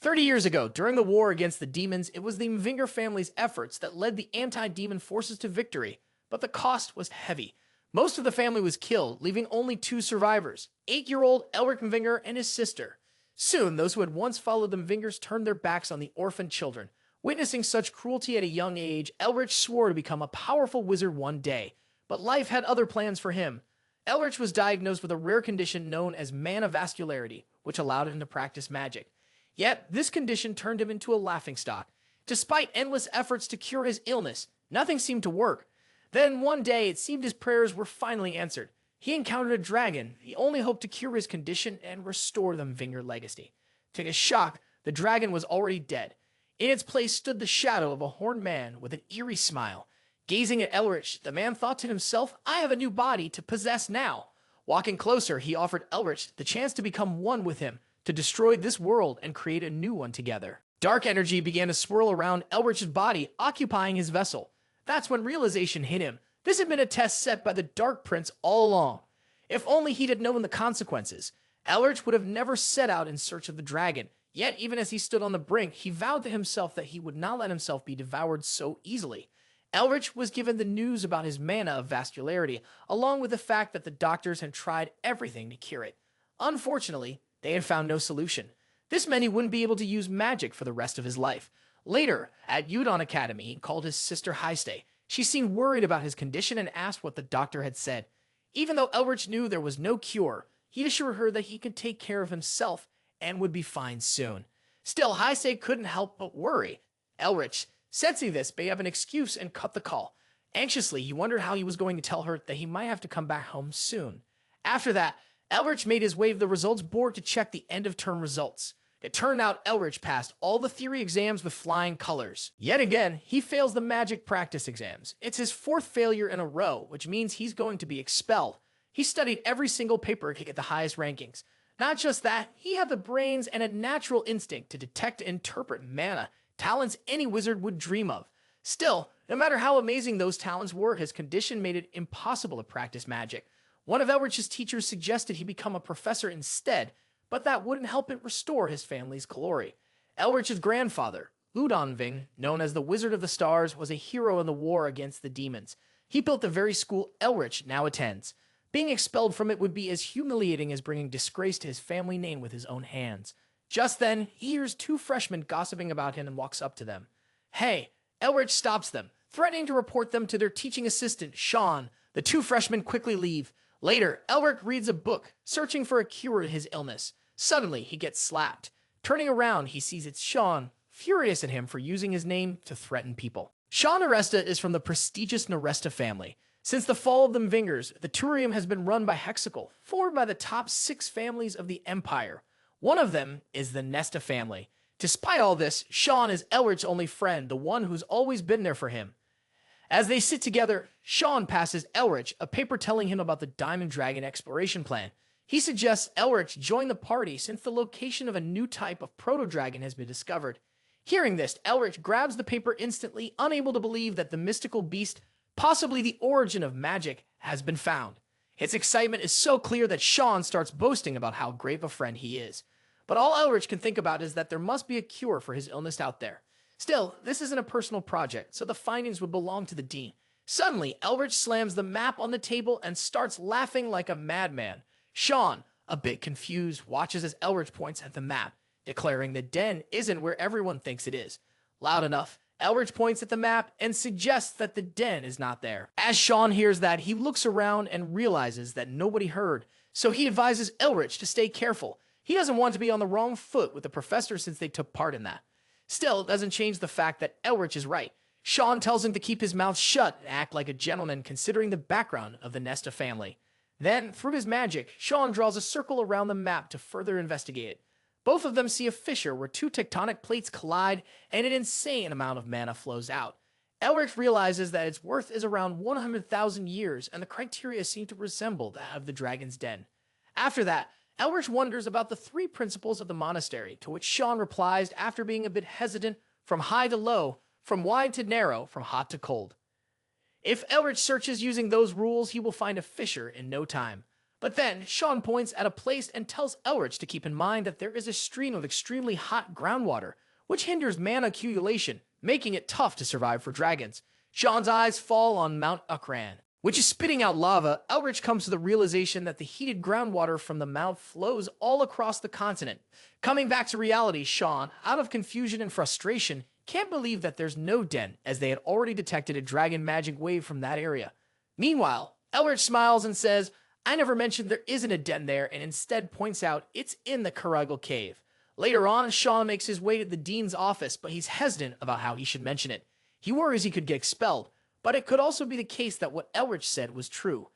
30 years ago, during the war against the demons, it was the Mvinger family's efforts that led the anti-demon forces to victory, but the cost was heavy. Most of the family was killed, leaving only 2 survivors, 8-year-old Elric Mervinger and his sister. Soon, those who had once followed the Mvingers turned their backs on the orphaned children. Witnessing such cruelty at a young age, Elric swore to become a powerful wizard one day, but life had other plans for him. Elric was diagnosed with a rare condition known as manavascularity, which allowed him to practice magic. Yet, this condition turned him into a laughingstock. Despite endless efforts to cure his illness, nothing seemed to work. Then, one day, it seemed his prayers were finally answered. He encountered a dragon, the only hope to cure his condition and restore the Mvinger legacy. To his shock, the dragon was already dead. In its place stood the shadow of a horned man with an eerie smile. Gazing at Elric, the man thought to himself, "I have a new body to possess now." Walking closer, he offered Elric the chance to become one with him, to destroy this world and create a new one together. Dark energy began to swirl around Elric's body, occupying his vessel. That's when realization hit him. This had been a test set by the Dark Prince all along. If only he'd had known the consequences. Elric would have never set out in search of the dragon. Yet, even as he stood on the brink, he vowed to himself that he would not let himself be devoured so easily. Elric was given the news about his mana of vascularity, along with the fact that the doctors had tried everything to cure it. Unfortunately, they had found no solution. This meant he wouldn't be able to use magic for the rest of his life. Later, at Udon Academy, he called his sister Heisa. She seemed worried about his condition and asked what the doctor had said. Even though Elric knew there was no cure, he assured her that he could take care of himself and would be fine soon. Still, Heisa couldn't help but worry. Elric, sensing this, may have an excuse and cut the call. Anxiously, he wondered how he was going to tell her that he might have to come back home soon. After that, Elric made his way to the results board to check the end-of-term results. It turned out Elric passed all the theory exams with flying colors. Yet again, he fails the magic practice exams. It's his 4th failure in a row, which means he's going to be expelled. He studied every single paper to get the highest rankings. Not just that, he had the brains and a natural instinct to detect and interpret mana, talents any wizard would dream of. Still, no matter how amazing those talents were, his condition made it impossible to practice magic. One of Elric's teachers suggested he become a professor instead, but that wouldn't help it restore his family's glory. Elric's grandfather, Ludonving, known as the Wizard of the Stars, was a hero in the war against the demons. He built the very school Elric now attends. Being expelled from it would be as humiliating as bringing disgrace to his family name with his own hands. Just then, he hears 2 freshmen gossiping about him and walks up to them. "Hey!" Elric stops them, threatening to report them to their teaching assistant, Sean. The 2 freshmen quickly leave. Later, Elric reads a book, searching for a cure to his illness. Suddenly, he gets slapped. Turning around, he sees it's Sean, furious at him for using his name to threaten people. Sean Aresta is from the prestigious Nesta family. Since the fall of the Mvingers, the Turium has been run by Hexacle, formed by the top 6 families of the Empire. One of them is the Nesta family. Despite all this, Sean is Elric's only friend, the one who's always been there for him. As they sit together, Sean passes Elric a paper telling him about the Diamond Dragon exploration plan. He suggests Elric join the party since the location of a new type of proto-dragon has been discovered. Hearing this, Elric grabs the paper instantly, unable to believe that the mystical beast, possibly the origin of magic, has been found. His excitement is so clear that Sean starts boasting about how great of a friend he is. But all Elric can think about is that there must be a cure for his illness out there. Still, this isn't a personal project, so the findings would belong to the dean. Suddenly, Elric slams the map on the table and starts laughing like a madman. Sean, a bit confused, watches as Elric points at the map, declaring the den isn't where everyone thinks it is. Loud enough, Elric points at the map and suggests that the den is not there. As Sean hears that, he looks around and realizes that nobody heard, so he advises Elric to stay careful. He doesn't want to be on the wrong foot with the professor since they took part in that. Still, it doesn't change the fact that Elric is right. Sean tells him to keep his mouth shut and act like a gentleman considering the background of the Nesta family. Then, through his magic, Sean draws a circle around the map to further investigate it. Both of them see a fissure where 2 tectonic plates collide and an insane amount of mana flows out. Elric realizes that its worth is around 100,000 years and the criteria seem to resemble that of the Dragon's Den. After that, Elric wonders about the 3 principles of the monastery, to which Sean replies after being a bit hesitant: from high to low, from wide to narrow, from hot to cold. If Elric searches using those rules, he will find a fissure in no time. But then, Sean points at a place and tells Elric to keep in mind that there is a stream of extremely hot groundwater, which hinders mana accumulation, making it tough to survive for dragons. Sean's eyes fall on Mount Ukran, which is spitting out lava. Elric comes to the realization that the heated groundwater from the mount flows all across the continent. Coming back to reality, Sean, out of confusion and frustration, can't believe that there's no den, as they had already detected a dragon magic wave from that area. Meanwhile, Elric smiles and says, I never mentioned there isn't a den there, and instead points out it's in the Karagal cave. Later on, Sean makes his way to the dean's office, but he's hesitant about how he should mention it. He worries he could get expelled, but it could also be the case that what Elric said was true.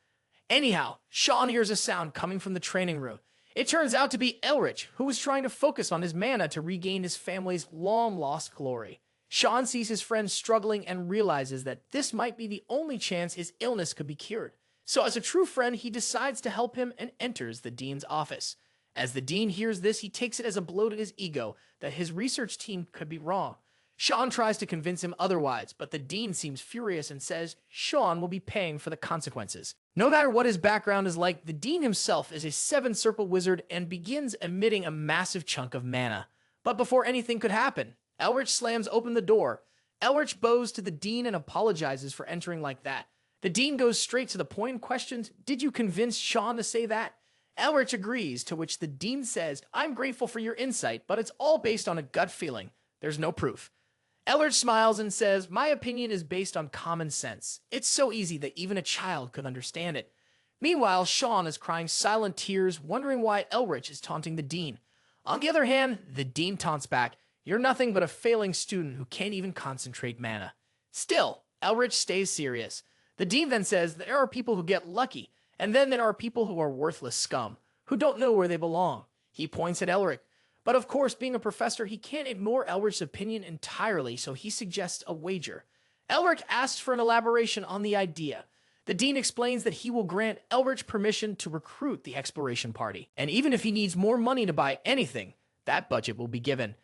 Anyhow, Sean hears a sound coming from the training room. It turns out to be Elric, who was trying to focus on his mana to regain his family's long-lost glory. Sean sees his friend struggling and realizes that this might be the only chance his illness could be cured. So as a true friend, he decides to help him and enters the dean's office. As the dean hears this, he takes it as a blow to his ego that his research team could be wrong. Sean tries to convince him otherwise, but the dean seems furious and says Sean will be paying for the consequences. No matter what his background is like, the dean himself is a 7-circle wizard and begins emitting a massive chunk of mana. But before anything could happen, Elric slams open the door. Elric bows to the dean and apologizes for entering like that. The dean goes straight to the point and questions, did you convince Sean to say that? Elric agrees, to which the dean says, I'm grateful for your insight, but it's all based on a gut feeling. There's no proof. Elric smiles and says, my opinion is based on common sense. It's so easy that even a child could understand it. Meanwhile, Sean is crying silent tears, wondering why Elric is taunting the dean. On the other hand, the dean taunts back, you're nothing but a failing student who can't even concentrate mana. Still, Elric stays serious. The dean then says there are people who get lucky, and then there are people who are worthless scum, who don't know where they belong. He points at Elric. But of course, being a professor, he can't ignore Elric's opinion entirely, so he suggests a wager. Elric asks for an elaboration on the idea. The dean explains that he will grant Elric permission to recruit the exploration party, and even if he needs more money to buy anything, that budget will be given.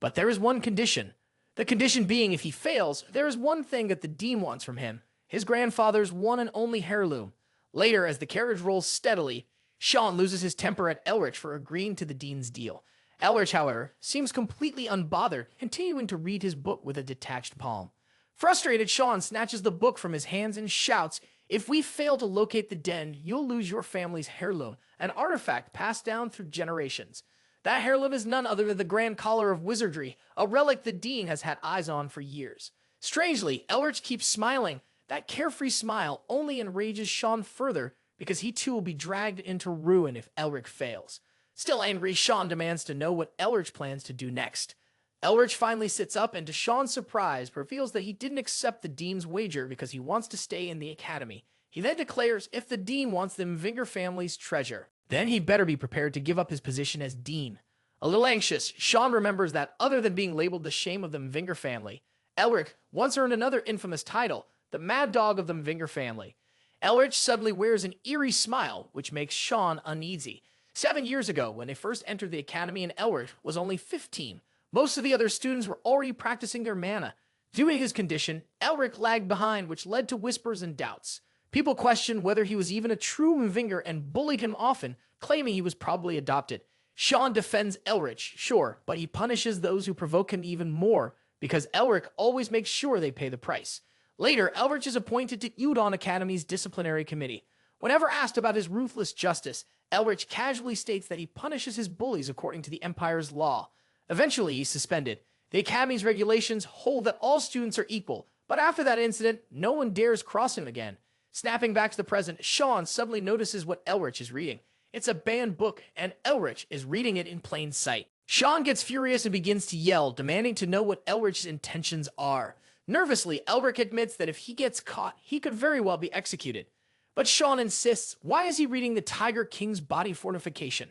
But there is one condition. The condition being, if he fails, there is one thing that the dean wants from him, his grandfather's one and only heirloom. Later, as the carriage rolls steadily, Sean loses his temper at Elric for agreeing to the dean's deal. Elric, however, seems completely unbothered, continuing to read his book with a detached palm. Frustrated, Sean snatches the book from his hands and shouts, if we fail to locate the den, you'll lose your family's heirloom, an artifact passed down through generations. That heirloom is none other than the Grand Collar of Wizardry, a relic the dean has had eyes on for years. Strangely, Elric keeps smiling. That carefree smile only enrages Sean further because he too will be dragged into ruin if Elric fails. Still angry, Sean demands to know what Elric plans to do next. Elric finally sits up and to Sean's surprise reveals that he didn't accept the dean's wager because he wants to stay in the academy. He then declares if the dean wants the Mvinger family's treasure, then he better be prepared to give up his position as dean. A little anxious, Sean remembers that other than being labeled the shame of the Mvinger family, Elric once earned another infamous title, the Mad Dog of the Mvinger family. Elric suddenly wears an eerie smile, which makes Sean uneasy. 7 years ago, when they first entered the academy and Elric was only 15, most of the other students were already practicing their mana. Due to his condition, Elric lagged behind, which led to whispers and doubts. People questioned whether he was even a true Mvinger and bullied him often, claiming he was probably adopted. Sean defends Elric, sure, but he punishes those who provoke him even more, because Elric always makes sure they pay the price. Later, Elric is appointed to Udon Academy's disciplinary committee. Whenever asked about his ruthless justice, Elric casually states that he punishes his bullies according to the Empire's law. Eventually, he's suspended. The Academy's regulations hold that all students are equal, but after that incident, no one dares cross him again. Snapping back to the present, Sean suddenly notices what Elric is reading. It's a banned book, and Elric is reading it in plain sight. Sean gets furious and begins to yell, demanding to know what Elric's intentions are. Nervously, Elric admits that if he gets caught, he could very well be executed. But Sean insists, why is he reading the Tiger King's body fortification?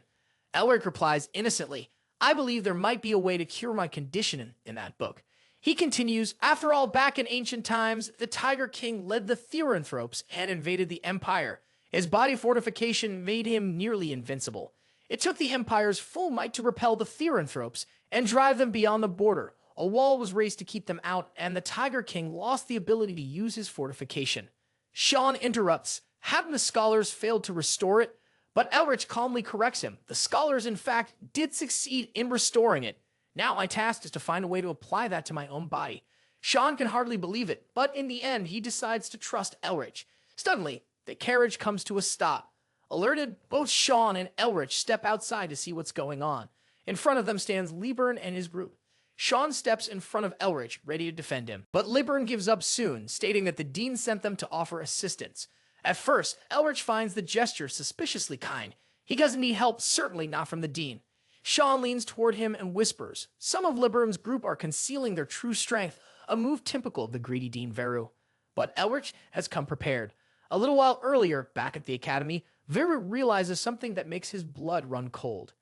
Elric replies innocently, I believe there might be a way to cure my condition in that book. He continues, after all, back in ancient times, the Tiger King led the Theranthropes and invaded the Empire. His body fortification made him nearly invincible. It took the Empire's full might to repel the Theranthropes and drive them beyond the border. A wall was raised to keep them out, and the Tiger King lost the ability to use his fortification. Sean interrupts, hadn't the scholars failed to restore it? But Elric calmly corrects him. The scholars, in fact, did succeed in restoring it. Now my task is to find a way to apply that to my own body. Sean can hardly believe it, but in the end, he decides to trust Elric. Suddenly, the carriage comes to a stop. Alerted, both Sean and Elric step outside to see what's going on. In front of them stands Liburn and his group. Sean steps in front of Elric, ready to defend him. But Liburn gives up soon, stating that the dean sent them to offer assistance. At first, Elric finds the gesture suspiciously kind. He doesn't need help, certainly not from the dean. Sean leans toward him and whispers. Some of Liburn's group are concealing their true strength, a move typical of the greedy Dean Veru. But Elric has come prepared. A little while earlier, back at the academy, Veru realizes something that makes his blood run cold.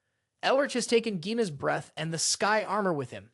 Elric has taken Gina's breath and the sky armor with him.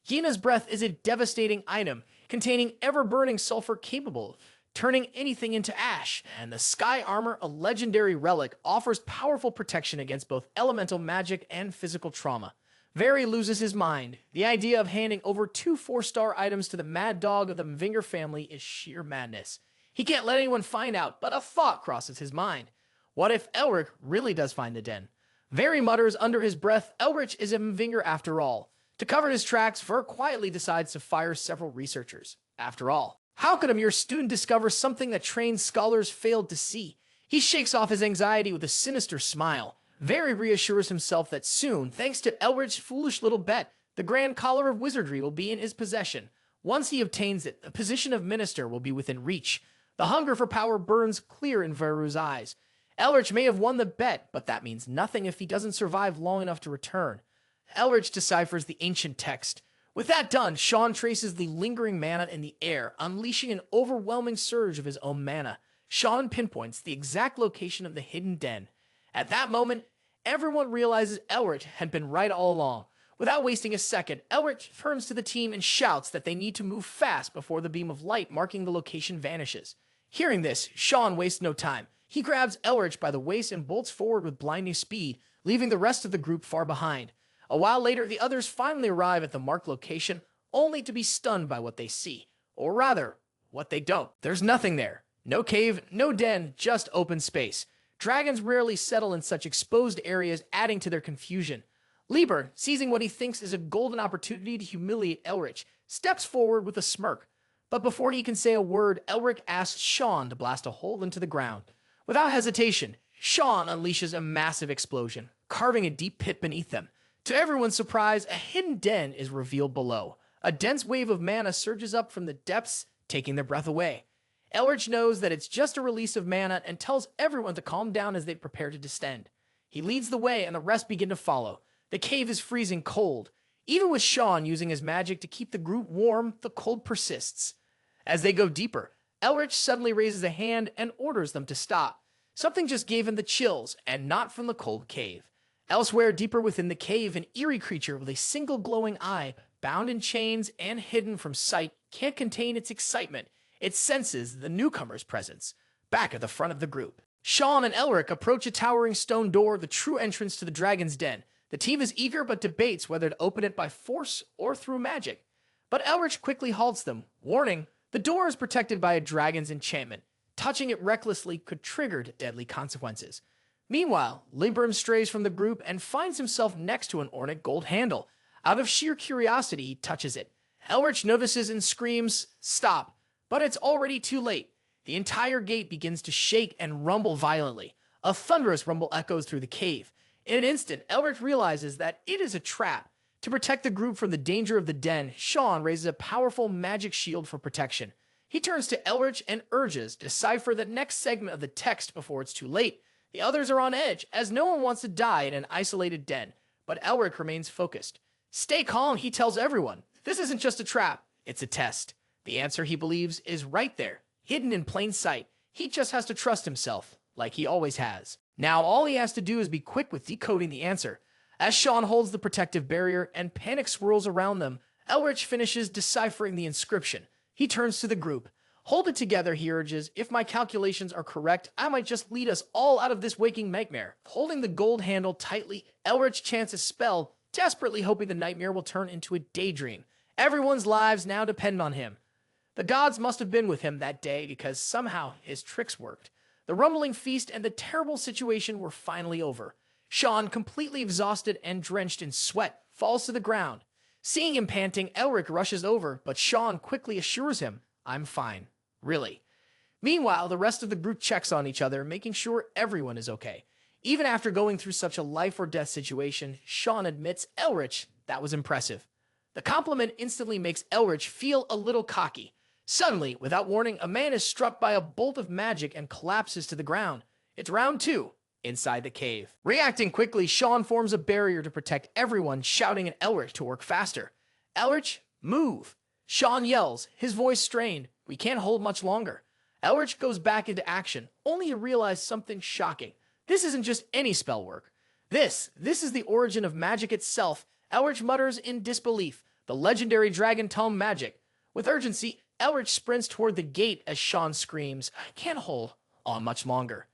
Gina's breath is a devastating item, containing ever-burning sulfur capable of turning anything into ash, and the sky armor, a legendary relic, offers powerful protection against both elemental magic and physical trauma. Veru loses his mind. The idea of handing over 2 4-star items to the mad dog of the Mvinger family is sheer madness. He can't let anyone find out, but a thought crosses his mind. What if Elric really does find the den? Veru mutters under his breath, Elric is a Mvinger after all. To cover his tracks, Ver quietly decides to fire several researchers. After all, how could a mere student discover something that trained scholars failed to see? He shakes off his anxiety with a sinister smile. Veru reassures himself that soon, thanks to Elric's foolish little bet, the Grand Collar of Wizardry will be in his possession. Once he obtains it, the position of minister will be within reach. The hunger for power burns clear in Veru's eyes. Elric may have won the bet, but that means nothing if he doesn't survive long enough to return. Elric deciphers the ancient text. With that done, Sean traces the lingering mana in the air, unleashing an overwhelming surge of his own mana. Sean pinpoints the exact location of the hidden den. At that moment, everyone realizes Elric had been right all along. Without wasting a second, Elric turns to the team and shouts that they need to move fast before the beam of light marking the location vanishes. Hearing this, Sean wastes no time. He grabs Elric by the waist and bolts forward with blinding speed, leaving the rest of the group far behind. A while later, the others finally arrive at the marked location, only to be stunned by what they see. Or rather, what they don't. There's nothing there. No cave, no den, just open space. Dragons rarely settle in such exposed areas, adding to their confusion. Liber, seizing what he thinks is a golden opportunity to humiliate Elric, steps forward with a smirk. But before he can say a word, Elric asks Sean to blast a hole into the ground. Without hesitation, Sean unleashes a massive explosion, carving a deep pit beneath them. To everyone's surprise, a hidden den is revealed below. A dense wave of mana surges up from the depths, taking their breath away. Elric knows that it's just a release of mana and tells everyone to calm down as they prepare to descend. He leads the way and the rest begin to follow. The cave is freezing cold. Even with Sean using his magic to keep the group warm, the cold persists. As they go deeper, Elric suddenly raises a hand and orders them to stop. Something just gave him the chills, and not from the cold cave. Elsewhere, deeper within the cave, an eerie creature with a single glowing eye, bound in chains and hidden from sight, can't contain its excitement. It senses the newcomer's presence, back at the front of the group. Sean and Elric approach a towering stone door, the true entrance to the dragon's den. The team is eager but debates whether to open it by force or through magic. But Elric quickly halts them, warning, the door is protected by a dragon's enchantment. Touching it recklessly could trigger deadly consequences. Meanwhile, Liburn strays from the group and finds himself next to an ornate gold handle. Out of sheer curiosity, he touches it. Elric notices and screams, "Stop!" But it's already too late. The entire gate begins to shake and rumble violently. A thunderous rumble echoes through the cave. In an instant, Elric realizes that it is a trap. To protect the group from the danger of the den, Sean raises a powerful magic shield for protection. He turns to Elric and urges to decipher the next segment of the text before it's too late. The others are on edge, as no one wants to die in an isolated den, but Elric remains focused. Stay calm, he tells everyone. This isn't just a trap, it's a test. The answer, he believes, is right there, hidden in plain sight. He just has to trust himself, like he always has. Now all he has to do is be quick with decoding the answer. As Sean holds the protective barrier and panic swirls around them, Elric finishes deciphering the inscription. He turns to the group. Hold it together, he urges. If my calculations are correct, I might just lead us all out of this waking nightmare. Holding the gold handle tightly, Elric chants a spell, desperately hoping the nightmare will turn into a daydream. Everyone's lives now depend on him. The gods must have been with him that day because somehow his tricks worked. The rumbling feast and the terrible situation were finally over. Sean, completely exhausted and drenched in sweat, falls to the ground. Seeing him panting, Elric rushes over, but Sean quickly assures him, "I'm fine. Really." Meanwhile, the rest of the group checks on each other, making sure everyone is okay. Even after going through such a life-or-death situation, Sean admits, "Elric, that was impressive." The compliment instantly makes Elric feel a little cocky. Suddenly, without warning, a man is struck by a bolt of magic and collapses to the ground. It's round 2, inside the cave. Reacting quickly, Sean forms a barrier to protect everyone, shouting at Elric to work faster. "Elric, move!" Sean yells, his voice strained. "We can't hold much longer." Elric goes back into action, only to realize something shocking. This isn't just any spell work. This is the origin of magic itself. Elric mutters in disbelief, the legendary dragon tome magic. With urgency, Elric sprints toward the gate as Sean screams, "I can't hold on much longer."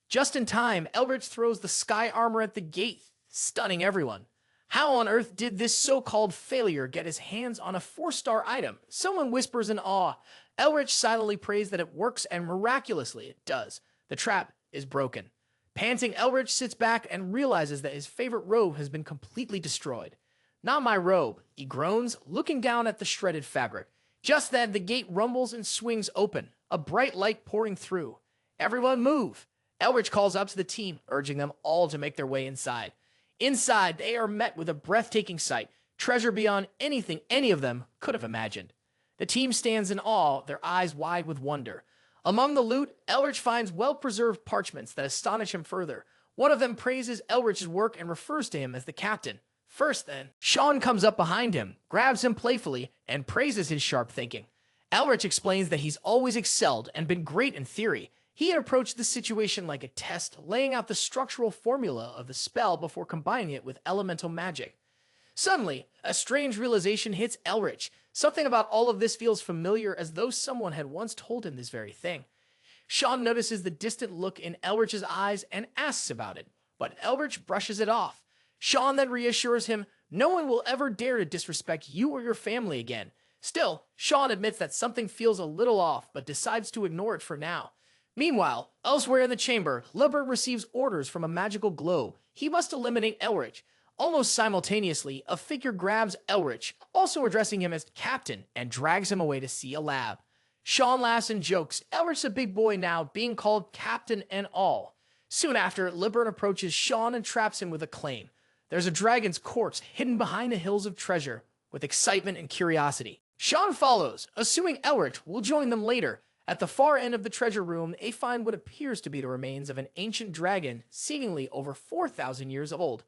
Just in time, Elric throws the sky armor at the gate, stunning everyone. How on earth did this so-called failure get his hands on a 4-star item? Someone whispers in awe. Elric silently prays that it works, and miraculously it does. The trap is broken. Panting, Elric sits back and realizes that his favorite robe has been completely destroyed. "Not my robe," he groans, looking down at the shredded fabric. Just then, the gate rumbles and swings open, a bright light pouring through. "Everyone move!" Elric calls out to the team, urging them all to make their way inside. Inside, they are met with a breathtaking sight, treasure beyond anything any of them could have imagined. The team stands in awe, their eyes wide with wonder. Among the loot, Elric finds well-preserved parchments that astonish him further. One of them praises Elric's work and refers to him as the captain. First then, Sean comes up behind him, grabs him playfully, and praises his sharp thinking. Elric explains that he's always excelled and been great in theory. He had approached the situation like a test, laying out the structural formula of the spell before combining it with elemental magic. Suddenly, a strange realization hits Elric. Something about all of this feels familiar, as though someone had once told him this very thing. Sean notices the distant look in Elric's eyes and asks about it, but Elric brushes it off. Sean then reassures him, "No one will ever dare to disrespect you or your family again." Still, Sean admits that something feels a little off, but decides to ignore it for now. Meanwhile, elsewhere in the chamber, Liber receives orders from a magical globe. He must eliminate Elric. Almost simultaneously, a figure grabs Elric, also addressing him as captain, and drags him away to see a lab. Sean laughs and jokes. Elric's a big boy now, being called captain and all. Soon after, Liber approaches Sean and traps him with a claim. There's a dragon's corpse hidden behind the hills of treasure. With excitement and curiosity, Sean follows, assuming Elric will join them later. At the far end of the treasure room, they find what appears to be the remains of an ancient dragon, seemingly over 4,000 years old.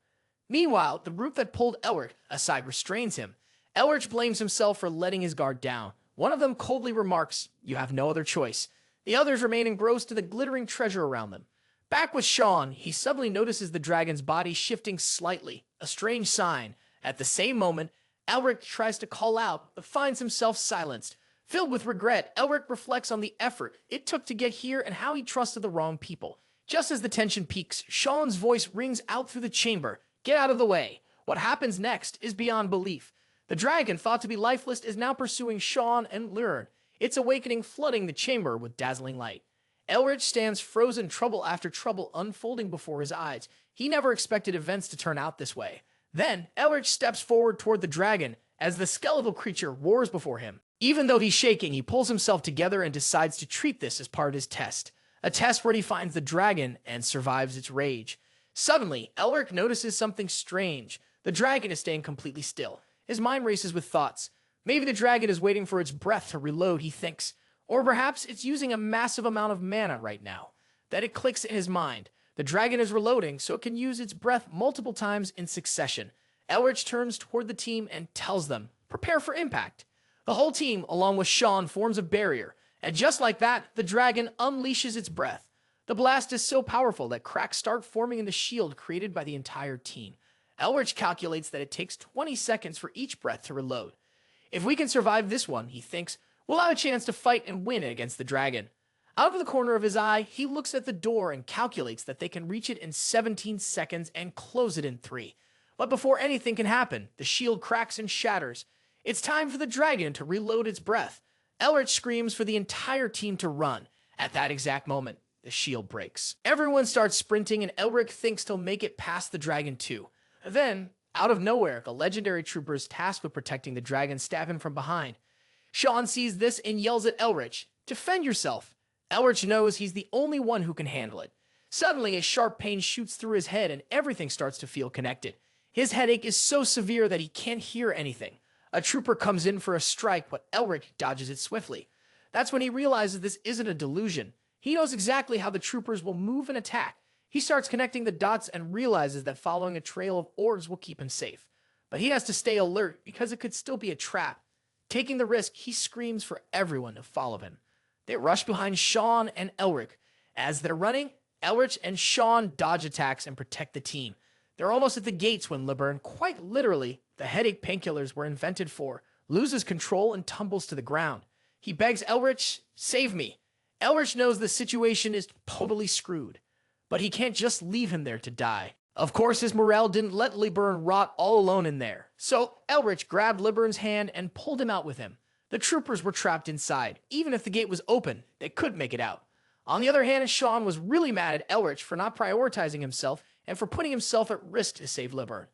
Meanwhile, the group that pulled Elric aside restrains him. Elric blames himself for letting his guard down. One of them coldly remarks, "You have no other choice." The others remain engrossed to the glittering treasure around them. Back with Sean, he suddenly notices the dragon's body shifting slightly, a strange sign. At the same moment, Elric tries to call out, but finds himself silenced. Filled with regret, Elric reflects on the effort it took to get here and how he trusted the wrong people. Just as the tension peaks, Sean's voice rings out through the chamber. "Get out of the way." What happens next is beyond belief. The dragon, thought to be lifeless, is now pursuing Sean and Luren, its awakening flooding the chamber with dazzling light. Elric stands frozen, trouble after trouble unfolding before his eyes. He never expected events to turn out this way. Then, Elric steps forward toward the dragon as the skeletal creature roars before him. Even though he's shaking, he pulls himself together and decides to treat this as part of his test. A test where he finds the dragon and survives its rage. Suddenly, Elric notices something strange. The dragon is staying completely still. His mind races with thoughts. Maybe the dragon is waiting for its breath to reload, he thinks. Or perhaps it's using a massive amount of mana right now. Then it clicks in his mind. The dragon is reloading, so it can use its breath multiple times in succession. Elric turns toward the team and tells them, "Prepare for impact." The whole team, along with Sean, forms a barrier. And just like that, the dragon unleashes its breath. The blast is so powerful that cracks start forming in the shield created by the entire team. Elric calculates that it takes 20 seconds for each breath to reload. If we can survive this one, he thinks, we'll have a chance to fight and win against the dragon. Out of the corner of his eye, he looks at the door and calculates that they can reach it in 17 seconds and close it in 3. But before anything can happen, the shield cracks and shatters. It's time for the dragon to reload its breath. Elric screams for the entire team to run. At that exact moment, the shield breaks. Everyone starts sprinting and Elric thinks he'll make it past the dragon too. Then, out of nowhere, the legendary troopers tasked with protecting the dragon stab him from behind. Sean sees this and yells at Elric, "Defend yourself!" Elric knows he's the only one who can handle it. Suddenly, a sharp pain shoots through his head and everything starts to feel connected. His headache is so severe that he can't hear anything. A trooper comes in for a strike, but Elric dodges it swiftly. That's when he realizes this isn't a delusion. He knows exactly how the troopers will move and attack. He starts connecting the dots and realizes that following a trail of orbs will keep him safe. But he has to stay alert because it could still be a trap. Taking the risk, he screams for everyone to follow him. They rush behind Sean and Elric. As they're running, Elric and Sean dodge attacks and protect the team. They're almost at the gates when Liburn, quite literally, the headache painkillers were invented for, loses control and tumbles to the ground. He begs Elric, "Save me." Elric knows the situation is totally screwed, but he can't just leave him there to die. Of course, his morale didn't let Liburn rot all alone in there, so Elric grabbed Liburn's hand and pulled him out with him. The troopers were trapped inside. Even if the gate was open, they couldn't make it out. On the other hand, Sean was really mad at Elric for not prioritizing himself and for putting himself at risk to save Liburn.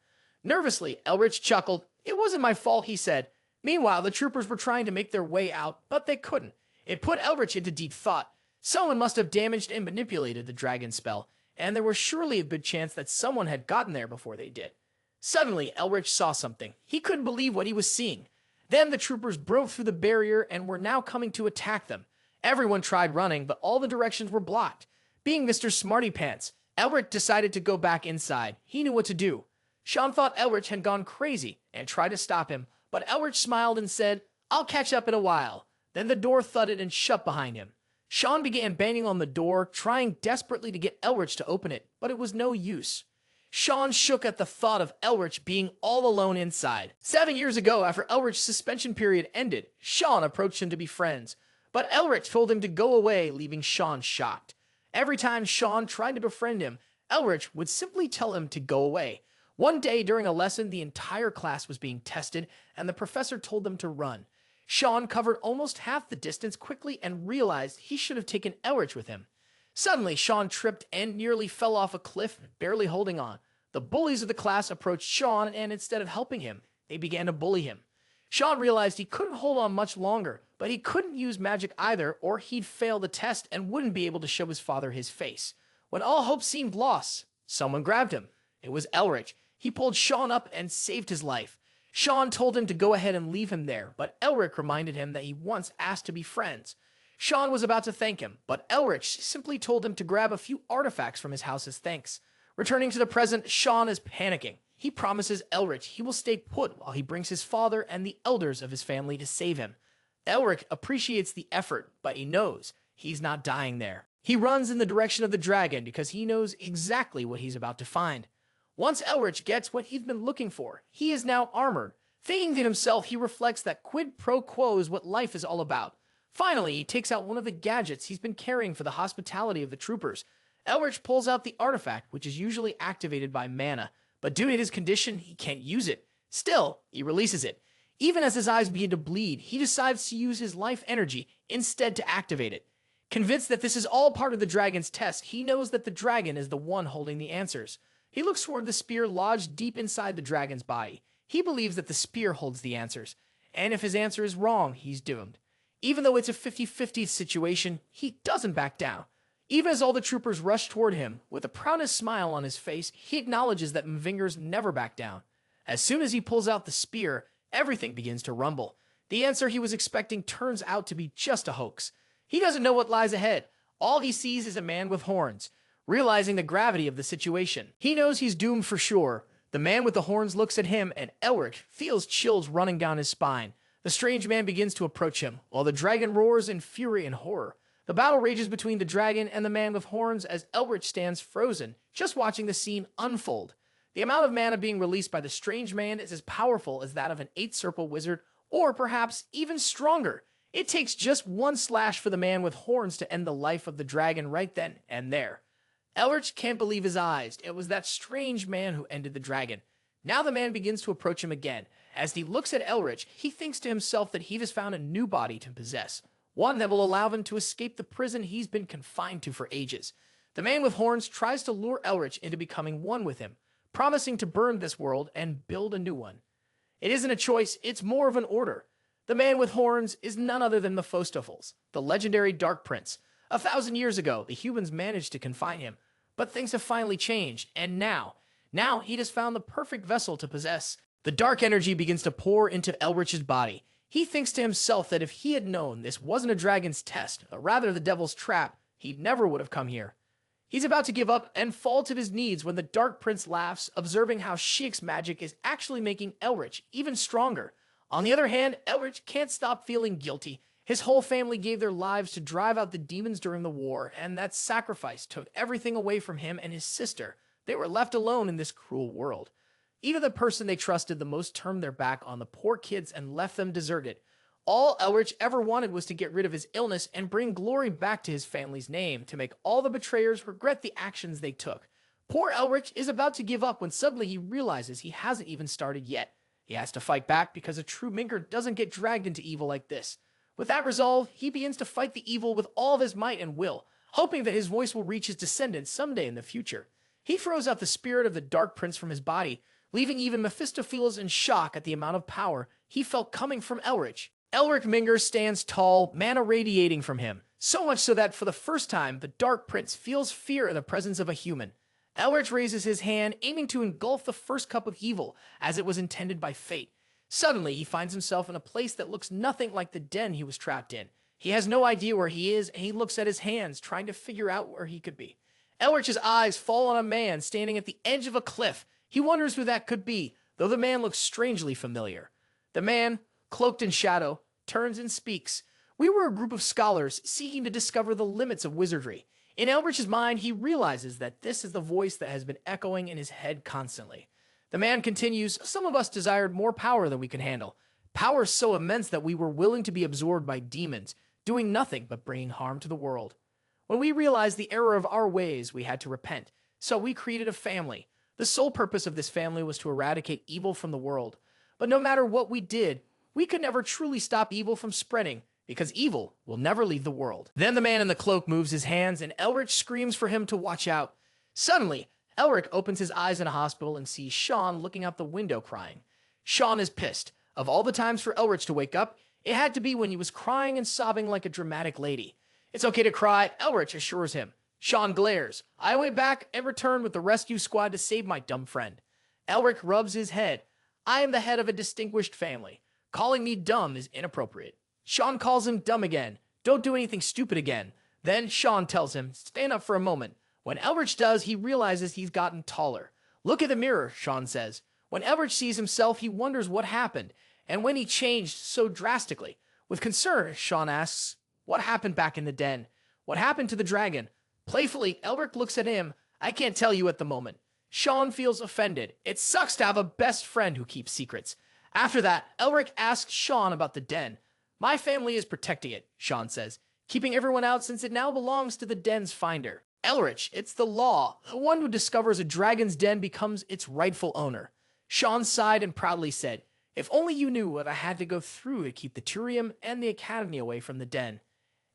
Nervously, Elric chuckled. "It wasn't my fault," he said. Meanwhile, the troopers were trying to make their way out, but they couldn't. It put Elric into deep thought. Someone must have damaged and manipulated the dragon spell, and there was surely a good chance that someone had gotten there before they did. Suddenly, Elric saw something. He couldn't believe what he was seeing. Then the troopers broke through the barrier and were now coming to attack them. Everyone tried running, but all the directions were blocked. Being Mr. Smarty Pants, Elric decided to go back inside. He knew what to do. Sean thought Elric had gone crazy and tried to stop him, but Elric smiled and said, "I'll catch up in a while." Then the door thudded and shut behind him. Sean began banging on the door, trying desperately to get Elric to open it, but it was no use. Sean shook at the thought of Elric being all alone inside. 7 years ago, after Elric's suspension period ended, Sean approached him to be friends, but Elric told him to go away, leaving Sean shocked. Every time Sean tried to befriend him, Elric would simply tell him to go away. One day during a lesson, the entire class was being tested, and the professor told them to run. Sean covered almost half the distance quickly and realized he should have taken Elric with him. Suddenly, Sean tripped and nearly fell off a cliff, barely holding on. The bullies of the class approached Sean, and instead of helping him, they began to bully him. Sean realized he couldn't hold on much longer, but he couldn't use magic either, or he'd fail the test and wouldn't be able to show his father his face. When all hope seemed lost, someone grabbed him. It was Elric. He pulled Sean up and saved his life. Sean told him to go ahead and leave him there, but Elric reminded him that he once asked to be friends. Sean was about to thank him, but Elric simply told him to grab a few artifacts from his house as thanks. Returning to the present, Sean is panicking. He promises Elric he will stay put while he brings his father and the elders of his family to save him. Elric appreciates the effort, but he knows he's not dying there. He runs in the direction of the dragon because he knows exactly what he's about to find. Once Elric gets what he's been looking for, he is now armored. Thinking to himself, he reflects that quid pro quo is what life is all about. Finally, he takes out one of the gadgets he's been carrying for the hospitality of the troopers. Elric pulls out the artifact, which is usually activated by mana, but due to his condition, he can't use it. Still, he releases it. Even as his eyes begin to bleed, he decides to use his life energy instead to activate it. Convinced that this is all part of the dragon's test, he knows that the dragon is the one holding the answers. He looks toward the spear lodged deep inside the dragon's body. He believes that the spear holds the answers, and if his answer is wrong, he's doomed. Even though it's a 50-50 situation, he doesn't back down. Even as all the troopers rush toward him, with a proudest smile on his face, he acknowledges that Mvingers never back down. As soon as he pulls out the spear, everything begins to rumble. The answer he was expecting turns out to be just a hoax. He doesn't know what lies ahead. All he sees is a man with horns. Realizing the gravity of the situation, he knows he's doomed for sure. The man with the horns looks at him, and Elric feels chills running down his spine. The strange man begins to approach him, while the dragon roars in fury and horror. The battle rages between the dragon and the man with horns as Elric stands frozen, just watching the scene unfold. The amount of mana being released by the strange man is as powerful as that of an 8-circle wizard, or perhaps even stronger. It takes just one slash for the man with horns to end the life of the dragon right then and there. Elric can't believe his eyes. It was that strange man who ended the dragon. Now the man begins to approach him again. As he looks at Elric, he thinks to himself that he has found a new body to possess, one that will allow him to escape the prison he's been confined to for ages. The man with horns tries to lure Elric into becoming one with him, promising to burn this world and build a new one. It isn't a choice, it's more of an order. The man with horns is none other than Mephistopheles, the legendary Dark Prince. 1,000 years ago, the humans managed to confine him, but things have finally changed, and now he has found the perfect vessel to possess. The dark energy begins to pour into Elric's body. He thinks to himself that if he had known this wasn't a dragon's test, but rather the devil's trap, he never would have come here. He's about to give up and fall to his knees when the Dark Prince laughs, observing how Sheik's magic is actually making Elric even stronger. On the other hand, Elric can't stop feeling guilty. His whole family gave their lives to drive out the demons during the war, and that sacrifice took everything away from him and his sister. They were left alone in this cruel world. Even the person they trusted the most turned their back on the poor kids and left them deserted. All Elric ever wanted was to get rid of his illness and bring glory back to his family's name, to make all the betrayers regret the actions they took. Poor Elric is about to give up when suddenly he realizes he hasn't even started yet. He has to fight back because a true Mvinger doesn't get dragged into evil like this. With that resolve, he begins to fight the evil with all of his might and will, hoping that his voice will reach his descendants someday in the future. He throws out the spirit of the Dark Prince from his body, leaving even Mephistopheles in shock at the amount of power he felt coming from Elric. Elric Mervinger stands tall, mana radiating from him, so much so that for the first time, the Dark Prince feels fear in the presence of a human. Elric raises his hand, aiming to engulf the first cup of evil, as it was intended by fate. Suddenly, he finds himself in a place that looks nothing like the den he was trapped in. He has no idea where he is, and he looks at his hands, trying to figure out where he could be. Elric's eyes fall on a man standing at the edge of a cliff. He wonders who that could be, though the man looks strangely familiar. The man, cloaked in shadow, turns and speaks. We were a group of scholars seeking to discover the limits of wizardry. In Elric's mind, he realizes that this is the voice that has been echoing in his head constantly. The man continues, some of us desired more power than we could handle. Power so immense that we were willing to be absorbed by demons, doing nothing but bringing harm to the world. When we realized the error of our ways, we had to repent. So we created a family. The sole purpose of this family was to eradicate evil from the world. But no matter what we did, we could never truly stop evil from spreading, because evil will never leave the world. Then the man in the cloak moves his hands, and Elric screams for him to watch out. Suddenly, Elric opens his eyes in a hospital and sees Sean looking out the window crying. Sean is pissed. Of all the times for Elric to wake up, it had to be when he was crying and sobbing like a dramatic lady. It's okay to cry, Elric assures him. Sean glares. I went back and returned with the rescue squad to save my dumb friend. Elric rubs his head. I am the head of a distinguished family. Calling me dumb is inappropriate. Sean calls him dumb again. Don't do anything stupid again. Then Sean tells him, stand up for a moment. When Elric does, he realizes he's gotten taller. Look at the mirror, Sean says. When Elric sees himself, he wonders what happened, and when he changed so drastically. With concern, Sean asks, what happened back in the den? What happened to the dragon? Playfully, Elric looks at him. I can't tell you at the moment. Sean feels offended. It sucks to have a best friend who keeps secrets. After that, Elric asks Sean about the den. My family is protecting it, Sean says, keeping everyone out since it now belongs to the den's finder. Elric, it's the law. The one who discovers a dragon's den becomes its rightful owner. Sean sighed and proudly said, if only you knew what I had to go through to keep the Turium and the Academy away from the den.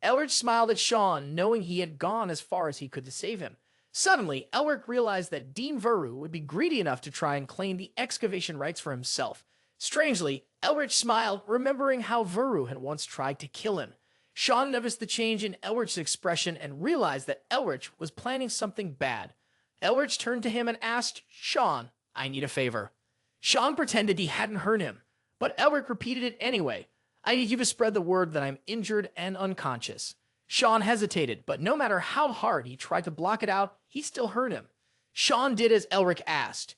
Elric smiled at Sean, knowing he had gone as far as he could to save him. Suddenly, Elric realized that Dean Veru would be greedy enough to try and claim the excavation rights for himself. Strangely, Elric smiled, remembering how Veru had once tried to kill him. Sean noticed the change in Elric's expression and realized that Elric was planning something bad. Elric turned to him and asked, Sean, I need a favor. Sean pretended he hadn't heard him, but Elric repeated it anyway. I need you to spread the word that I'm injured and unconscious. Sean hesitated, but no matter how hard he tried to block it out, he still heard him. Sean did as Elric asked.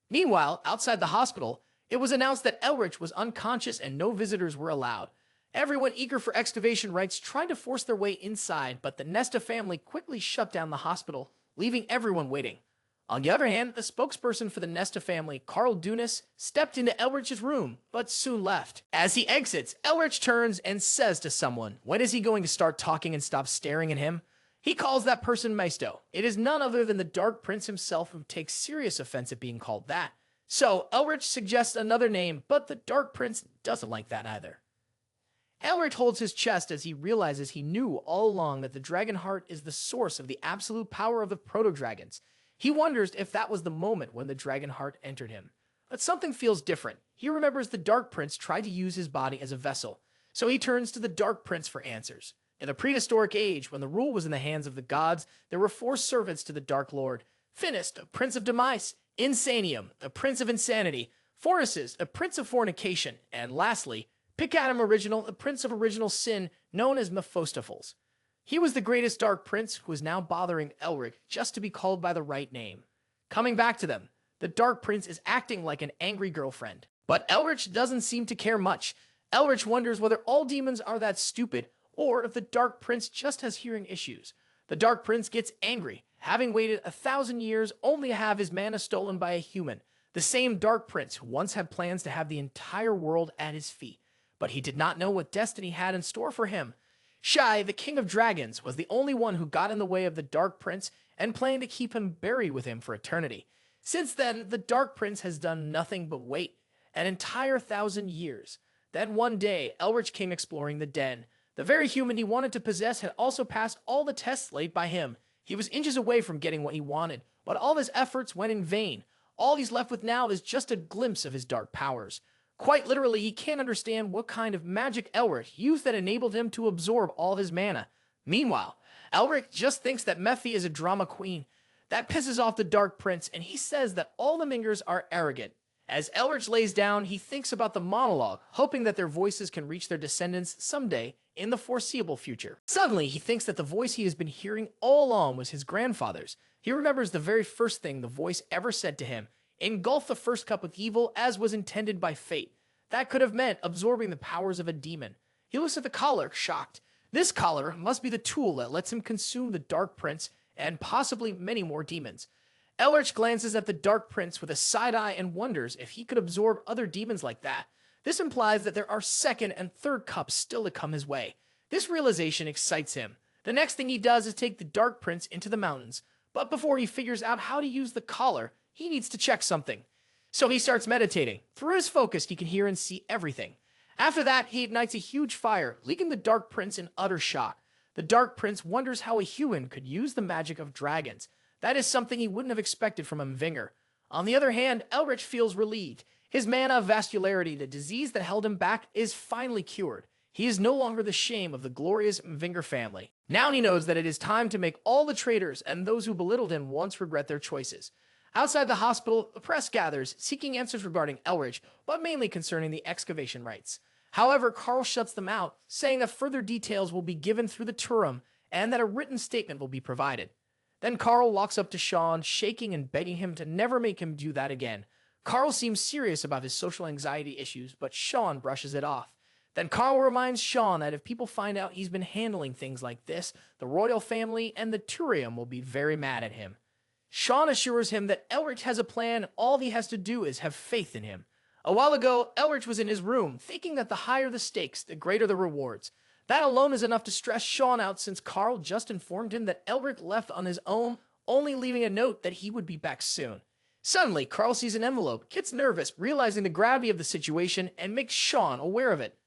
Meanwhile, outside the hospital, it was announced that Elric was unconscious and no visitors were allowed. Everyone eager for excavation rights tried to force their way inside, but the Nesta family quickly shut down the hospital, leaving everyone waiting. On the other hand, the spokesperson for the Nesta family, Carl Dunas, stepped into Elric's room, but soon left. As he exits, Elric turns and says to someone, when is he going to start talking and stop staring at him? He calls that person Mephisto. It is none other than the Dark Prince himself who takes serious offense at being called that. So Elric suggests another name, but the Dark Prince doesn't like that either. Elric holds his chest as he realizes he knew all along that the dragon heart is the source of the absolute power of the proto-dragons. He wonders if that was the moment when the dragon heart entered him. But something feels different. He remembers the Dark Prince tried to use his body as a vessel, so he turns to the Dark Prince for answers. In the prehistoric age, when the rule was in the hands of the gods, there were 4 servants to the Dark Lord. Finest, a prince of demise, Insanium, a prince of insanity, Foraces, a prince of fornication, and lastly, Picadum Original, a prince of original sin, known as Mephistopheles. He was the greatest Dark Prince who was now bothering Elric just to be called by the right name. Coming back to them, the Dark Prince is acting like an angry girlfriend. But Elric doesn't seem to care much. Elric wonders whether all demons are that stupid, or if the Dark Prince just has hearing issues. The Dark Prince gets angry, having waited 1,000 years only to have his mana stolen by a human. The same Dark Prince who once had plans to have the entire world at his feet. But he did not know what destiny had in store for him. Shai, the king of dragons, was the only one who got in the way of the Dark Prince and planned to keep him buried with him for eternity. Since then, the Dark Prince has done nothing but wait, an entire 1,000 years. Then one day, Elric came exploring the den. The very human he wanted to possess had also passed all the tests laid by him. He was inches away from getting what he wanted, but all his efforts went in vain. All he's left with now is just a glimpse of his dark powers. Quite literally, he can't understand what kind of magic Elric used that enabled him to absorb all his mana. Meanwhile, Elric just thinks that Mephi is a drama queen. That pisses off the Dark Prince, and he says that all the Mingers are arrogant. As Elric lays down, he thinks about the monologue, hoping that their voices can reach their descendants someday in the foreseeable future. Suddenly, he thinks that the voice he has been hearing all along was his grandfather's. He remembers the very first thing the voice ever said to him: engulf the first cup with evil as was intended by fate. That could have meant absorbing the powers of a demon. He looks at the collar, shocked. This collar must be the tool that lets him consume the Dark Prince and possibly many more demons. Elric glances at the Dark Prince with a side eye and wonders if he could absorb other demons like that. This implies that there are second and third cups still to come his way. This realization excites him. The next thing he does is take the Dark Prince into the mountains. But before he figures out how to use the collar, he needs to check something. So he starts meditating. Through his focus, he can hear and see everything. After that, he ignites a huge fire, leaving the Dark Prince in utter shock. The Dark Prince wonders how a human could use the magic of dragons. That is something he wouldn't have expected from Mvinger. On the other hand, Elric feels relieved. His mana vascularity, the disease that held him back, is finally cured. He is no longer the shame of the glorious Mvinger family. Now he knows that it is time to make all the traitors and those who belittled him once regret their choices. Outside the hospital, the press gathers, seeking answers regarding Elric, but mainly concerning the excavation rites. However, Carl shuts them out, saying that further details will be given through the Turum, and that a written statement will be provided. Then Carl walks up to Sean, shaking and begging him to never make him do that again. Carl seems serious about his social anxiety issues, but Sean brushes it off. Then Carl reminds Sean that if people find out he's been handling things like this, the royal family and the Turium will be very mad at him. Sean assures him that Elric has a plan, all he has to do is have faith in him. A while ago, Elric was in his room, thinking that the higher the stakes, the greater the rewards. That alone is enough to stress Sean out, since Carl just informed him that Elric left on his own, only leaving a note that he would be back soon. Suddenly, Carl sees an envelope, gets nervous, realizing the gravity of the situation, and makes Sean aware of it.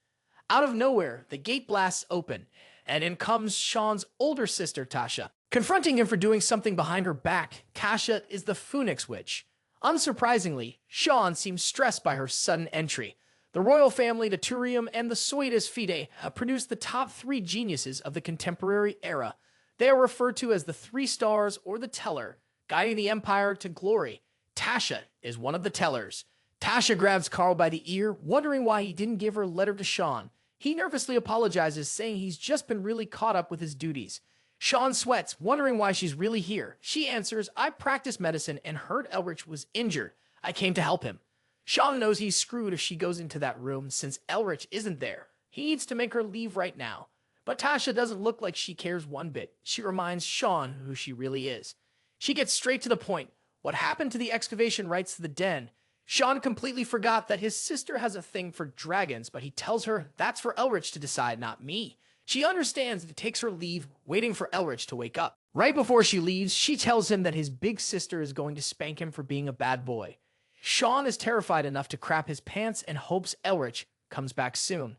Out of nowhere, the gate blasts open, and in comes Sean's older sister, Tasha. Confronting him for doing something behind her back, Tasha is the Phoenix Witch. Unsurprisingly, Sean seems stressed by her sudden entry. The royal family, the Turium, and the Soides Fide have produced the top 3 geniuses of the contemporary era. They are referred to as the 3 stars or the teller, guiding the empire to glory. Tasha is one of the tellers. Tasha grabs Carl by the ear, wondering why he didn't give her a letter to Sean. He nervously apologizes, saying he's just been really caught up with his duties. Sean sweats, wondering why she's really here. She answers, I practice medicine and heard Elric was injured. I came to help him. Sean knows he's screwed if she goes into that room, since Elric isn't there. He needs to make her leave right now. But Tasha doesn't look like she cares one bit. She reminds Sean who she really is. She gets straight to the point. What happened to the excavation rites to the den? Sean completely forgot that his sister has a thing for dragons, but he tells her that's for Elric to decide, not me. She understands and takes her leave, waiting for Elric to wake up. Right before she leaves, she tells him that his big sister is going to spank him for being a bad boy. Sean is terrified enough to crap his pants and hopes Elric comes back soon.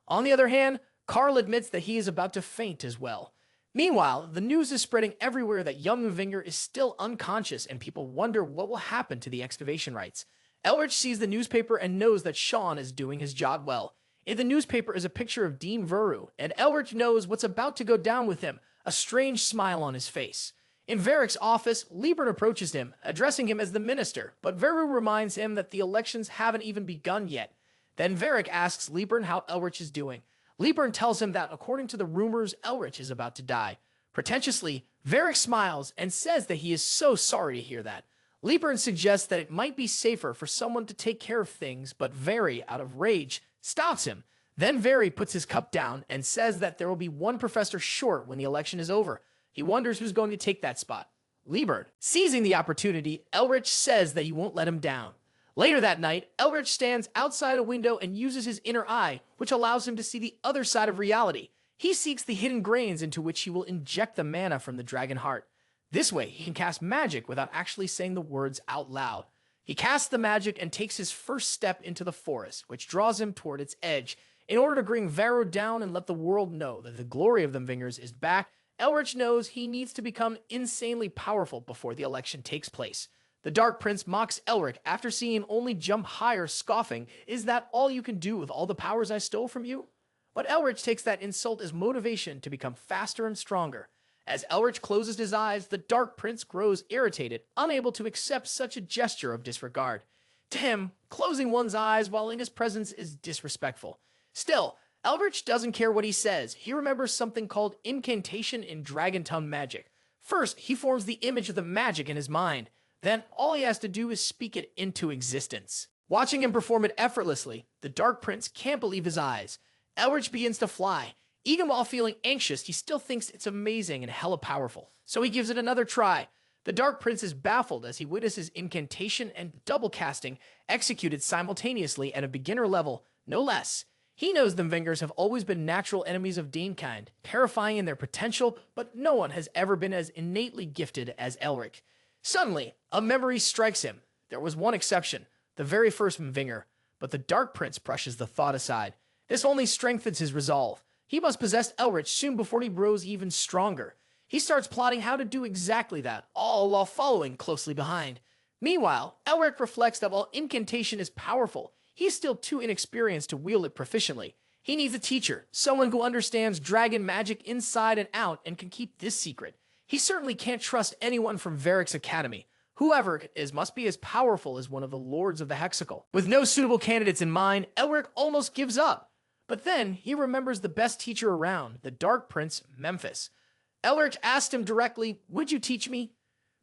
On the other hand, Karl admits that he is about to faint as well. Meanwhile, the news is spreading everywhere that young Mvinger is still unconscious, and people wonder what will happen to the excavation rights. Elric sees the newspaper and knows that Sean is doing his job well. In the newspaper is a picture of Dean Veru, and Elric knows what's about to go down with him, a strange smile on his face. In Veric's office, Liebern approaches him, addressing him as the minister, but Veru reminds him that the elections haven't even begun yet. Then Veric asks Liebern how Elric is doing. Liebern tells him that according to the rumors, Elric is about to die. Pretentiously, Veric smiles and says that he is so sorry to hear that. Liebern suggests that it might be safer for someone to take care of things, but Veri, out of rage, stops him. Then Veri puts his cup down and says that there will be one professor short when the election is over. He wonders who's going to take that spot. Liebern. Seizing the opportunity, Elric says that he won't let him down. Later that night, Elric stands outside a window and uses his inner eye, which allows him to see the other side of reality. He seeks the hidden grains into which he will inject the mana from the dragon heart. This way, he can cast magic without actually saying the words out loud. He casts the magic and takes his first step into the forest, which draws him toward its edge. In order to bring Veru down and let the world know that the glory of the Mvingers is back, Elric knows he needs to become insanely powerful before the election takes place. The Dark Prince mocks Elric after seeing him only jump higher, scoffing, "Is that all you can do with all the powers I stole from you?" But Elric takes that insult as motivation to become faster and stronger. As Elric closes his eyes, the Dark Prince grows irritated, unable to accept such a gesture of disregard. To him, closing one's eyes while in his presence is disrespectful. Still, Elric doesn't care what he says. He remembers something called incantation in dragon tongue magic. First, he forms the image of the magic in his mind. Then, all he has to do is speak it into existence. Watching him perform it effortlessly, the Dark Prince can't believe his eyes. Elric begins to fly. Even while feeling anxious, he still thinks it's amazing and hella powerful. So he gives it another try. The Dark Prince is baffled as he witnesses incantation and double casting executed simultaneously at a beginner level, no less. He knows the Mvingers have always been natural enemies of Danekind, terrifying in their potential, but no one has ever been as innately gifted as Elric. Suddenly, a memory strikes him. There was one exception, the very first Mvinger, but the Dark Prince brushes the thought aside. This only strengthens his resolve. He must possess Elric soon before he grows even stronger. He starts plotting how to do exactly that, all while following closely behind. Meanwhile, Elric reflects that while incantation is powerful, he's still too inexperienced to wield it proficiently. He needs a teacher, someone who understands dragon magic inside and out and can keep this secret. He certainly can't trust anyone from Veric's academy. Whoever it is must be as powerful as one of the lords of the Hexacle. With no suitable candidates in mind, Elric almost gives up. But then he remembers the best teacher around, the Dark Prince, Memphis. Elric asked him directly, "Would you teach me?"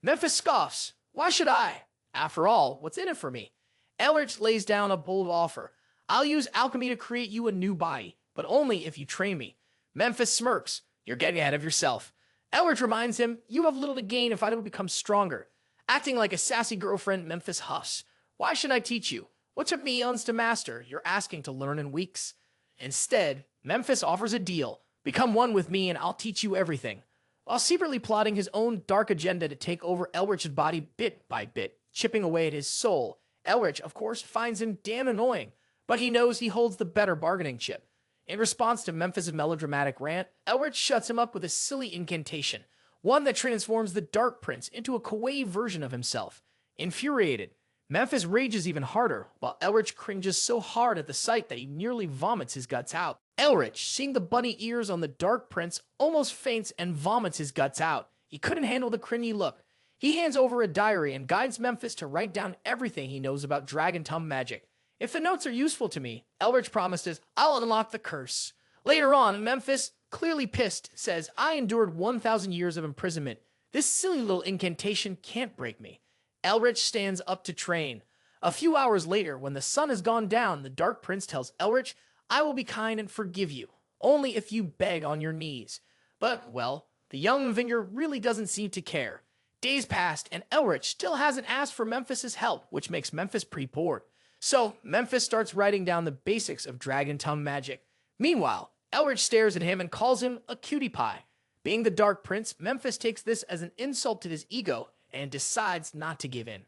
Memphis scoffs. "Why should I? After all, what's in it for me?" Elric lays down a bold offer. "I'll use alchemy to create you a new body, but only if you train me." Memphis smirks. "You're getting ahead of yourself." Elric reminds him, "You have little to gain if I don't become stronger." Acting like a sassy girlfriend, Memphis huffs. "Why should I teach you? What took me eons to master, you're asking to learn in weeks." Instead, Memphis offers a deal. "Become one with me and I'll teach you everything." While secretly plotting his own dark agenda to take over Elric's body bit by bit, chipping away at his soul, Elric, of course, finds him damn annoying, but he knows he holds the better bargaining chip. In response to Memphis' melodramatic rant, Elric shuts him up with a silly incantation, one that transforms the Dark Prince into a kawaii version of himself. Infuriated, Memphis rages even harder, while Elric cringes so hard at the sight that he nearly vomits his guts out. Elric, seeing the bunny ears on the Dark Prince, almost faints and vomits his guts out. He couldn't handle the cringy look. He hands over a diary and guides Memphis to write down everything he knows about dragon tongue magic. "If the notes are useful to me," Elric promises, "I'll unlock the curse." Later on, Memphis, clearly pissed, says, "I endured 1,000 years of imprisonment. This silly little incantation can't break me." Elric stands up to train. A few hours later, when the sun has gone down, the Dark Prince tells Elric, "I will be kind and forgive you, only if you beg on your knees." But, well, the young Mvinger really doesn't seem to care. Days passed, and Elric still hasn't asked for Memphis' help, which makes Memphis pretty bored. So, Memphis starts writing down the basics of dragon tongue magic. Meanwhile, Elric stares at him and calls him a cutie pie. Being the Dark Prince, Memphis takes this as an insult to his ego and decides not to give in.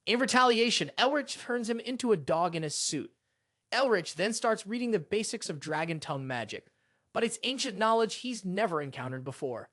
In retaliation, Elric turns him into a dog in a suit. Elric then starts reading the basics of dragon tongue magic, but it's ancient knowledge he's never encountered before.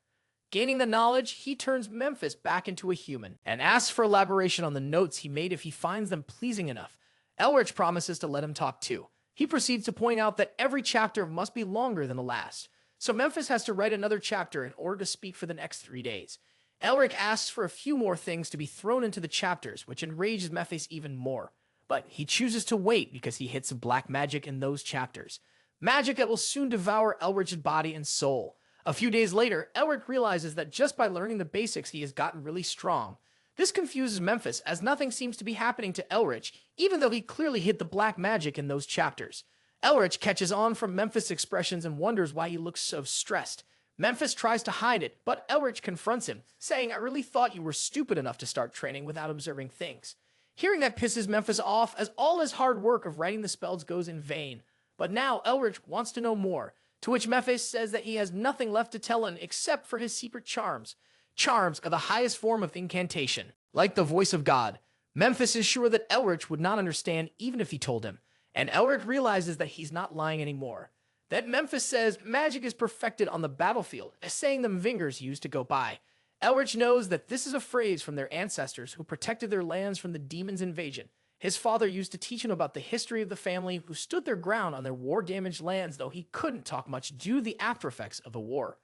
Gaining the knowledge, he turns Memphis back into a human and asks for elaboration on the notes he made if he finds them pleasing enough. Elric promises to let him talk too. He proceeds to point out that every chapter must be longer than the last, so Memphis has to write another chapter in order to speak for the next 3 days. Elric asks for a few more things to be thrown into the chapters, which enrages Memphis even more. But he chooses to wait because he hits some black magic in those chapters. Magic that will soon devour Elric's body and soul. A few days later, Elric realizes that just by learning the basics he has gotten really strong. This confuses Memphis as nothing seems to be happening to Elric, even though he clearly hid the black magic in those chapters. Elric catches on from Memphis' expressions and wonders why he looks so stressed. Memphis tries to hide it, but Elric confronts him, saying, "I really thought you were stupid enough to start training without observing things." Hearing that pisses Memphis off, as all his hard work of writing the spells goes in vain. But now Elric wants to know more, to which Memphis says that he has nothing left to tell him except for his secret charms. Charms are the highest form of incantation. Like the voice of God, Memphis is sure that Elric would not understand even if he told him, and Elric realizes that he's not lying anymore. That Memphis says magic is perfected on the battlefield, a saying the Mvingers used to go by. Elric knows that this is a phrase from their ancestors who protected their lands from the demons' invasion. His father used to teach him about the history of the family who stood their ground on their war-damaged lands, though he couldn't talk much due to the aftereffects of the war.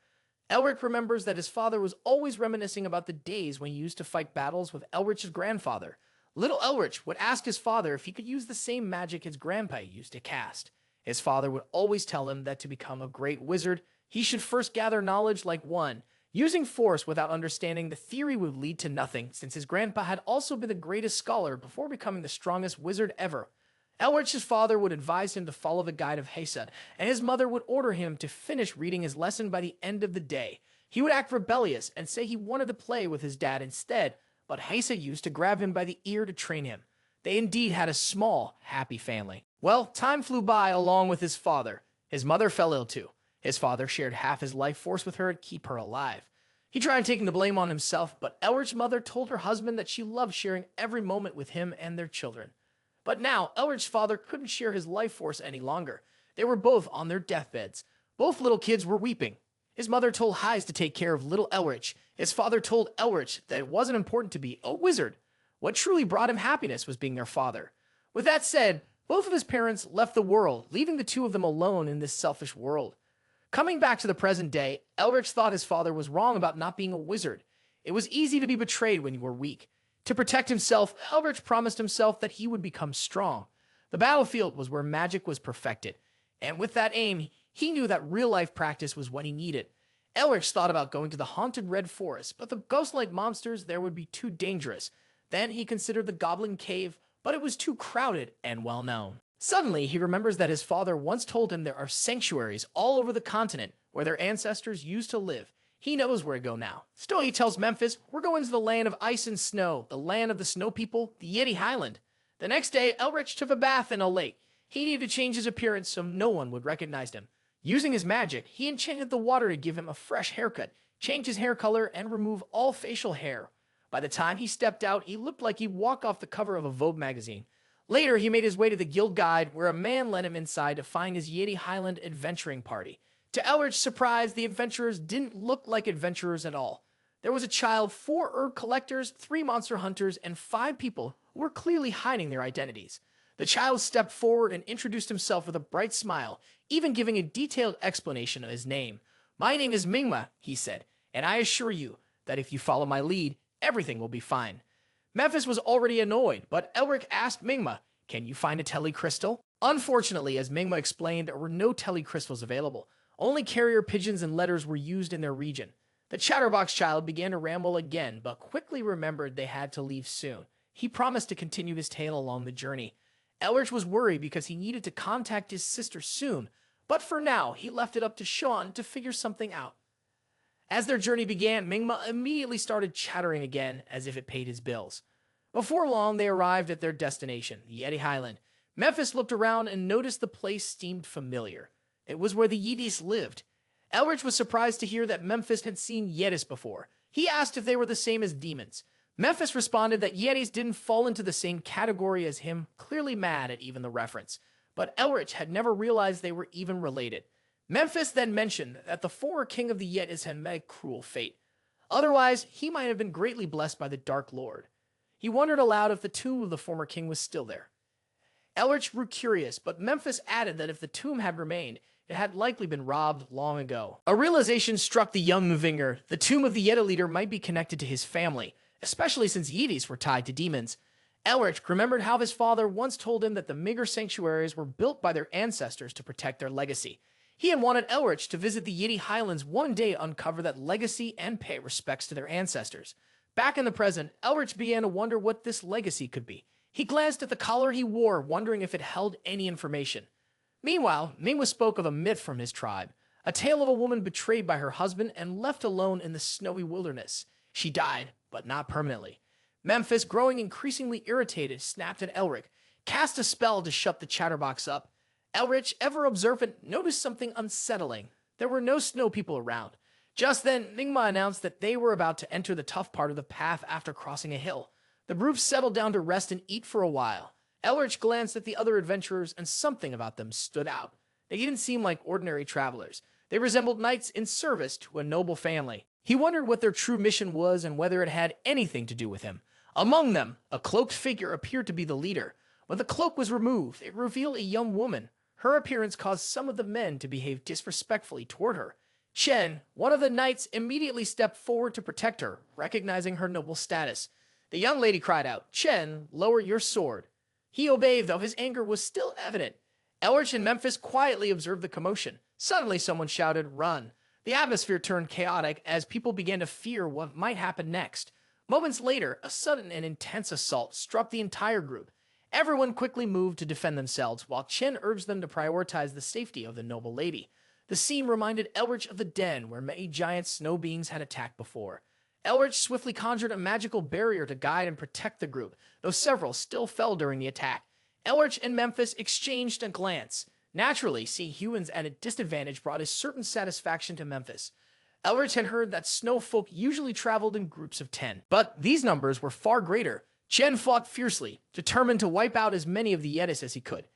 Elric remembers that his father was always reminiscing about the days when he used to fight battles with Elric's grandfather. Little Elric would ask his father if he could use the same magic his grandpa used to cast. His father would always tell him that to become a great wizard, he should first gather knowledge like one. Using force without understanding the theory would lead to nothing, since his grandpa had also been the greatest scholar before becoming the strongest wizard ever. Elric's father would advise him to follow the guide of Heisa, and his mother would order him to finish reading his lesson by the end of the day. He would act rebellious and say he wanted to play with his dad instead, but Heisa used to grab him by the ear to train him. They indeed had a small, happy family. Well, time flew by along with his father. His mother fell ill too. His father shared half his life force with her to keep her alive. He tried taking the blame on himself, but Elric's mother told her husband that she loved sharing every moment with him and their children. But now, Elric's father couldn't share his life force any longer. They were both on their deathbeds. Both little kids were weeping. His mother told Heisa to take care of little Elric. His father told Elric that it wasn't important to be a wizard. What truly brought him happiness was being their father. With that said, both of his parents left the world, leaving the two of them alone in this selfish world. Coming back to the present day, Elric thought his father was wrong about not being a wizard. It was easy to be betrayed when you were weak. To protect himself, Elric promised himself that he would become strong. The battlefield was where magic was perfected, and with that aim, he knew that real-life practice was what he needed. Elric thought about going to the haunted Red Forest, but the ghost-like monsters there would be too dangerous. Then he considered the Goblin Cave, but it was too crowded and well-known. Suddenly, he remembers that his father once told him there are sanctuaries all over the continent where their ancestors used to live. He knows where to go now. Still, he tells Memphis, "We're going to the land of ice and snow, the land of the snow people, the Yeti Highland." The next day, Elric took a bath in a lake. He needed to change his appearance so no one would recognize him. Using his magic, he enchanted the water to give him a fresh haircut, change his hair color, and remove all facial hair. By the time he stepped out, he looked like he'd walk off the cover of a Vogue magazine. Later, he made his way to the guild guide, where a man led him inside to find his Yeti Highland adventuring party. To Elric's surprise, the adventurers didn't look like adventurers at all. There was a child, 4 herb collectors, 3 monster hunters, and 5 people who were clearly hiding their identities. The child stepped forward and introduced himself with a bright smile, even giving a detailed explanation of his name. "My name is Mingma," he said, "and I assure you that if you follow my lead, everything will be fine." Memphis was already annoyed, but Elric asked Mingma, "Can you find a telecrystal?" Unfortunately, as Mingma explained, there were no telecrystals available. Only carrier pigeons and letters were used in their region. The chatterbox child began to ramble again, but quickly remembered they had to leave soon. He promised to continue his tale along the journey. Elric was worried because he needed to contact his sister soon, but for now, he left it up to Sean to figure something out. As their journey began, Mingma immediately started chattering again, as if it paid his bills. Before long, they arrived at their destination, the Yeti Highland. Memphis looked around and noticed the place seemed familiar. It was where the Yetis lived. Elric was surprised to hear that Memphis had seen Yetis before. He asked if they were the same as demons. Memphis responded that Yetis didn't fall into the same category as him, clearly mad at even the reference. but Elric had never realized they were even related. Memphis then mentioned that the former king of the Yetis had met a cruel fate. Otherwise, he might have been greatly blessed by the Dark Lord. He wondered aloud if the tomb of the former king was still there. Elric grew curious, but Memphis added that if the tomb had remained, it had likely been robbed long ago. A realization struck the young Mvinger. The tomb of the Yeti leader might be connected to his family, especially since Yetis were tied to demons. Elric remembered how his father once told him that the Mvinger sanctuaries were built by their ancestors to protect their legacy. He had wanted Elric to visit the Yeti Highlands one day to uncover that legacy and pay respects to their ancestors. Back in the present, Elric began to wonder what this legacy could be. He glanced at the collar he wore, wondering if it held any information. Meanwhile, Mingwa spoke of a myth from his tribe, a tale of a woman betrayed by her husband and left alone in the snowy wilderness. She died, but not permanently. Memphis, growing increasingly irritated, snapped at Elric, cast a spell to shut the chatterbox up. Elric, ever observant, noticed something unsettling. There were no snow people around. Just then, Mingma announced that they were about to enter the tough part of the path after crossing a hill. The group settled down to rest and eat for a while. Elric glanced at the other adventurers, and something about them stood out. They didn't seem like ordinary travelers. They resembled knights in service to a noble family. He wondered what their true mission was and whether it had anything to do with him. Among them, a cloaked figure appeared to be the leader. When the cloak was removed, it revealed a young woman. Her appearance caused some of the men to behave disrespectfully toward her. Chen, one of the knights, immediately stepped forward to protect her, recognizing her noble status. The young lady cried out, "Chen, lower your sword." He obeyed, though his anger was still evident. Elric and Memphis quietly observed the commotion. Suddenly someone shouted, "Run." The atmosphere turned chaotic as people began to fear what might happen next. Moments later, a sudden and intense assault struck the entire group. Everyone quickly moved to defend themselves, while Chen urged them to prioritize the safety of the noble lady. The scene reminded Elric of the den where many giant snow beings had attacked before. Elric swiftly conjured a magical barrier to guide and protect the group, though several still fell during the attack. Elric and Memphis exchanged a glance. Naturally, seeing humans at a disadvantage brought a certain satisfaction to Memphis. Elric had heard that snow folk usually traveled in groups of 10, but these numbers were far greater. Chen fought fiercely, determined to wipe out as many of the Yetis as he could.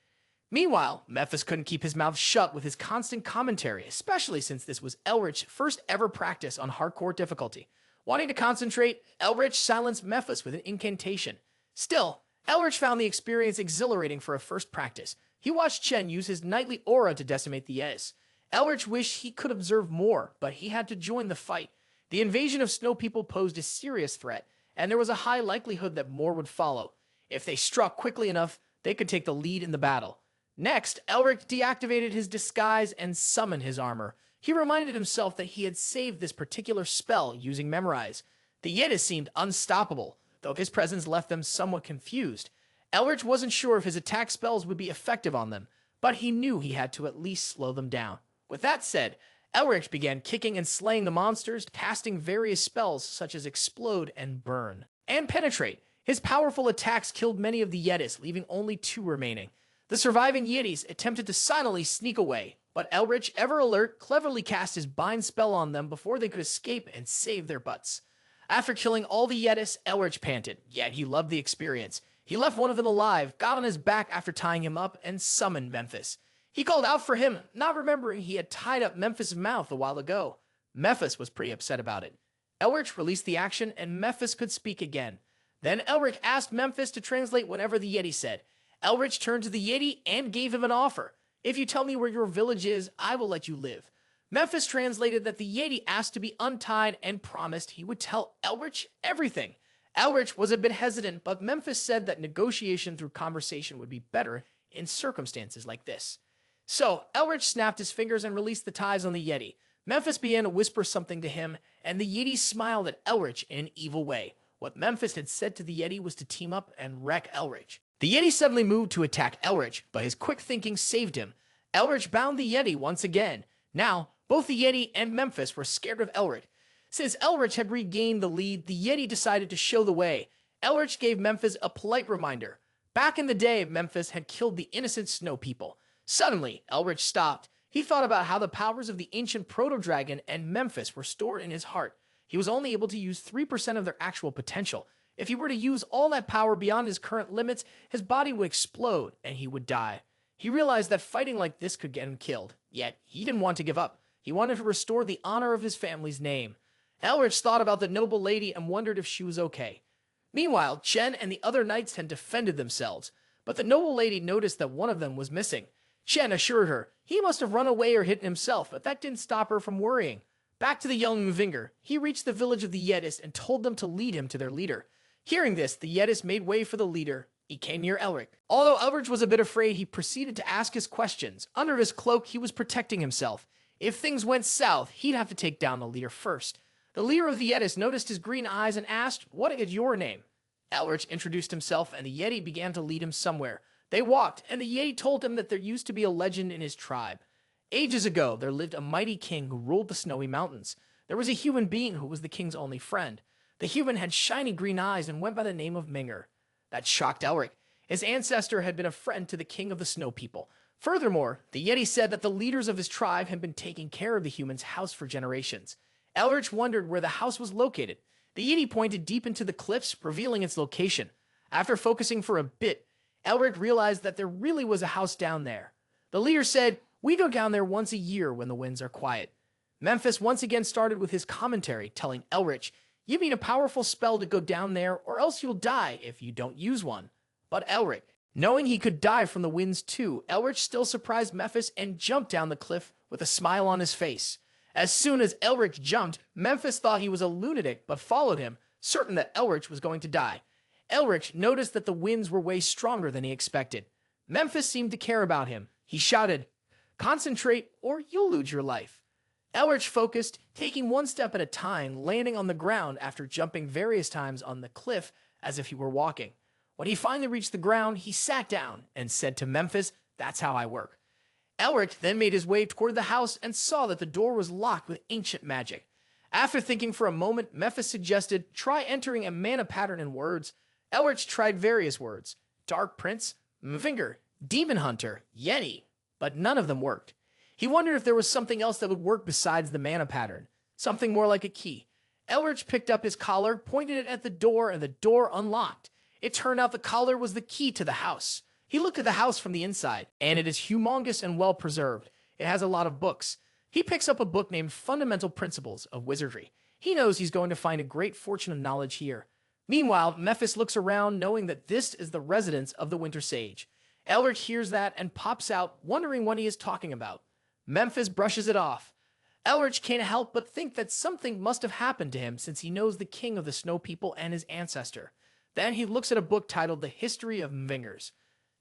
Meanwhile, Memphis couldn't keep his mouth shut with his constant commentary, especially since this was Elric's first ever practice on hardcore difficulty. Wanting to concentrate, Elric silenced Memphis with an incantation. Still, Elric found the experience exhilarating for a first practice. He watched Chen use his knightly aura to decimate the Yetis. Elric wished he could observe more, but he had to join the fight. The invasion of snow people posed a serious threat, and there was a high likelihood that more would follow. If they struck quickly enough, they could take the lead in the battle. Next, Elric deactivated his disguise and summoned his armor. He reminded himself that he had saved this particular spell using Memorize. The Yetis seemed unstoppable, though his presence left them somewhat confused. Elric wasn't sure if his attack spells would be effective on them, but he knew he had to at least slow them down. With that said, Elric began kicking and slaying the monsters, casting various spells such as Explode and Burn. And Penetrate. His powerful attacks killed many of the Yetis, leaving only 2 remaining. The surviving Yetis attempted to silently sneak away, but Elric, ever alert, cleverly cast his Bind spell on them before they could escape and save their butts. After killing all the Yetis, Elric panted, yet he loved the experience. He left one of them alive, got on his back after tying him up, and summoned Memphis. He called out for him, not remembering he had tied up Memphis' mouth a while ago. Memphis was pretty upset about it. Elric released the action, and Memphis could speak again. Then Elric asked Memphis to translate whatever the Yeti said. Elric turned to the Yeti and gave him an offer. "If you tell me where your village is, I will let you live." Memphis translated that the Yeti asked to be untied and promised he would tell Elric everything. Elric was a bit hesitant, but Memphis said that negotiation through conversation would be better in circumstances like this. So, Elric snapped his fingers and released the ties on the Yeti. Memphis began to whisper something to him, and the Yeti smiled at Elric in an evil way. What Memphis had said to the Yeti was to team up and wreck Elric. The Yeti suddenly moved to attack Elric, but his quick thinking saved him. Elric bound the Yeti once again. Now, both the Yeti and Memphis were scared of Elric. Since Elric had regained the lead, the Yeti decided to show the way. Elric gave Memphis a polite reminder. Back in the day, Memphis had killed the innocent snow people. Suddenly, Elric stopped. He thought about how the powers of the ancient proto-dragon and Memphis were stored in his heart. He was only able to use 3% of their actual potential. If he were to use all that power beyond his current limits, his body would explode and he would die. He realized that fighting like this could get him killed, yet he didn't want to give up. He wanted to restore the honor of his family's name. Elric thought about the noble lady and wondered if she was okay. Meanwhile, Chen and the other knights had defended themselves, but the noble lady noticed that one of them was missing. Chen assured her he must have run away or hidden himself, but that didn't stop her from worrying. Back to the young Mvinger, he reached the village of the Yetis and told them to lead him to their leader. Hearing this, the Yetis made way for the leader. He came near Elric. Although Elric was a bit afraid, he proceeded to ask his questions. Under his cloak, he was protecting himself. If things went south, he'd have to take down the leader first. The leader of the Yetis noticed his green eyes and asked, "What is your name?" Elric introduced himself, and the Yeti began to lead him somewhere. They walked, and the Yeti told him that there used to be a legend in his tribe. Ages ago, there lived a mighty king who ruled the snowy mountains. There was a human being who was the king's only friend. The human had shiny green eyes and went by the name of Mvinger. That shocked Elric. His ancestor had been a friend to the king of the snow people. Furthermore, the Yeti said that the leaders of his tribe had been taking care of the human's house for generations. Elric wondered where the house was located. The Yeti pointed deep into the cliffs, revealing its location. After focusing for a bit, Elric realized that there really was a house down there. The leader said, "We go down there once a year when the winds are quiet." Memphis once again started with his commentary, telling Elric, "You need a powerful spell to go down there, or else you'll die if you don't use one." But Elric, knowing he could die from the winds too, Elric still surprised Memphis and jumped down the cliff with a smile on his face. As soon as Elric jumped, Memphis thought he was a lunatic, but followed him, certain that Elric was going to die. Elric noticed that the winds were way stronger than he expected. Memphis seemed to care about him. He shouted, "Concentrate, or you'll lose your life." Elric focused, taking one step at a time, landing on the ground after jumping various times on the cliff as if he were walking. When he finally reached the ground, he sat down and said to Memphis, "That's how I work." Elric then made his way toward the house and saw that the door was locked with ancient magic. After thinking for a moment, Memphis suggested, "Try entering a mana pattern in words." Elric tried various words: Dark Prince, Mvinger, Demon Hunter, Yeti, but none of them worked. He wondered if there was something else that would work besides the mana pattern, something more like a key. Elric picked up his collar, pointed it at the door, and the door unlocked. It turned out the collar was the key to the house. He looked at the house from the inside, and it is humongous and well preserved. It has a lot of books. He picks up a book named Fundamental Principles of Wizardry. He knows he's going to find a great fortune of knowledge here. Meanwhile, Memphis looks around, knowing that this is the residence of the Winter Sage. Elric hears that and pops out, wondering what he is talking about. Memphis brushes it off. Elric can't help but think that something must have happened to him since he knows the king of the snow people and his ancestor. Then he looks at a book titled The History of Mvingers.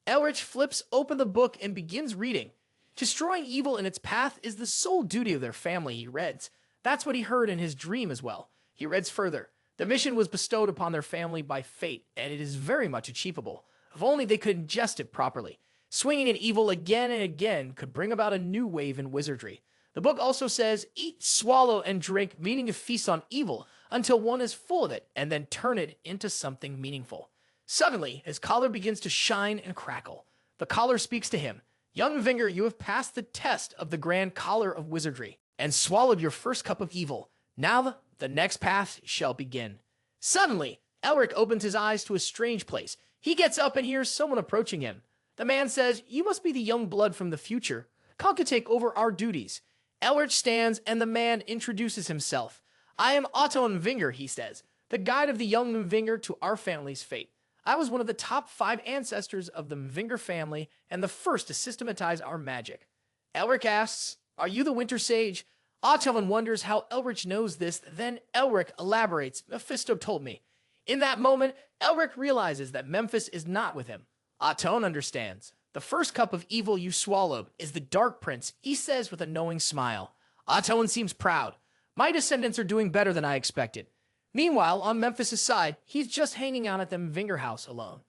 Elric flips open the book and begins reading. Destroying evil in its path is the sole duty of their family, he reads. That's what he heard in his dream as well. He reads further. The mission was bestowed upon their family by fate, and it is very much achievable. If only they could ingest it properly. Swinging at evil again and again could bring about a new wave in wizardry. The book also says, eat, swallow, and drink, meaning to feast on evil, until one is full of it, and then turn it into something meaningful. Suddenly, his collar begins to shine and crackle. The collar speaks to him. Young Mvinger, you have passed the test of the grand collar of wizardry, and swallowed your first cup of evil. Now the next path shall begin. Suddenly, Elric opens his eyes to a strange place. He gets up and hears someone approaching him. The man says, you must be the young blood from the future. Come to take over our duties. Elric stands and the man introduces himself. I am Otto Mvinger, he says, the guide of the young Mvinger to our family's fate. I was one of the top 5 ancestors of the Mvinger family and the first to systematize our magic. Elric asks, are you the Winter Sage? Otto wonders how Elric knows this. Then Elric elaborates, Mephisto told me. In that moment, Elric realizes that Memphis is not with him. Otto understands. The first cup of evil you swallowed is the Dark Prince, he says with a knowing smile. Otto seems proud. My descendants are doing better than I expected. Meanwhile, on Memphis' side, he's just hanging out at the Mvinger house alone.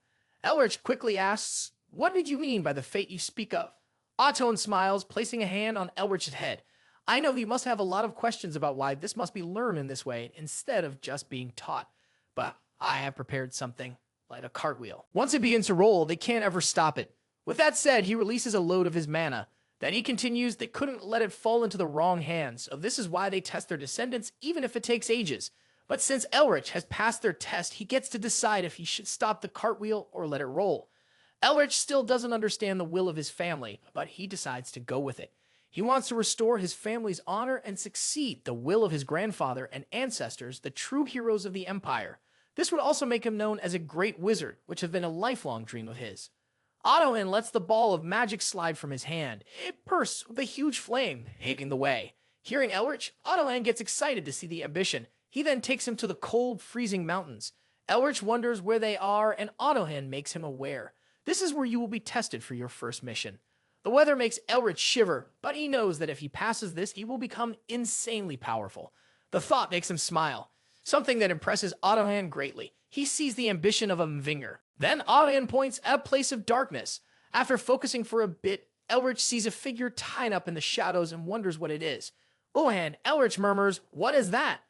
Elric quickly asks, what did you mean by the fate you speak of? Otto smiles, placing a hand on Elric's head. I know you must have a lot of questions about why this must be learned in this way instead of just being taught. But I have prepared something, like a cartwheel. Once it begins to roll, they can't ever stop it. With that said, he releases a load of his mana. Then he continues, they couldn't let it fall into the wrong hands, so this is why they test their descendants, even if it takes ages. But since Elric has passed their test, he gets to decide if he should stop the cartwheel or let it roll. Elric still doesn't understand the will of his family, but he decides to go with it. He wants to restore his family's honor and succeed the will of his grandfather and ancestors, the true heroes of the Empire. This would also make him known as a great wizard, which had been a lifelong dream of his. Ottohan lets the ball of magic slide from his hand. It bursts with a huge flame, paving the way. Hearing Elric, Ottohan gets excited to see the ambition. He then takes him to the cold, freezing mountains. Elric wonders where they are, and Ottohan makes him aware. This is where you will be tested for your first mission. The weather makes Elric shiver, but he knows that if he passes this, he will become insanely powerful. The thought makes him smile, something that impresses Ottohan greatly. He sees the ambition of a Mvinger. Then Ottohan points at a place of darkness. After focusing for a bit, Elric sees a figure tied up in the shadows and wonders what it is. Ohan, Elric murmurs, "What is that?"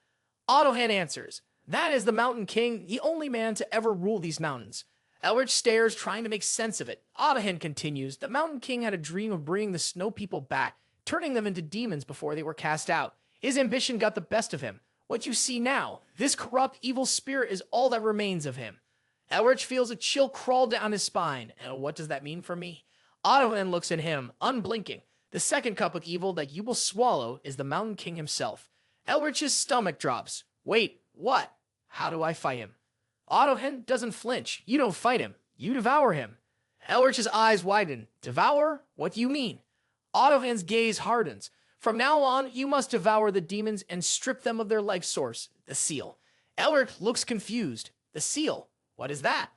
Ottohan answers, "That is the Mountain King, the only man to ever rule these mountains." Elric stares, trying to make sense of it. Ottohan continues, "The Mountain King had a dream of bringing the Snow People back, turning them into demons before they were cast out. His ambition got the best of him. What you see now, this corrupt, evil spirit is all that remains of him." Elric feels a chill crawl down his spine. What does that mean for me? Ottohan looks at him, unblinking. The second cup of evil that you will swallow is the Mountain King himself. Elric's stomach drops. Wait, what? How do I fight him? Ottohan doesn't flinch. You don't fight him. You devour him. Elric's eyes widen. Devour? What do you mean? Ottohan's gaze hardens. From now on, you must devour the demons and strip them of their life source, the seal. Elric looks confused. The seal? What is that?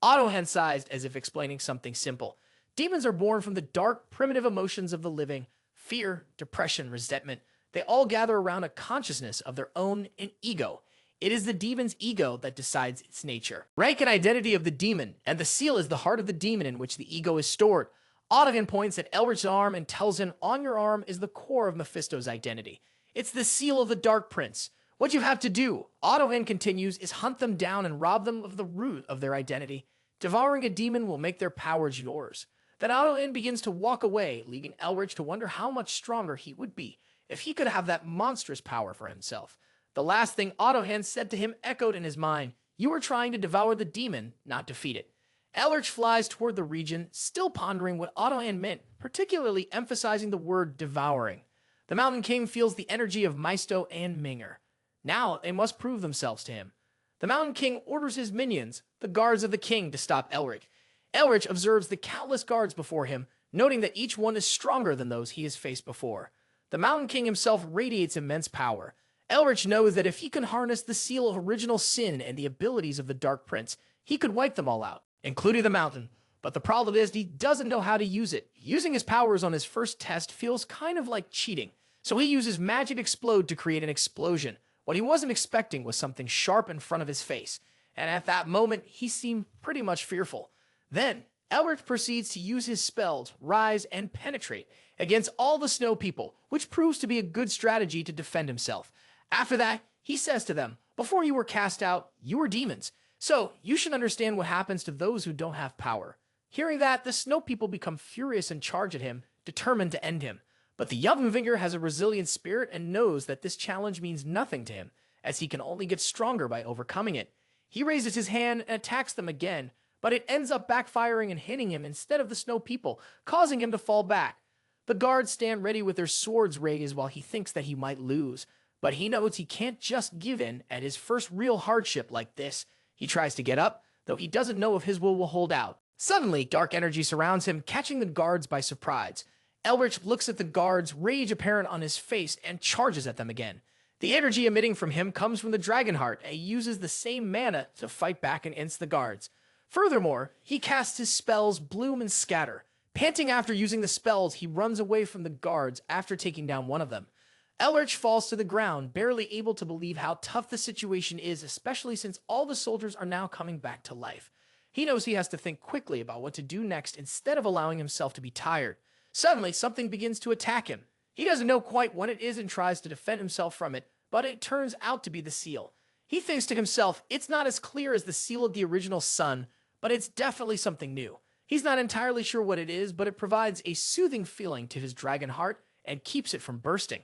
Ottohan sighs as if explaining something simple. Demons are born from the dark, primitive emotions of the living. Fear, depression, resentment. They all gather around a consciousness of their own and ego. It is the demon's ego that decides its nature. Rank and identity of the demon, and the seal is the heart of the demon in which the ego is stored. Ottohan points at Elric's arm and tells him on your arm is the core of Mephisto's identity. It's the seal of the Dark Prince. What you have to do, Ottohan continues, is hunt them down and rob them of the root of their identity. Devouring a demon will make their powers yours. Then Ottohan begins to walk away, leaving Elric to wonder how much stronger he would be if he could have that monstrous power for himself. The last thing Ottohan said to him echoed in his mind. You are trying to devour the demon, not defeat it. Elric flies toward the region, still pondering what Ottohan meant, particularly emphasizing the word devouring. The Mountain King feels the energy of Mephisto and Mvinger. Now they must prove themselves to him. The Mountain King orders his minions, the guards of the king, to stop Elric. Elric observes the countless guards before him, noting that each one is stronger than those he has faced before. The Mountain King himself radiates immense power. Elric knows that if he can harness the seal of original sin and the abilities of the Dark Prince, he could wipe them all out, including the mountain. But the problem is he doesn't know how to use it. Using his powers on his first test feels kind of like cheating. So he uses Magic Explode to create an explosion. What he wasn't expecting was something sharp in front of his face. And at that moment, he seemed pretty much fearful. Then, Elric proceeds to use his spells, Rise and Penetrate, against all the Snow People, which proves to be a good strategy to defend himself. After that, he says to them, before you were cast out, you were demons. So, you should understand what happens to those who don't have power. Hearing that, the Snow People become furious and charge at him, determined to end him. But the young Mvinger has a resilient spirit and knows that this challenge means nothing to him, as he can only get stronger by overcoming it. He raises his hand and attacks them again, but it ends up backfiring and hitting him instead of the Snow People, causing him to fall back. The guards stand ready with their swords raised while he thinks that he might lose. But he knows he can't just give in at his first real hardship like this. He tries to get up, though he doesn't know if his will hold out. Suddenly, dark energy surrounds him, catching the guards by surprise. Elric looks at the guards, rage apparent on his face, and charges at them again. The energy emitting from him comes from the Dragon Heart, and he uses the same mana to fight back against the guards. Furthermore, he casts his spells Bloom and Scatter. Panting after using the spells, he runs away from the guards after taking down one of them. Elric falls to the ground, barely able to believe how tough the situation is, especially since all the soldiers are now coming back to life. He knows he has to think quickly about what to do next instead of allowing himself to be tired. Suddenly, something begins to attack him. He doesn't know quite what it is and tries to defend himself from it, but it turns out to be the seal. He thinks to himself, it's not as clear as the seal of the original sun, but it's definitely something new. He's not entirely sure what it is, but it provides a soothing feeling to his dragon heart and keeps it from bursting.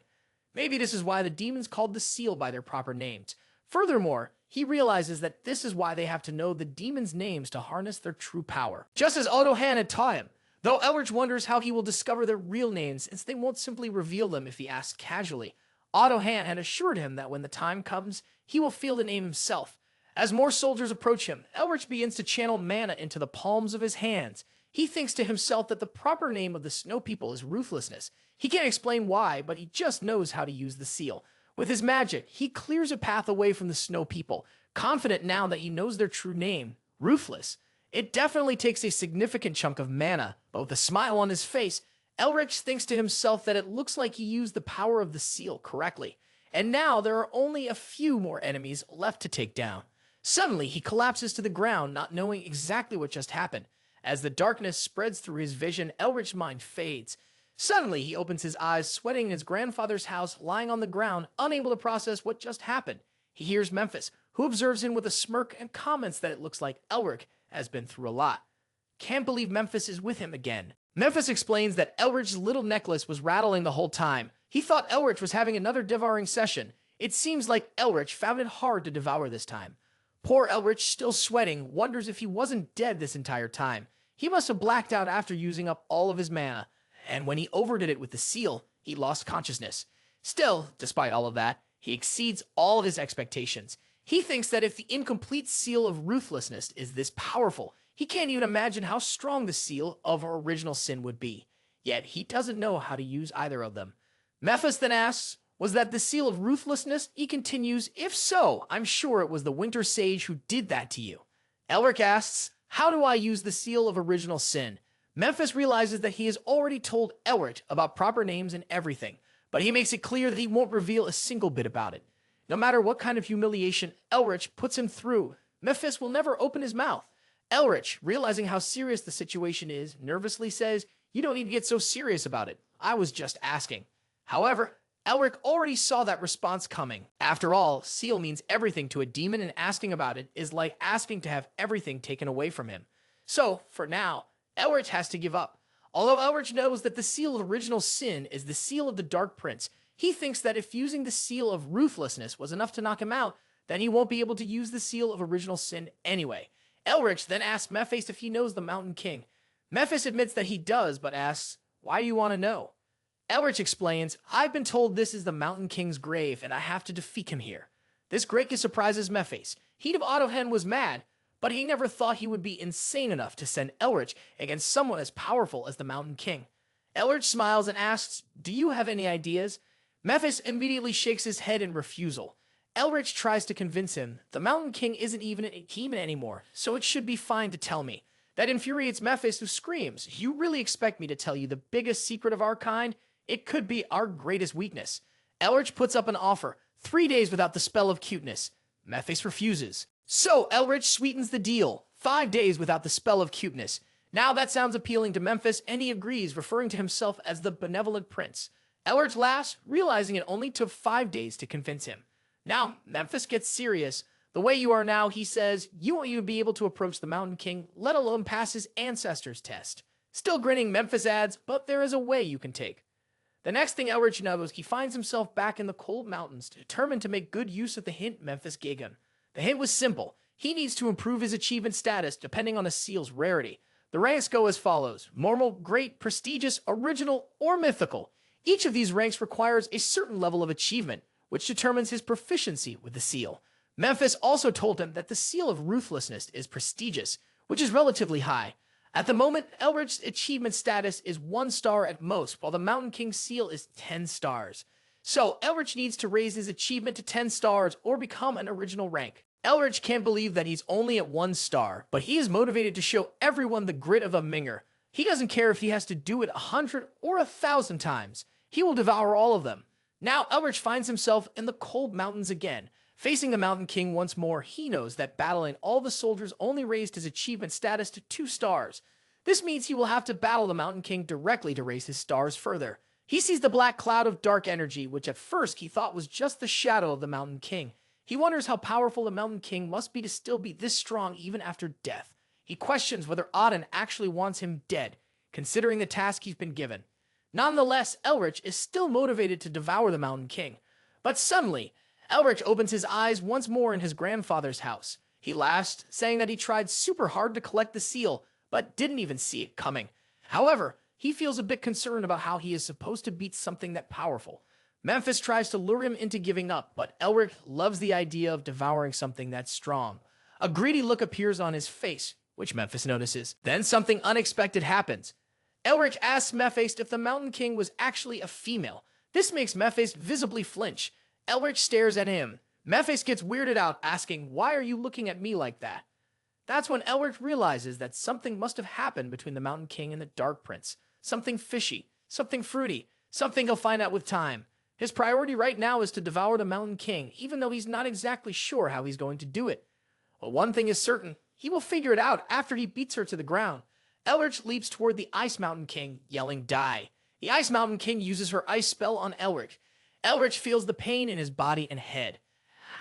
Maybe this is why the demons called the seal by their proper names. Furthermore, he realizes that this is why they have to know the demons' names to harness their true power. Just as Odo Han had taught him, though Elric wonders how he will discover their real names since they won't simply reveal them if he asks casually. Otto Han had assured him that when the time comes, he will feel the name himself. As more soldiers approach him, Elric begins to channel mana into the palms of his hands. He thinks to himself that the proper name of the Snow People is ruthlessness. He can't explain why, but he just knows how to use the seal. With his magic, he clears a path away from the Snow People, confident now that he knows their true name, Ruthless. It definitely takes a significant chunk of mana, but with a smile on his face, Elric thinks to himself that it looks like he used the power of the seal correctly. And now there are only a few more enemies left to take down. Suddenly, he collapses to the ground, not knowing exactly what just happened. As the darkness spreads through his vision, Elric's mind fades. Suddenly, he opens his eyes, sweating in his grandfather's house, lying on the ground, unable to process what just happened. He hears Memphis, who observes him with a smirk and comments that it looks like Elric has been through a lot. Can't believe Memphis is with him again. Memphis explains that Elric's little necklace was rattling the whole time. He thought Elric was having another devouring session. It seems like Elric found it hard to devour this time. Poor Elric, still sweating, wonders if he wasn't dead this entire time. He must have blacked out after using up all of his mana. And when he overdid it with the seal, he lost consciousness. Still, despite all of that, he exceeds all of his expectations. He thinks that if the incomplete seal of ruthlessness is this powerful, he can't even imagine how strong the seal of original sin would be. Yet he doesn't know how to use either of them. Mephis then asks, was that the seal of ruthlessness? He continues, if so, I'm sure it was the Winter Sage who did that to you. Elric asks, how do I use the seal of original sin? Memphis realizes that he has already told Elric about proper names and everything, but he makes it clear that he won't reveal a single bit about it. No matter what kind of humiliation Elric puts him through, Memphis will never open his mouth. Elric, realizing how serious the situation is, nervously says, you don't need to get so serious about it. I was just asking. However, Elric already saw that response coming. After all, seal means everything to a demon, and asking about it is like asking to have everything taken away from him. So, for now, Elric has to give up. Although Elric knows that the seal of original sin is the seal of the Dark Prince, he thinks that if using the seal of ruthlessness was enough to knock him out, then he won't be able to use the seal of original sin anyway. Elric then asks Mephis if he knows the Mountain King. Mephis admits that he does, but asks, why do you want to know? Elric explains, I've been told this is the Mountain King's grave, and I have to defeat him here. This greatly surprises Mephis. He'd have Ottohen was mad, but he never thought he would be insane enough to send Elric against someone as powerful as the Mountain King. Elric smiles and asks, do you have any ideas? Mephis immediately shakes his head in refusal. Elric tries to convince him, the Mountain King isn't even a demon anymore, so it should be fine to tell me. That infuriates Mephis, who screams, you really expect me to tell you the biggest secret of our kind? It could be our greatest weakness. Elric puts up an offer, 3 days without the spell of cuteness. Mephis refuses. So Elric sweetens the deal, 5 days without the spell of cuteness. Now that sounds appealing to Memphis, and he agrees, referring to himself as the benevolent prince. Elric laughs, realizing it only took 5 days to convince him. Now, Memphis gets serious. The way you are now, he says, you won't even be able to approach the Mountain King, let alone pass his ancestors' test. Still grinning, Memphis adds, but there is a way you can take. The next thing Elric knows, he finds himself back in the cold mountains, determined to make good use of the hint Memphis gave him. The hint was simple. He needs to improve his achievement status depending on a seal's rarity. The ranks go as follows: normal, great, prestigious, original, or mythical. Each of these ranks requires a certain level of achievement, which determines his proficiency with the seal. Memphis also told him that the seal of ruthlessness is prestigious, which is relatively high. At the moment, Elric's achievement status is 1 star at most, while the Mountain King's seal is 10 stars. So, Elric needs to raise his achievement to 10 stars or become an original rank. Elric can't believe that he's only at 1 star, but he is motivated to show everyone the grit of a Mvinger. He doesn't care if he has to do it 100 or 1,000 times. He will devour all of them. Now, Elric finds himself in the cold mountains again. Facing the Mountain King once more, he knows that battling all the soldiers only raised his achievement status to 2 stars. This means he will have to battle the Mountain King directly to raise his stars further. He sees the black cloud of dark energy, which at first he thought was just the shadow of the Mountain King. He wonders how powerful the Mountain King must be to still be this strong even after death. He questions whether Odin actually wants him dead, considering the task he's been given. Nonetheless, Elric is still motivated to devour the Mountain King. But suddenly, Elric opens his eyes once more in his grandfather's house. He laughs, saying that he tried super hard to collect the seal, but didn't even see it coming. However, he feels a bit concerned about how he is supposed to beat something that powerful. Memphis tries to lure him into giving up, but Elric loves the idea of devouring something that's strong. A greedy look appears on his face, which Memphis notices. Then something unexpected happens. Elric asks Mephisto if the Mountain King was actually a female. This makes Mephisto visibly flinch. Elric stares at him. Mephisto gets weirded out, asking, "Why are you looking at me like that?" That's when Elric realizes that something must have happened between the Mountain King and the Dark Prince. Something fishy, something fruity, something he'll find out with time. His priority right now is to devour the Mountain King, even though he's not exactly sure how he's going to do it. But one thing is certain, he will figure it out after he beats her to the ground. Elric leaps toward the Ice Mountain King, yelling, "Die." The Ice Mountain King uses her ice spell on Elric. Elric feels the pain in his body and head.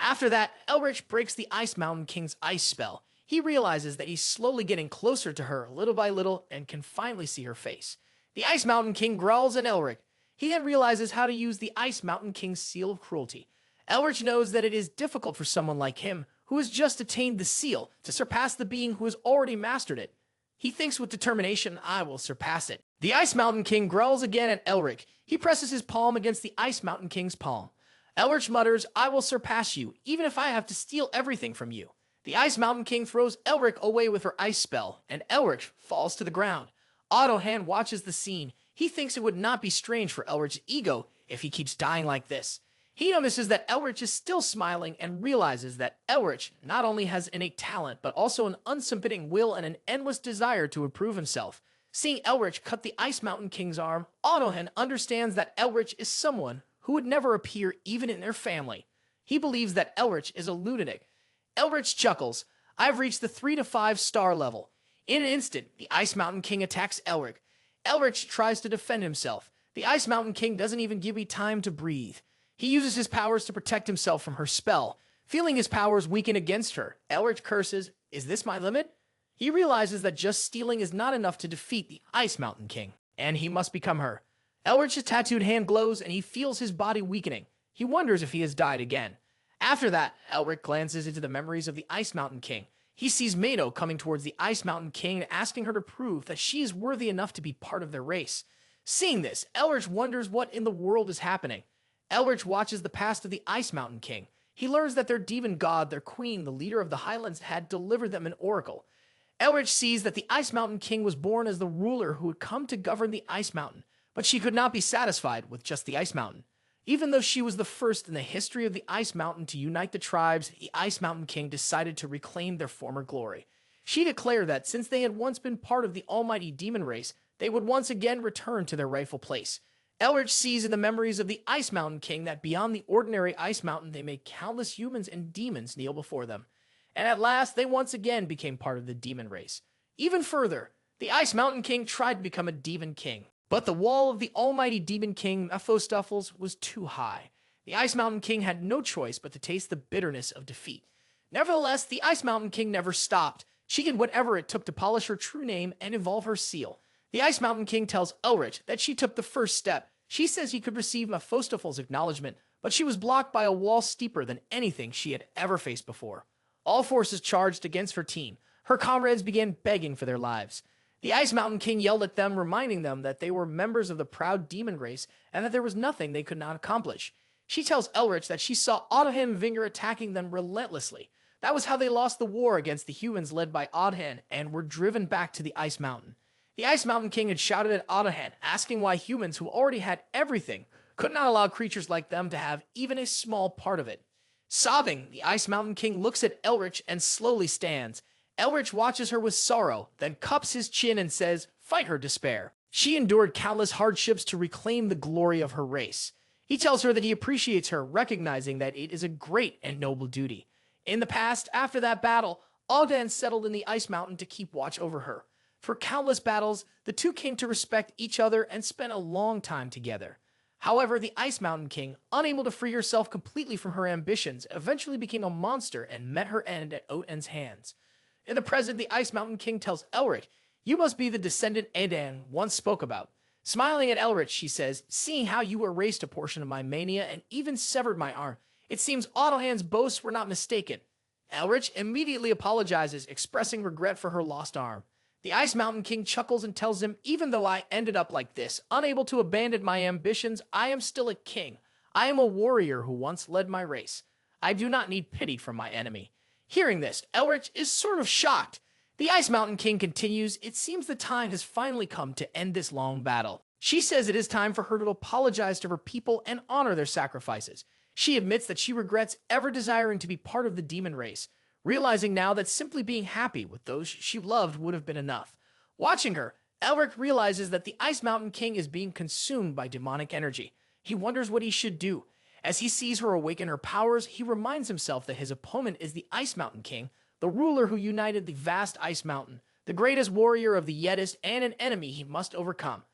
After that, Elric breaks the Ice Mountain King's ice spell. He realizes that he's slowly getting closer to her little by little and can finally see her face. The Ice Mountain King growls at Elric. He then realizes how to use the Ice Mountain King's seal of cruelty. Elric knows that it is difficult for someone like him, who has just attained the seal, to surpass the being who has already mastered it. He thinks with determination, "I will surpass it." The Ice Mountain King growls again at Elric. He presses his palm against the Ice Mountain King's palm. Elric mutters, "I will surpass you, even if I have to steal everything from you." The Ice Mountain King throws Elric away with her ice spell, and Elric falls to the ground. Autohan watches the scene. He thinks it would not be strange for Elric's ego if he keeps dying like this. He notices that Elric is still smiling and realizes that Elric not only has innate talent, but also an unsubmitting will and an endless desire to improve himself. Seeing Elric cut the Ice Mountain King's arm, Autohan understands that Elric is someone who would never appear even in their family. He believes that Elric is a lunatic. Elric chuckles. "I've reached the 3 to 5 star level." In an instant, the Ice Mountain King attacks Elric. Elric tries to defend himself. The Ice Mountain King doesn't even give me time to breathe. He uses his powers to protect himself from her spell. Feeling his powers weaken against her, Elric curses, "Is this my limit?" He realizes that just stealing is not enough to defeat the Ice Mountain King, and he must become her. Elric's tattooed hand glows and he feels his body weakening. He wonders if he has died again. After that, Elric glances into the memories of the Ice Mountain King. He sees Mado coming towards the Ice Mountain King and asking her to prove that she is worthy enough to be part of their race. Seeing this, Elric wonders what in the world is happening. Elric watches the past of the Ice Mountain King. He learns that their demon god, their queen, the leader of the Highlands, had delivered them an oracle. Elric sees that the Ice Mountain King was born as the ruler who would come to govern the Ice Mountain, but she could not be satisfied with just the Ice Mountain. Even though she was the first in the history of the Ice Mountain to unite the tribes, the Ice Mountain King decided to reclaim their former glory. She declared that since they had once been part of the almighty demon race, they would once again return to their rightful place. Elric sees in the memories of the Ice Mountain King that beyond the ordinary Ice Mountain, they made countless humans and demons kneel before them. And at last, they once again became part of the demon race. Even further, the Ice Mountain King tried to become a demon king, but the wall of the almighty demon king Mephistopheles was too high. The Ice Mountain King had no choice but to taste the bitterness of defeat. Nevertheless, the Ice Mountain King never stopped. She did whatever it took to polish her true name and evolve her seal. The Ice Mountain King tells Elric that she took the first step. She says he could receive Mephistopheles' acknowledgement, but she was blocked by a wall steeper than anything she had ever faced before. All forces charged against her team. Her comrades began begging for their lives. The Ice Mountain King yelled at them, reminding them that they were members of the proud demon race and that there was nothing they could not accomplish. She tells Elric that she saw Mvinger attacking them relentlessly. That was how they lost the war against the humans led by Odhan and were driven back to the Ice Mountain. The Ice Mountain King had shouted at Odhan, asking why humans who already had everything could not allow creatures like them to have even a small part of it. Sobbing, the Ice Mountain King looks at Elric and slowly stands. Elric watches her with sorrow, then cups his chin and says, "Fight her despair." She endured countless hardships to reclaim the glory of her race. He tells her that he appreciates her, recognizing that it is a great and noble duty. In the past, after that battle, Ogden settled in the Ice Mountain to keep watch over her. For countless battles, the two came to respect each other and spent a long time together. However, the Ice Mountain King, unable to free herself completely from her ambitions, eventually became a monster and met her end at Oten's hands. In the present, the Ice Mountain King tells Elric, "You must be the descendant Edan once spoke about." Smiling at Elric, she says, "Seeing how you erased a portion of my mania and even severed my arm, It seems Autohand's boasts were not mistaken. Elric immediately apologizes, expressing regret for her lost arm. The Ice Mountain King chuckles and tells him, even though I ended up like this, unable to abandon my ambitions, I am still a king. I am a warrior who once led my race. I do not need pity from my enemy. Hearing this, Elric is sort of shocked. The Ice Mountain King continues, it seems the time has finally come to end this long battle. She says it is time for her to apologize to her people and honor their sacrifices. She admits that she regrets ever desiring to be part of the demon race, realizing now that simply being happy with those she loved would have been enough. Watching her, Elric realizes that the Ice Mountain King is being consumed by demonic energy. He wonders what he should do. As he sees her awaken her powers, he reminds himself that his opponent is the Ice Mountain King, the ruler who united the vast Ice Mountain, the greatest warrior of the Yeddist, and an enemy he must overcome.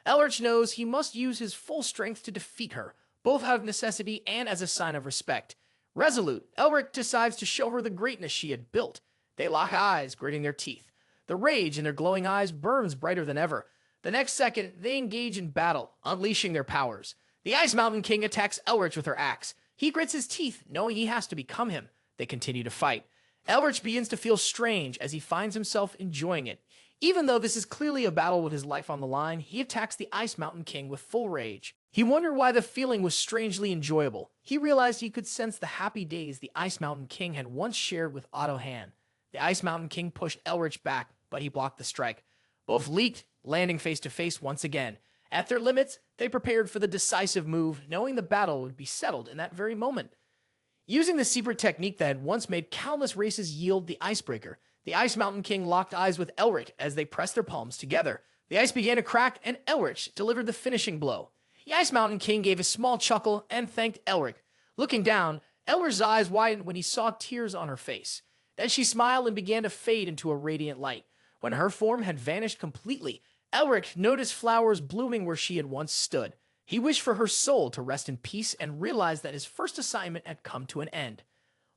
Elric knows he must use his full strength to defeat her, both out of necessity and as a sign of respect. Resolute, Elric decides to show her the greatness she had built. They lock eyes, gritting their teeth. The rage in their glowing eyes burns brighter than ever. The next second, they engage in battle, unleashing their powers. The Ice Mountain King attacks Elric with her axe. He grits his teeth, knowing he has to become him. They continue to fight. Elric begins to feel strange as he finds himself enjoying it. Even though this is clearly a battle with his life on the line, he attacks the Ice Mountain King with full rage. He wondered why the feeling was strangely enjoyable. He realized he could sense the happy days the Ice Mountain King had once shared with Autohand. The Ice Mountain King pushed Elric back, but he blocked the strike. Both leaped, landing face to face once again. At their limits, they prepared for the decisive move, knowing the battle would be settled in that very moment. Using the secret technique that had once made countless races yield the icebreaker, the Ice Mountain King locked eyes with Elric as they pressed their palms together. The ice began to crack, and Elric delivered the finishing blow. The Ice Mountain King gave a small chuckle and thanked Elric. Looking down, Elric's eyes widened when he saw tears on her face. Then she smiled and began to fade into a radiant light. When her form had vanished completely, Elric noticed flowers blooming where she had once stood. He wished for her soul to rest in peace and realized that his first assignment had come to an end.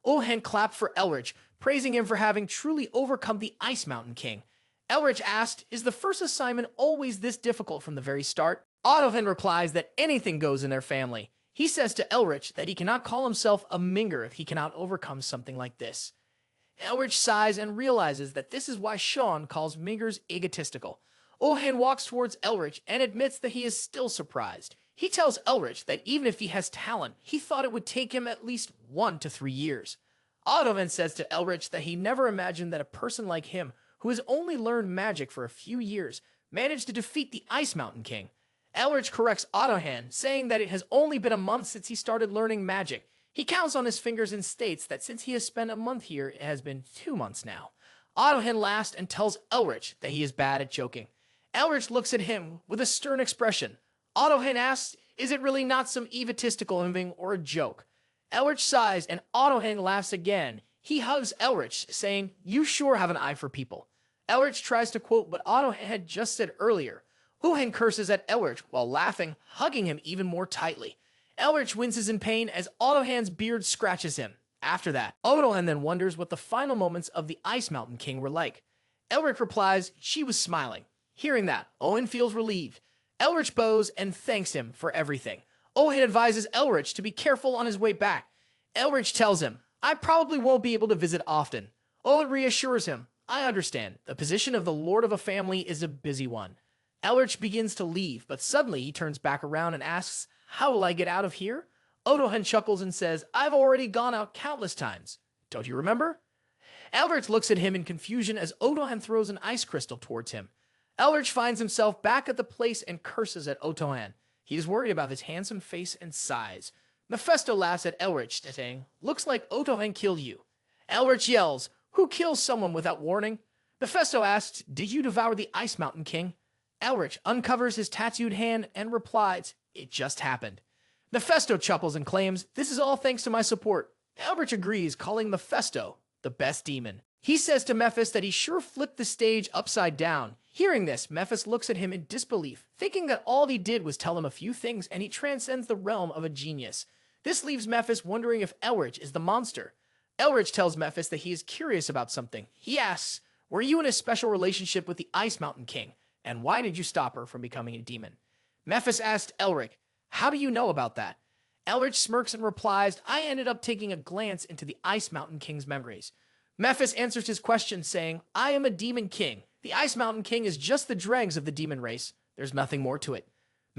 Ohen clapped for Elric, praising him for having truly overcome the Ice Mountain King. Elric asked, is the first assignment always this difficult from the very start? Autohen replies that anything goes in their family. He says to Elric that he cannot call himself a Mvinger if he cannot overcome something like this. Elric sighs and realizes that this is why Sean calls Mvingers egotistical. Ohen walks towards Elric and admits that he is still surprised. He tells Elric that even if he has talent, he thought it would take him at least 1 to 3 years. Autoven says to Elric that he never imagined that a person like him, who has only learned magic for a few years, managed to defeat the Ice Mountain King. Elric corrects Autohan, saying that it has only been a month since he started learning magic. He counts on his fingers and states that since he has spent a month here, it has been 2 months now. Autohen laughs and tells Elric that he is bad at joking. Elric looks at him with a stern expression. Autohen asks, is it really not some egotistical envying or a joke? Elric sighs and Autohen laughs again. He hugs Elric, saying, you sure have an eye for people. Elric tries to quote what Autohen had just said earlier. Ohen curses at Elric while laughing, hugging him even more tightly. Elric winces in pain as Autohand's beard scratches him. After that, Autohen then wonders what the final moments of the Ice Mountain King were like. Elric replies she was smiling. Hearing that, Owen feels relieved. Elric bows and thanks him for everything. Owen advises Elric to be careful on his way back. Elric tells him, I probably won't be able to visit often. Owen reassures him, I understand. The position of the lord of a family is a busy one. Elric begins to leave, but suddenly he turns back around and asks, how will I get out of here? Odohen chuckles and says, I've already gone out countless times. Don't you remember? Elric looks at him in confusion as Odohen throws an ice crystal towards him. Elric finds himself back at the place and curses at Otohan. He is worried about his handsome face and size. Mephisto laughs at Elric, saying, looks like Otohan killed you. Elric yells, who kills someone without warning? Mephisto asks, did you devour the Ice Mountain King? Elric uncovers his tattooed hand and replies, it just happened. Mephisto chuckles and claims, this is all thanks to my support. Elric agrees, calling Mephisto the best demon. He says to Mephis that he sure flipped the stage upside down. Hearing this, Mephis looks at him in disbelief, thinking that all he did was tell him a few things and he transcends the realm of a genius. This leaves Mephis wondering if Elric is the monster. Elric tells Mephis that he is curious about something. He asks, were you in a special relationship with the Ice Mountain King? And why did you stop her from becoming a demon? Mephis asked Elric, how do you know about that? Elric smirks and replies, I ended up taking a glance into the Ice Mountain King's memories. Mephis answers his question saying, I am a demon king. The Ice Mountain King is just the dregs of the demon race. There's nothing more to it.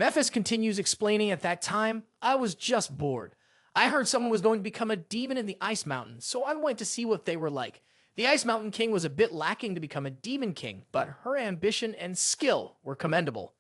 Mephis continues explaining, at that time, I was just bored. I heard someone was going to become a demon in the Ice Mountain, so I went to see what they were like. The Ice Mountain King was a bit lacking to become a demon king, but her ambition and skill were commendable.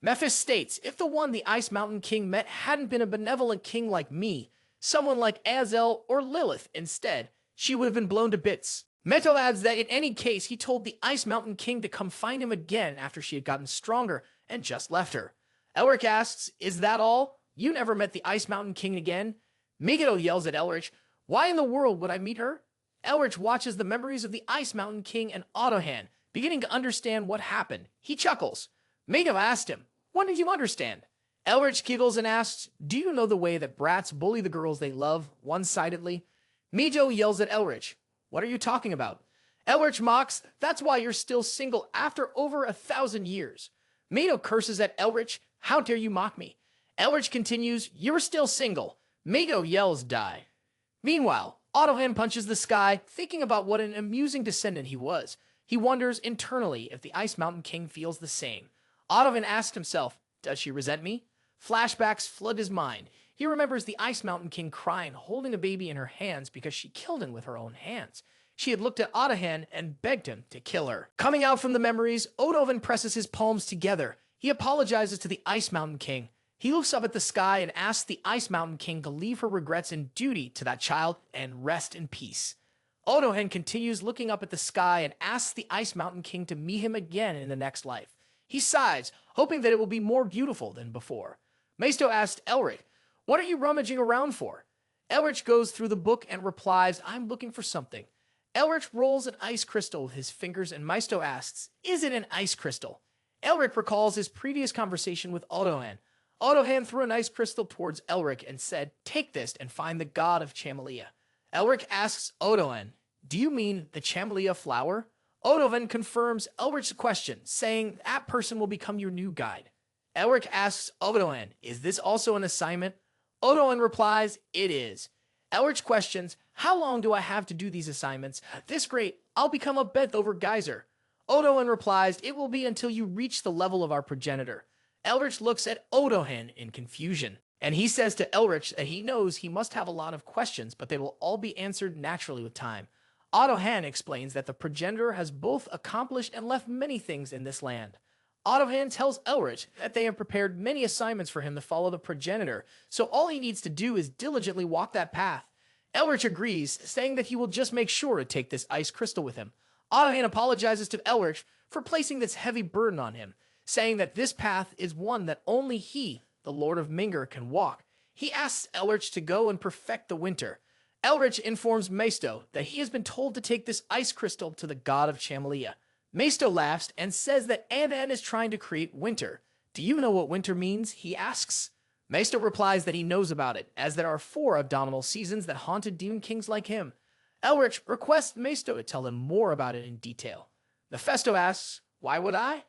Mephis states, if the one the Ice Mountain King met hadn't been a benevolent king like me, someone like Azelle or Lilith instead, she would have been blown to bits. Meto adds that in any case, he told the Ice Mountain King to come find him again after she had gotten stronger and just left her. Elric asks, is that all? You never met the Ice Mountain King again? Megiddo yells at Elric, why in the world would I meet her? Elric watches the memories of the Ice Mountain King and Autohan, beginning to understand what happened. He chuckles. Megiddo asked him, what did you understand? Elric giggles and asks, do you know the way that brats bully the girls they love one-sidedly? Megiddo yells at Elric, what are you talking about? Elric mocks, that's why you're still single after over 1,000 years. Megiddo curses at Elric, how dare you mock me? Elric continues, you're still single. Megiddo yells, die. Meanwhile, Autohan punches the sky, thinking about what an amusing descendant he was. He wonders internally if the Ice Mountain King feels the same. Autohan asks himself, does she resent me? Flashbacks flood his mind. He remembers the Ice Mountain King crying, holding a baby in her hands because she killed him with her own hands. She had looked at Autohan and begged him to kill her. Coming out from the memories, Autohan presses his palms together. He apologizes to the Ice Mountain King. He looks up at the sky and asks the Ice Mountain King to leave her regrets and duty to that child and rest in peace. Autohan continues looking up at the sky and asks the Ice Mountain King to meet him again in the next life. He sighs, hoping that it will be more beautiful than before. Mephisto asks Elric, what are you rummaging around for? Elric goes through the book and replies, I'm looking for something. Elric rolls an ice crystal with his fingers and Mephisto asks, is it an ice crystal? Elric recalls his previous conversation with Autohan. Autohan threw an ice crystal towards Elric and said, take this and find the god of chamalia. Elric asks Autohan, do you mean the chamalia flower? Autohan confirms Elric's question, saying that person will become your new guide. Elric asks Autohan, is this also an assignment? Autohan replies, it is. Elric questions, how long do I have to do these assignments? This great, I'll become a Beth over geyser. Autohan replies, it will be until you reach the level of our progenitor. Elric looks at Autohan in confusion, and he says to Elric that he knows he must have a lot of questions, but they will all be answered naturally with time. Autohan explains that the progenitor has both accomplished and left many things in this land. Autohan tells Elric that they have prepared many assignments for him to follow the progenitor, so all he needs to do is diligently walk that path. Elric agrees, saying that he will just make sure to take this ice crystal with him. Autohan apologizes to Elric for placing this heavy burden on him, saying that this path is one that only he, the Lord of Mvinger, can walk. He asks Elric to go and perfect the winter. Elric informs Mephisto that he has been told to take this ice crystal to the god of chamalia. Mephisto laughs and says that Andan is trying to create winter. Do you know what winter means? He asks. Mephisto replies that he knows about it, as there are 4 abdominal seasons that haunted demon kings like him. Elric requests Mephisto to tell him more about it in detail. Mephisto asks, why would I?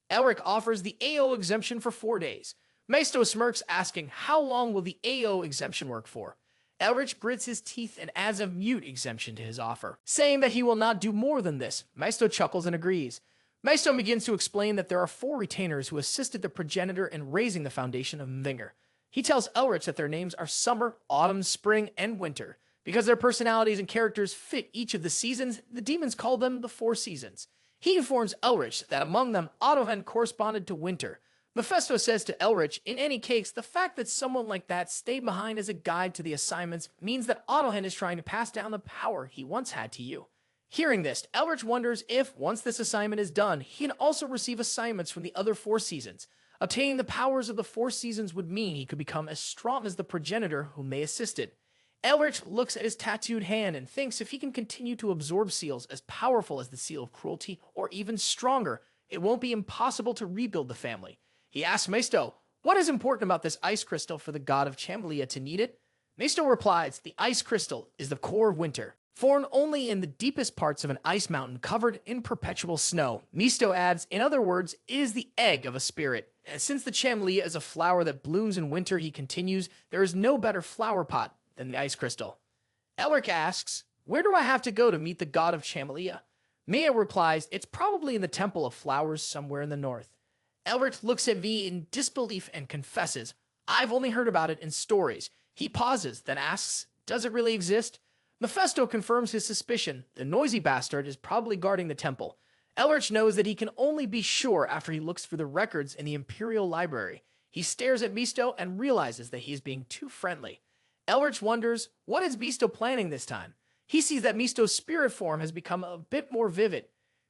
Elric offers the AO exemption for 4 days. Mephisto smirks, asking, how long will the AO exemption work for? Elric grits his teeth and adds a mute exemption to his offer, saying that he will not do more than this. Mephisto chuckles and agrees. Mephisto begins to explain that there are 4 retainers who assisted the progenitor in raising the foundation of Mvinger. He tells Elric that their names are Summer, Autumn, Spring, and Winter. Because their personalities and characters fit each of the seasons, the demons call them the 4 seasons. He informs Elric that among them, Autohan corresponded to Winter. Mephisto says to Elric, in any case, the fact that someone like that stayed behind as a guide to the assignments means that Autohan is trying to pass down the power he once had to you. Hearing this, Elric wonders if, once this assignment is done, he can also receive assignments from the other 4 seasons. Obtaining the powers of the 4 seasons would mean he could become as strong as the progenitor whom they assisted. Elric looks at his tattooed hand and thinks if he can continue to absorb seals as powerful as the seal of cruelty, or even stronger, it won't be impossible to rebuild the family. He asks Mephisto, what is important about this ice crystal for the god of chamalia to need it? Mephisto replies, the ice crystal is the core of winter, formed only in the deepest parts of an ice mountain covered in perpetual snow. Mephisto adds, in other words, it is the egg of a spirit. Since the chamalia is a flower that blooms in winter, he continues, there is no better flower pot than the ice crystal. Elric asks, where do I have to go to meet the god of chamalia? Mia replies, it's probably in the Temple of Flowers somewhere in the north. Elric looks at V in disbelief and confesses, I've only heard about it in stories. He pauses, then asks, does it really exist? Mephisto confirms his suspicion. The noisy bastard is probably guarding the temple. Elric knows that he can only be sure after he looks for the records in the Imperial Library. He stares at Mephisto and realizes that he is being too friendly. Elric wonders, what is Mephisto planning this time? He sees that Mephisto's spirit form has become a bit more vivid.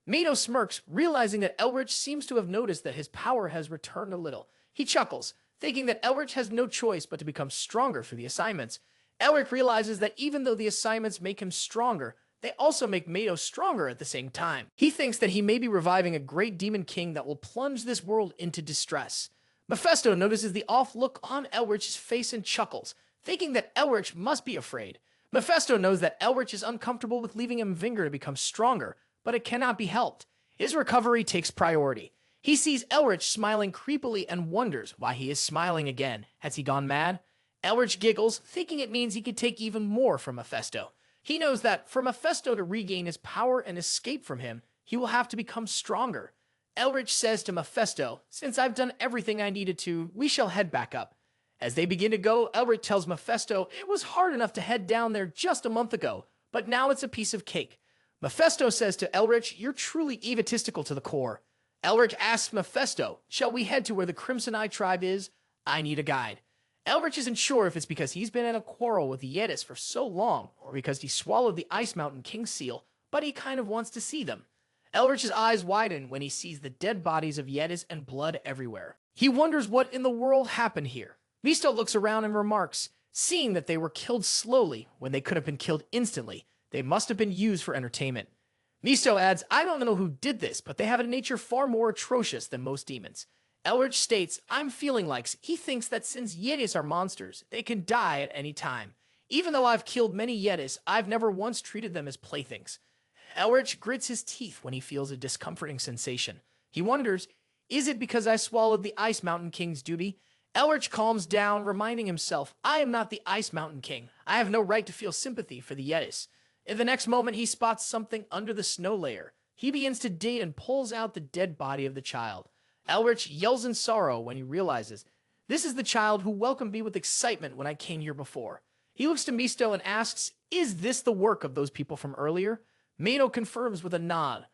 Mephisto smirks, realizing that Elric seems to have noticed that his power has returned a little. He chuckles, thinking that Elric has no choice but to become stronger for the assignments. Elric realizes that even though the assignments make him stronger, they also make Mephisto stronger at the same time. He thinks that he may be reviving a great demon king that will plunge this world into distress. Mephisto notices the off look on Elric's face and chuckles, thinking that Elric must be afraid. Mephisto knows that Elric is uncomfortable with leaving Mvinger to become stronger, but it cannot be helped. His recovery takes priority. He sees Elric smiling creepily and wonders why he is smiling again. Has he gone mad? Elric giggles, thinking it means he could take even more from Mephisto. He knows that for Mephisto to regain his power and escape from him, he will have to become stronger. Elric says to Mephisto, since I've done everything I needed to, we shall head back up. As they begin to go, Elric tells Mephisto it was hard enough to head down there just a month ago, but now it's a piece of cake. Mephisto says to Elric, you're truly egotistical to the core. Elric asks Mephisto, shall we head to where the Crimson Eye tribe is? I need a guide. Elric isn't sure if it's because he's been in a quarrel with the Yetis for so long, or because he swallowed the Ice Mountain King's seal, but he kind of wants to see them. Elric's eyes widen when he sees the dead bodies of Yetis and blood everywhere. He wonders what in the world happened here. Mephisto looks around and remarks, seeing that they were killed slowly when they could have been killed instantly, they must have been used for entertainment. Mephisto adds, I don't know who did this, but they have a nature far more atrocious than most demons. Elric states, I'm feeling like he thinks that since Yetis are monsters, they can die at any time. Even though I've killed many Yetis, I've never once treated them as playthings. Elric grits his teeth when he feels a discomforting sensation. He wonders, is it because I swallowed the Ice Mountain King's duty? Elric calms down, reminding himself, I am not the Ice Mountain King. I have no right to feel sympathy for the Yetis. In the next moment, he spots something under the snow layer. He begins to dig and pulls out the dead body of the child. Elric yells in sorrow when he realizes, this is the child who welcomed me with excitement when I came here before. He looks to Mephisto and asks, is this the work of those people from earlier? Mephisto confirms with a nod.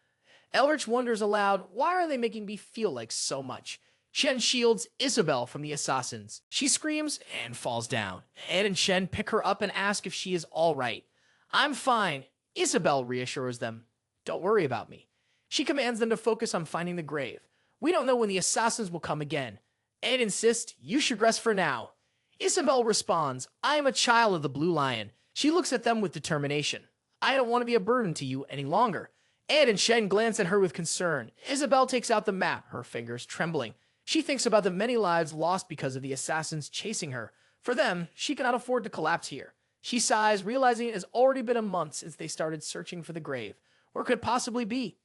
Elric wonders aloud, why are they making me feel like so much? Shen shields Isabelle from the assassins. She screams and falls down. Ed and Shen pick her up and ask if she is all right. I'm fine. Isabelle reassures them. Don't worry about me. She commands them to focus on finding the grave. We don't know when the assassins will come again. Ed insists, you should rest for now. Isabelle responds, I am a child of the Blue Lion. She looks at them with determination. I don't want to be a burden to you any longer. Ed and Shen glance at her with concern. Isabelle takes out the map, her fingers trembling. She thinks about the many lives lost because of the assassins chasing her. For them, she cannot afford to collapse here. She sighs, realizing it has already been a month since they started searching for the grave. Where could it possibly be?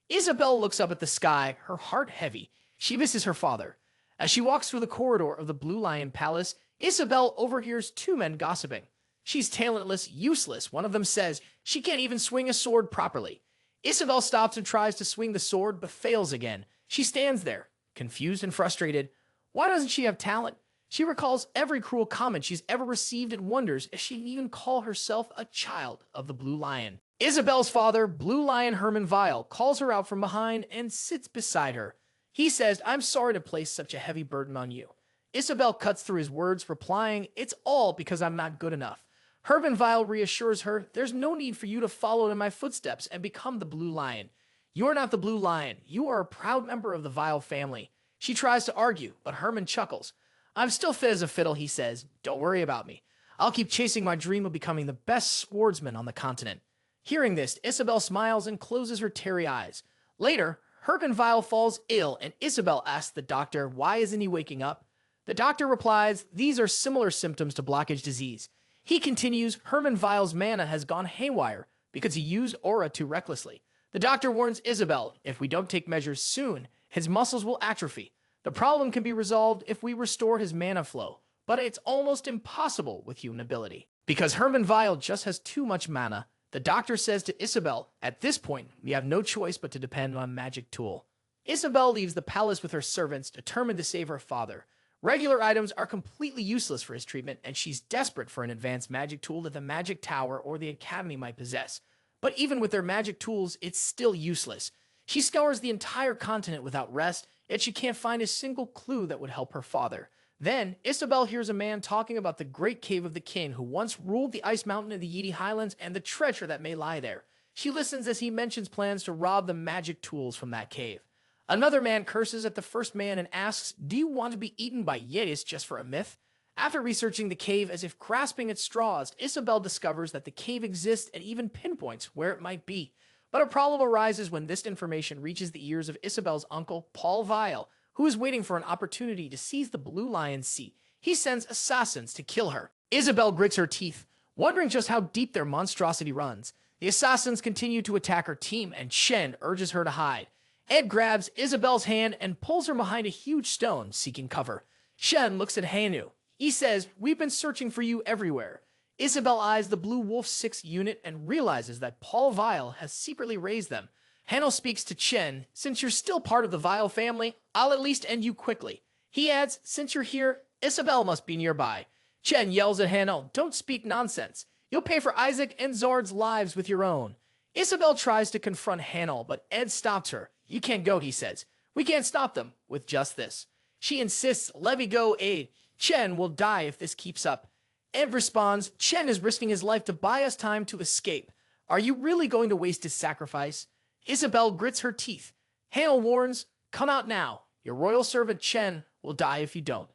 Isabelle looks up at the sky, her heart heavy. She misses her father. As she walks through the corridor of the Blue Lion Palace, Isabelle overhears two men gossiping. She's talentless, useless. One of them says she can't even swing a sword properly. Isabelle stops and tries to swing the sword, but fails again. She stands there, confused and frustrated. Why doesn't she have talent? She recalls every cruel comment she's ever received and wonders if she can even call herself a child of the Blue Lion. Isabelle's father, Blue Lion Herman Vile, calls her out from behind and sits beside her. He says, I'm sorry to place such a heavy burden on you. Isabelle cuts through his words, replying, it's all because I'm not good enough. Herman Vile reassures her, there's no need for you to follow in my footsteps and become the Blue Lion. You're not the Blue Lion. You are a proud member of the Vile family. She tries to argue, but Herman chuckles. I'm still fit as a fiddle, he says. Don't worry about me. I'll keep chasing my dream of becoming the best swordsman on the continent. Hearing this, Isabelle smiles and closes her teary eyes. Later, Herman Vile falls ill, and Isabelle asks the doctor, why isn't he waking up? The doctor replies, these are similar symptoms to blockage disease. He continues, Herman Vile's mana has gone haywire because he used aura too recklessly. The doctor warns Isabelle, if we don't take measures soon, his muscles will atrophy. The problem can be resolved if we restore his mana flow, but it's almost impossible with human ability. Because Herman Vile just has too much mana, the doctor says to Isabelle, at this point, we have no choice but to depend on magic tool. Isabelle leaves the palace with her servants, determined to save her father. Regular items are completely useless for his treatment, and she's desperate for an advanced magic tool that the magic tower or the academy might possess. But even with their magic tools, it's still useless. She scours the entire continent without rest, yet she can't find a single clue that would help her father. Then, Isabelle hears a man talking about the great cave of the king who once ruled the ice mountain in the Yeti Highlands and the treasure that may lie there. She listens as he mentions plans to rob the magic tools from that cave. Another man curses at the first man and asks, do you want to be eaten by Yetis just for a myth? After researching the cave as if grasping at straws, Isabelle discovers that the cave exists and even pinpoints where it might be. But a problem arises when this information reaches the ears of Isabelle's uncle, Paul Vile, who is waiting for an opportunity to seize the Blue Lion's seat. He sends assassins to kill her. Isabelle grits her teeth, wondering just how deep their monstrosity runs. The assassins continue to attack her team, and Chen urges her to hide. Ed grabs Isabelle's hand and pulls her behind a huge stone, seeking cover. Shen looks at Hanu. He says, we've been searching for you everywhere. Isabelle eyes the Blue Wolf 6 unit and realizes that Paul Vile has secretly raised them. Hanno speaks to Chen, since you're still part of the Vile family, I'll at least end you quickly. He adds, since you're here, Isabelle must be nearby. Chen yells at Hanno, don't speak nonsense. You'll pay for Isaac and Zord's lives with your own. Isabelle tries to confront Hanno, but Ed stops her. You can't go, he says. We can't stop them with just this. She insists, let me go, aid. Chen will die if this keeps up. Ed responds, Chen is risking his life to buy us time to escape. Are you really going to waste his sacrifice? Isabelle grits her teeth. Hanno warns, come out now. Your royal servant Chen will die if you don't.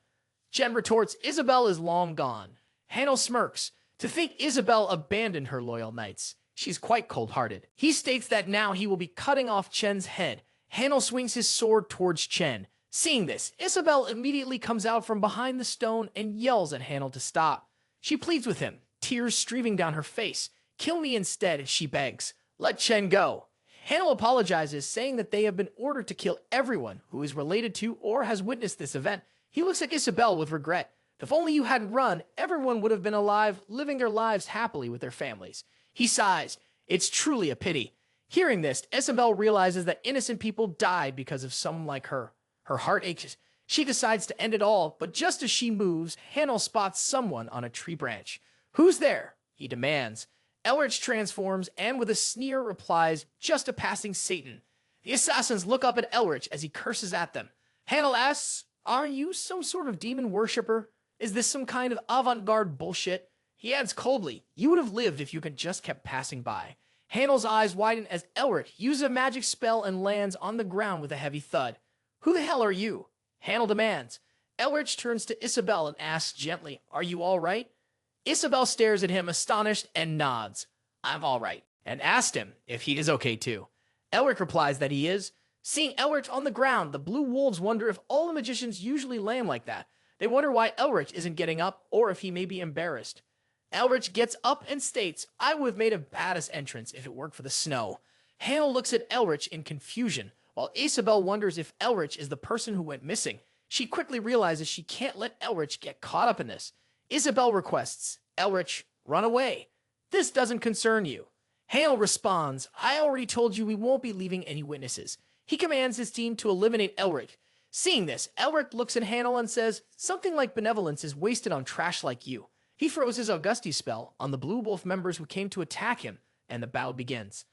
Chen retorts, Isabelle is long gone. Hanno smirks. To think Isabelle abandoned her loyal knights. She's quite cold-hearted. He states that now he will be cutting off Chen's head. Hanno swings his sword towards Chen. Seeing this, Isabelle immediately comes out from behind the stone and yells at Hanno to stop. She pleads with him, tears streaming down her face. Kill me instead, she begs. Let Chen go. Hanno apologizes, saying that they have been ordered to kill everyone who is related to or has witnessed this event. He looks at Isabelle with regret. If only you hadn't run, everyone would have been alive, living their lives happily with their families. He sighs. It's truly a pity. Hearing this, Isabelle realizes that innocent people died because of someone like her. Her heart aches. She decides to end it all, but just as she moves, Hanno spots someone on a tree branch. Who's there? He demands. Elric transforms and with a sneer replies, just a passing Satan. The assassins look up at Elric as he curses at them. Hanno asks, are you some sort of demon worshipper? Is this some kind of avant-garde bullshit? He adds coldly, you would have lived if you could just kept passing by. Hanno's eyes widen as Elric uses a magic spell and lands on the ground with a heavy thud. Who the hell are you? Hanno demands. Elric turns to Isabelle and asks gently, are you all right? Isabelle stares at him astonished and nods. I'm all right. And asked him if he is okay too. Elric replies that he is. Seeing Elric on the ground, the Blue Wolves wonder if all the magicians usually land like that. They wonder why Elric isn't getting up or if he may be embarrassed. Elric gets up and states, I would have made a badass entrance if it weren't for the snow. Hanno looks at Elric in confusion, while Isabelle wonders if Elric is the person who went missing. She quickly realizes she can't let Elric get caught up in this. Isabelle requests, Elric, run away. This doesn't concern you. Hanno responds, I already told you we won't be leaving any witnesses. He commands his team to eliminate Elric. Seeing this, Elric looks at Hanno and says, something like benevolence is wasted on trash like you. He throws his Augustine spell on the Blue Wolf members who came to attack him, and the battle begins.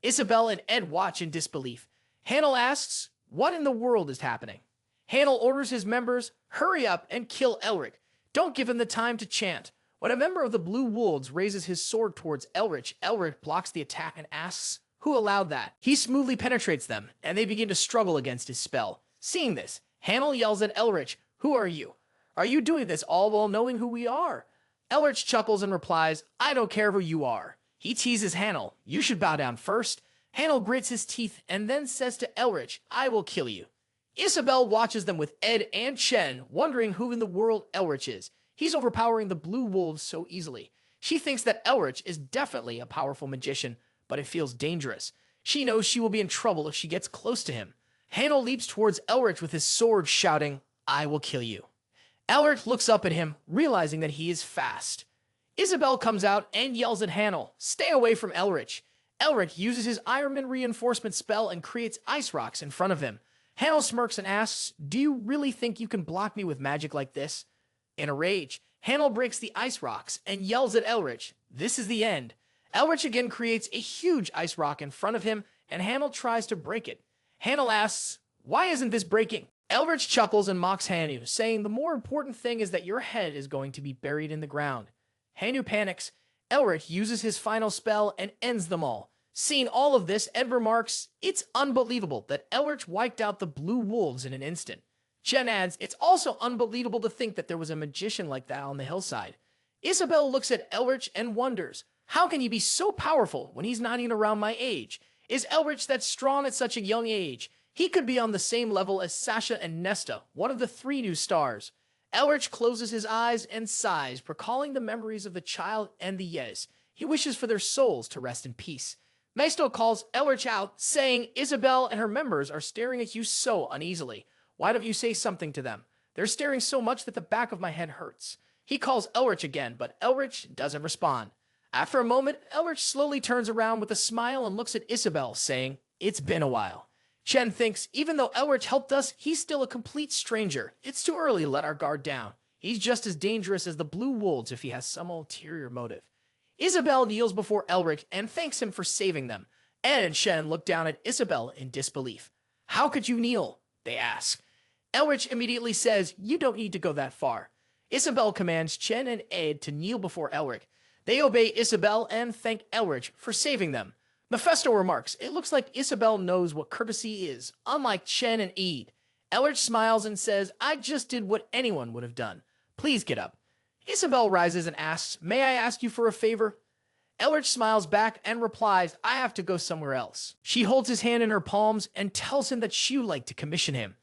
Isabelle and Ed watch in disbelief. Hanno asks, what in the world is happening? Hanno orders his members, hurry up and kill Elric. Don't give him the time to chant. When a member of the Blue Wolves raises his sword towards Elric, Elric blocks the attack and asks, who allowed that? He smoothly penetrates them, and they begin to struggle against his spell. Seeing this, Hanno yells at Elric, who are you? Are you doing this all while knowing who we are? Elric chuckles and replies, I don't care who you are. He teases Hanno, you should bow down first. Hanno grits his teeth and then says to Elric, I will kill you. Isabelle watches them with Ed and Chen, wondering who in the world Elric is. He's overpowering the Blue Wolves so easily. She thinks that Elric is definitely a powerful magician, but it feels dangerous. She knows she will be in trouble if she gets close to him. Hanel leaps towards Elric with his sword, shouting, "I will kill you." Elric looks up at him, realizing that he is fast. Isabelle comes out and yells at Hanel, "Stay away from Elric." Elric uses his Ironman reinforcement spell and creates ice rocks in front of him. Hanel smirks and asks, "Do you really think you can block me with magic like this?" In a rage, Hanel breaks the ice rocks and yells at Elric, "This is the end." Elric again creates a huge ice rock in front of him, and Hanel tries to break it. Hanel asks, "Why isn't this breaking?" Elric chuckles and mocks Hanu, saying, "The more important thing is that your head is going to be buried in the ground." Hanu panics. Elric uses his final spell and ends them all. Seeing all of this, Ed remarks, "It's unbelievable that Elric wiped out the blue wolves in an instant." Chen adds, "It's also unbelievable to think that there was a magician like that on the hillside." Isabelle looks at Elric and wonders, "How can he be so powerful when he's not even around my age? Is Elric that strong at such a young age? He could be on the same level as Sasha and Nesta, one of the 3 new stars." Elric closes his eyes and sighs, recalling the memories of the child and the Yes. He wishes for their souls to rest in peace. Mephisto calls Elric out, saying, "Isabelle and her members are staring at you so uneasily. Why don't you say something to them? They're staring so much that the back of my head hurts." He calls Elric again, but Elric doesn't respond. After a moment, Elric slowly turns around with a smile and looks at Isabelle, saying, "It's been a while." Chen thinks, even though Elric helped us, he's still a complete stranger. It's too early to let our guard down. He's just as dangerous as the blue wolves if he has some ulterior motive. Isabelle kneels before Elric and thanks him for saving them. Ed and Shen look down at Isabelle in disbelief. "How could you kneel?" they ask. Elric immediately says, "You don't need to go that far." Isabelle commands Chen and Ed to kneel before Elric. They obey Isabelle and thank Elric for saving them. Mephisto remarks, "It looks like Isabelle knows what courtesy is, unlike Chen and Ed." Elric smiles and says, "I just did what anyone would have done. Please get up." Isabelle rises and asks, "May I ask you for a favor?" Elric smiles back and replies, "I have to go somewhere else." She holds his hand in her palms and tells him that she would like to commission him.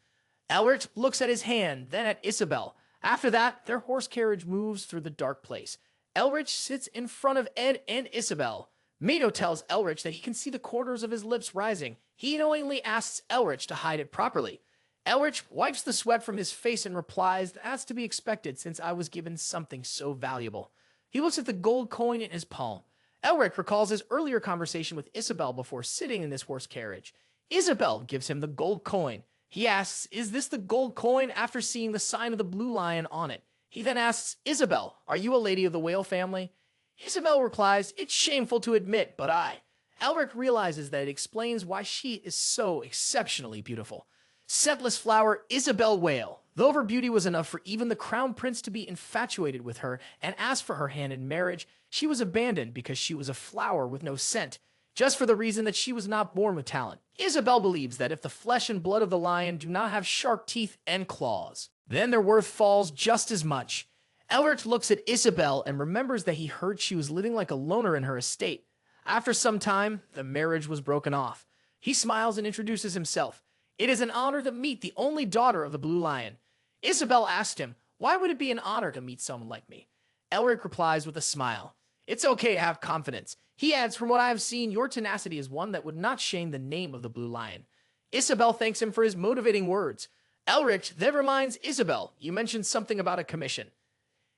Elric looks at his hand, then at Isabelle. After that, their horse carriage moves through the dark place. Elric sits in front of Ed and Isabelle. Mito tells Elric that he can see the corners of his lips rising. He knowingly asks Elric to hide it properly. Elric wipes the sweat from his face and replies, "That's to be expected since I was given something so valuable." He looks at the gold coin in his palm. Elric recalls his earlier conversation with Isabelle before sitting in this horse carriage. Isabelle gives him the gold coin. He asks, "Is this the gold coin?" after seeing the sign of the blue lion on it. He then asks, "Isabelle, are you a lady of the whale family?" Isabelle replies, "It's shameful to admit, but I." Elric realizes that it explains why she is so exceptionally beautiful. Scentless flower Isabelle Whale. Though her beauty was enough for even the crown prince to be infatuated with her and ask for her hand in marriage, she was abandoned because she was a flower with no scent, just for the reason that she was not born with talent. Isabelle believes that if the flesh and blood of the lion do not have sharp teeth and claws, then their worth falls just as much. Elric looks at Isabelle and remembers that he heard she was living like a loner in her estate. After some time, the marriage was broken off. He smiles and introduces himself. "It is an honor to meet the only daughter of the Blue Lion." Isabelle asked him, "Why would it be an honor to meet someone like me?" Elric replies with a smile, "It's okay to have confidence." He adds, "From what I have seen, your tenacity is one that would not shame the name of the Blue Lion." Isabelle thanks him for his motivating words. Elric then reminds Isabelle, "You mentioned something about a commission."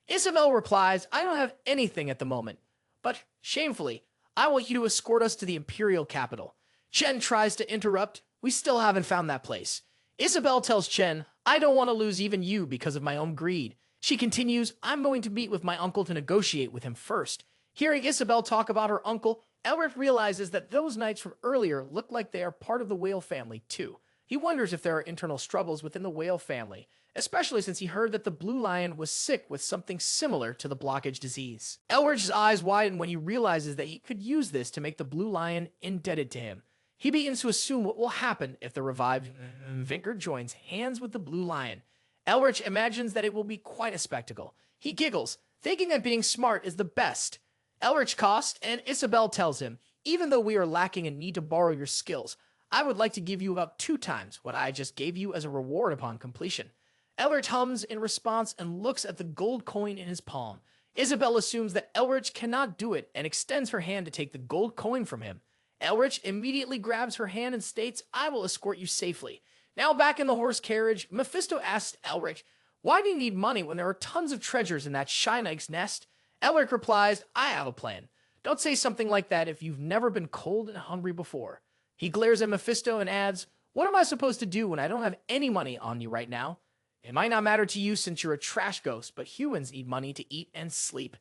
Isabelle replies, "I don't have anything at the moment, but shamefully, I want you to escort us to the imperial capital." Chen tries to interrupt. "We still haven't found that place." Isabelle tells Chen, "I don't want to lose even you because of my own greed." She continues, "I'm going to meet with my uncle to negotiate with him first." Hearing Isabelle talk about her uncle, Elric realizes that those knights from earlier look like they are part of the whale family too. He wonders if there are internal struggles within the whale family, especially since he heard that the Blue Lion was sick with something similar to the blockage disease. Elric's eyes widen when he realizes that he could use this to make the Blue Lion indebted to him. He begins to assume what will happen if the revived Mvinger joins hands with the Blue Lion. Elric imagines that it will be quite a spectacle. He giggles, thinking that being smart is the best. Elric costs, and Isabelle tells him, "Even though we are lacking and need to borrow your skills, I would like to give you about 2 times what I just gave you as a reward upon completion." Elric hums in response and looks at the gold coin in his palm. Isabelle assumes that Elric cannot do it and extends her hand to take the gold coin from him. Elric immediately grabs her hand and states, "I will escort you safely." Now back in the horse carriage, Mephisto asks Elric, why do you need money when there are tons of treasures in that Shynike's nest? Elric replies, I have a plan. Don't say something like that if you've never been cold and hungry before. He glares at Mephisto and adds, what am I supposed to do when I don't have any money on you right now? It might not matter to you since you're a trash ghost, but humans need money to eat and sleep.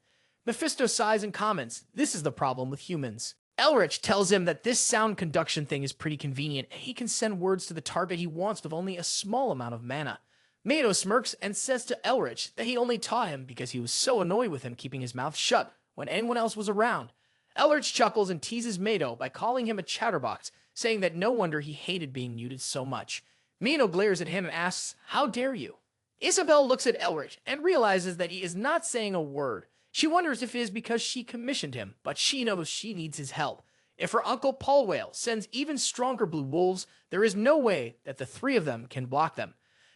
Mephisto sighs and comments, this is the problem with humans. Elric tells him that this sound conduction thing is pretty convenient, and he can send words to the target he wants with only a small amount of mana. Mado smirks and says to Elric that he only taught him because he was so annoyed with him keeping his mouth shut when anyone else was around. Elric chuckles and teases Mado by calling him a chatterbox, saying that no wonder he hated being muted so much. Mado glares at him and asks, how dare you? Isabelle looks at Elric and realizes that he is not saying a word. She wonders if it is because she commissioned him, but she knows she needs his help. If her uncle Paul Whale sends even stronger blue wolves, there is no way that the three of them can block them.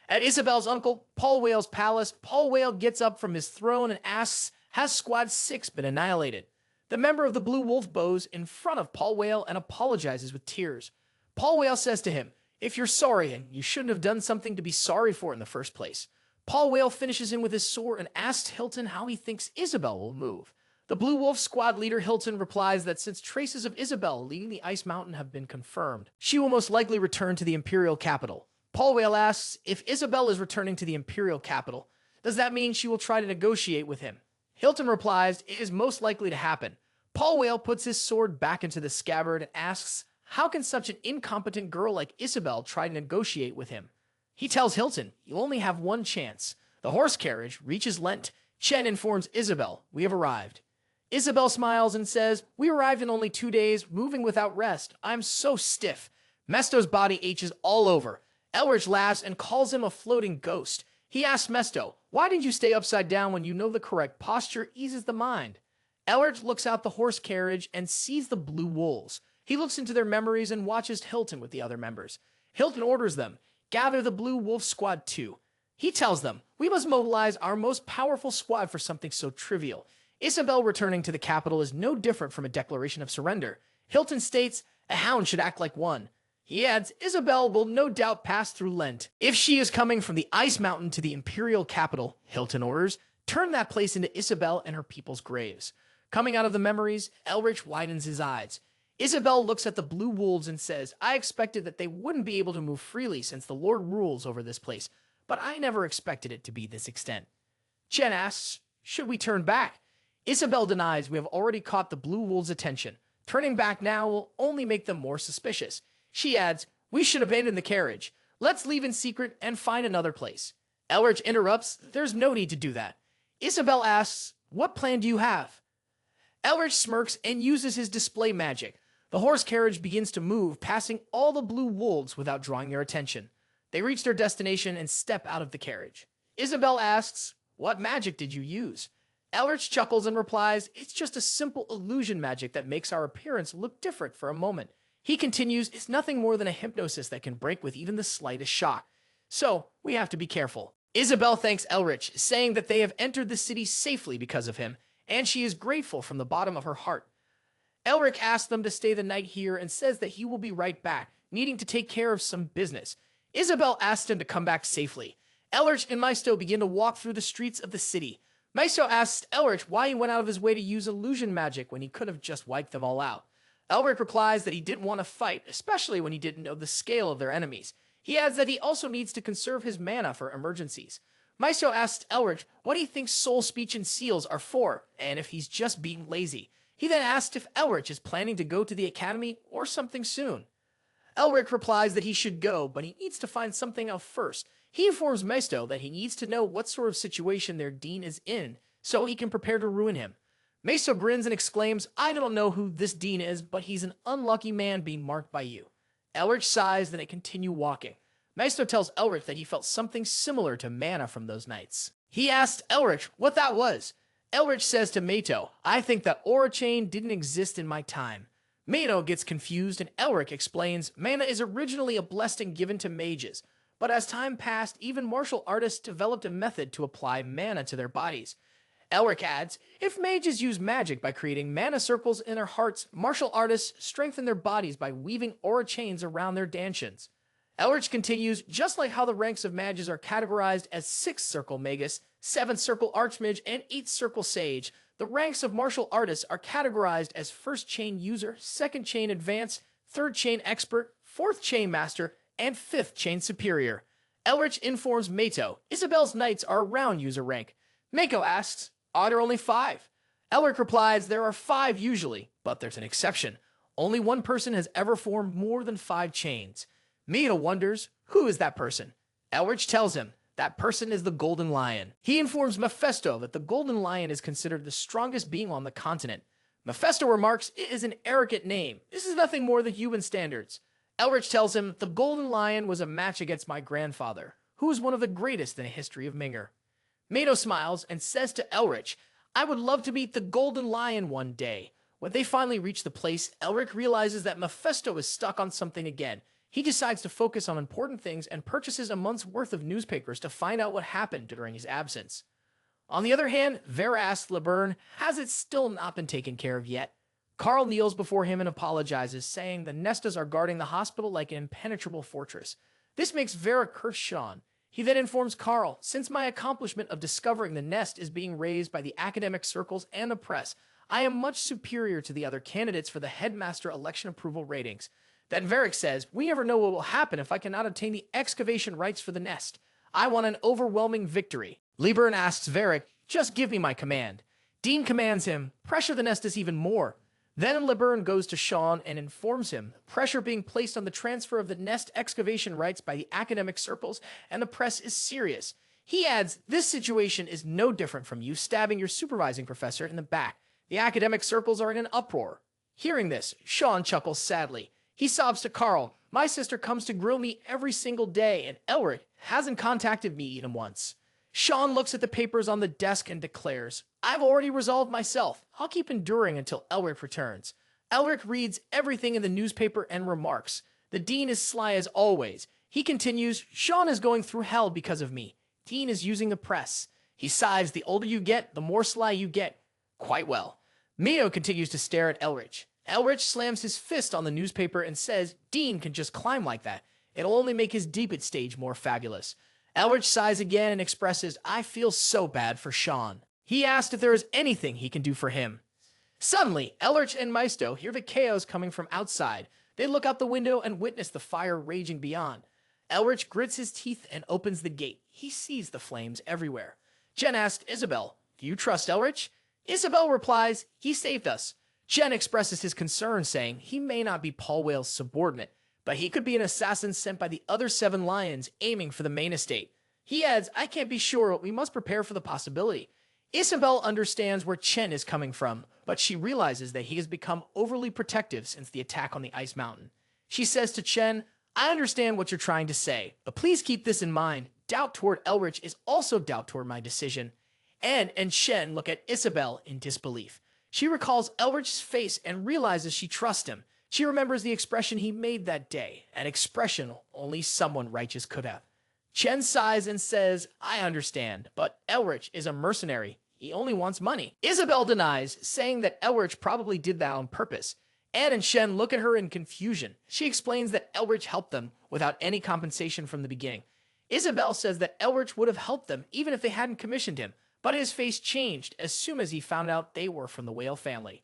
At Isabelle's uncle Paul Whale's palace, Paul Whale gets up from his throne and asks, has Squad 6 been annihilated? The member of the Blue Wolf bows in front of Paul Whale and apologizes with tears. Paul Whale says to him, if you're sorry and you shouldn't have done something to be sorry for in the first place. Paul Whale finishes him with his sword and asks Hilton how he thinks Isabelle will move. The Blue Wolf squad leader Hilton replies that since traces of Isabelle leaving the Ice Mountain have been confirmed, she will most likely return to the Imperial capital. Paul Whale asks if Isabelle is returning to the Imperial capital, does that mean she will try to negotiate with him? Hilton replies it is most likely to happen. Paul Whale puts his sword back into the scabbard and asks, how can such an incompetent girl like Isabelle try to negotiate with him? He tells Hilton, you only have one chance. The horse carriage reaches Lent. Chen informs Isabelle, we have arrived. Isabelle smiles and says, we arrived in only 2 days, moving without rest. I'm so stiff. Mesto's body aches all over. Elric laughs and calls him a floating ghost. He asks Mesto, why did you stay upside down when you know the correct posture eases the mind? Elric looks out the horse carriage and sees the blue wolves. He looks into their memories and watches Hilton with the other members. Hilton orders them, gather the Blue Wolf Squad 2. He tells them, we must mobilize our most powerful squad for something so trivial. Isabelle returning to the capital is no different from a declaration of surrender. Hilton states, a hound should act like one. He adds, Isabelle will no doubt pass through Lent. If she is coming from the Ice Mountain to the Imperial capital, Hilton orders, turn that place into Isabelle and her people's graves. Coming out of the memories, Elric widens his eyes. Isabelle looks at the blue wolves and says, I expected that they wouldn't be able to move freely since the Lord rules over this place, but I never expected it to be this extent. Chen asks, should we turn back? Isabelle denies we have already caught the blue wolves' attention. Turning back now will only make them more suspicious. She adds, we should abandon the carriage. Let's leave in secret and find another place. Elric interrupts, there's no need to do that. Isabelle asks, what plan do you have? Elric smirks and uses his display magic. The horse carriage begins to move, passing all the blue wolves without drawing their attention. They reach their destination and step out of the carriage. Isabelle asks, what magic did you use? Elric chuckles and replies, it's just a simple illusion magic that makes our appearance look different for a moment. He continues, it's nothing more than a hypnosis that can break with even the slightest shock. So, we have to be careful. Isabelle thanks Elric, saying that they have entered the city safely because of him, and she is grateful from the bottom of her heart. Elric asks them to stay the night here and says that he will be right back, needing to take care of some business. Isabelle asks him to come back safely. Elric and Mephisto begin to walk through the streets of the city. Mephisto asks Elric why he went out of his way to use illusion magic when he could have just wiped them all out. Elric replies that he didn't want to fight, especially when he didn't know the scale of their enemies. He adds that he also needs to conserve his mana for emergencies. Mephisto asks Elric what he thinks soul speech and seals are for, and if he's just being lazy. He then asks if Elric is planning to go to the academy or something soon. Elric replies that he should go, but he needs to find something out first. He informs Mephisto that he needs to know what sort of situation their dean is in, so he can prepare to ruin him. Mephisto grins and exclaims, I don't know who this dean is, but he's an unlucky man being marked by you. Elric sighs, then they continue walking. Mephisto tells Elric that he felt something similar to mana from those nights. He asks Elric what that was. Elric says to Mato, I think that aura chain didn't exist in my time. Mato gets confused and Elric explains mana is originally a blessing given to mages, but as time passed, even martial artists developed a method to apply mana to their bodies. Elric adds, if mages use magic by creating mana circles in their hearts, martial artists strengthen their bodies by weaving aura chains around their dantians. Elric continues, just like how the ranks of mages are categorized as 6th Circle Magus, 7th Circle Archmage, and 8th Circle Sage, the ranks of martial artists are categorized as 1st Chain User, 2nd Chain Advanced, 3rd Chain Expert, 4th Chain Master, and 5th Chain Superior. Elric informs Mato, Isabelle's knights are around user rank. Mako asks, are there only 5? Elric replies, there are 5 usually, but there's an exception. Only one person has ever formed more than 5 chains. Mato wonders, who is that person? Elric tells him, that person is the Golden Lion. He informs Mephisto that the Golden Lion is considered the strongest being on the continent. Mephisto remarks, it is an arrogant name. This is nothing more than human standards. Elric tells him, the Golden Lion was a match against my grandfather, who is one of the greatest in the history of Mvinger. Mato smiles and says to Elric, I would love to meet the Golden Lion one day. When they finally reach the place, Elric realizes that Mephisto is stuck on something again. He decides to focus on important things and purchases a month's worth of newspapers to find out what happened during his absence. On the other hand, Veru asks LeBurn, has it still not been taken care of yet? Carl kneels before him and apologizes, saying the Nestas are guarding the hospital like an impenetrable fortress. This makes Veru curse Sean. He then informs Carl, since my accomplishment of discovering the nest is being raised by the academic circles and the press, I am much superior to the other candidates for the headmaster election approval ratings. Then Varric says, we never know what will happen if I cannot obtain the excavation rights for the nest. I want an overwhelming victory. LeBurn asks Varric, just give me my command. Dean commands him, pressure the Nestas even more. Then LeBurn goes to Sean and informs him, pressure being placed on the transfer of the nest excavation rights by the academic circles and the press is serious. He adds, this situation is no different from you stabbing your supervising professor in the back. The academic circles are in an uproar. Hearing this, Sean chuckles sadly. He sobs to Carl, my sister comes to grill me every single day and Elric hasn't contacted me even once. Sean looks at the papers on the desk and declares, I've already resolved myself. I'll keep enduring until Elric returns. Elric reads everything in the newspaper and remarks, the Dean is sly as always. He continues, Sean is going through hell because of me. Dean is using the press. He sighs, the older you get, the more sly you get. Quite well. Mio continues to stare at Elric. Elric slams his fist on the newspaper and says, Dean can just climb like that. It'll only make his debut stage more fabulous. Elric sighs again and expresses, I feel so bad for Sean. He asked if there is anything he can do for him. Suddenly, Elric and Mephisto hear the chaos coming from outside. They look out the window and witness the fire raging beyond. Elric grits his teeth and opens the gate. He sees the flames everywhere. Jen asks Isabelle, do you trust Elric? Isabelle replies, he saved us. Jen expresses his concern, saying he may not be Paul Whale's subordinate, but he could be an assassin sent by the other 7 lions aiming for the main estate. He adds, I can't be sure, but we must prepare for the possibility. Isabelle understands where Chen is coming from, but she realizes that he has become overly protective since the attack on the Ice Mountain. She says to Chen, I understand what you're trying to say, but please keep this in mind. Doubt toward Elric is also doubt toward my decision. Anne and Chen look at Isabelle in disbelief. She recalls Elric's face and realizes she trusts him. She remembers the expression he made that day, an expression only someone righteous could have. Chen sighs and says, I understand, but Elric is a mercenary. He only wants money. Isabelle denies, saying that Elric probably did that on purpose. Anne and Chen look at her in confusion. She explains that Elric helped them without any compensation from the beginning. Isabelle says that Elric would have helped them even if they hadn't commissioned him, but his face changed as soon as he found out they were from the Whale family.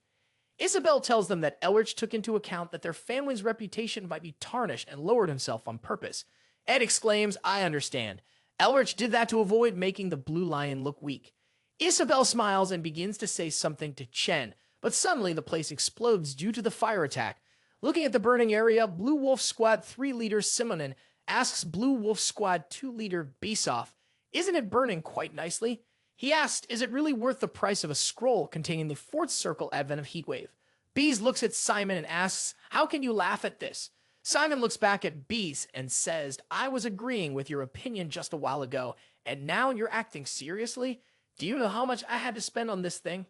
Isabelle tells them that Elric took into account that their family's reputation might be tarnished and lowered himself on purpose. Ed exclaims, I understand. Elric did that to avoid making the Blue Lion look weak. Isabelle smiles and begins to say something to Chen, but suddenly the place explodes due to the fire attack. Looking at the burning area, Blue Wolf Squad 3 leader Simonin asks Blue Wolf Squad 2 leader Besov, isn't it burning quite nicely? He asked, is it really worth the price of a scroll containing the 4th circle advent of Heatwave? Bees looks at Simon and asks, how can you laugh at this? Simon looks back at Bees and says, I was agreeing with your opinion just a while ago, and now you're acting seriously? Do you know how much I had to spend on this thing?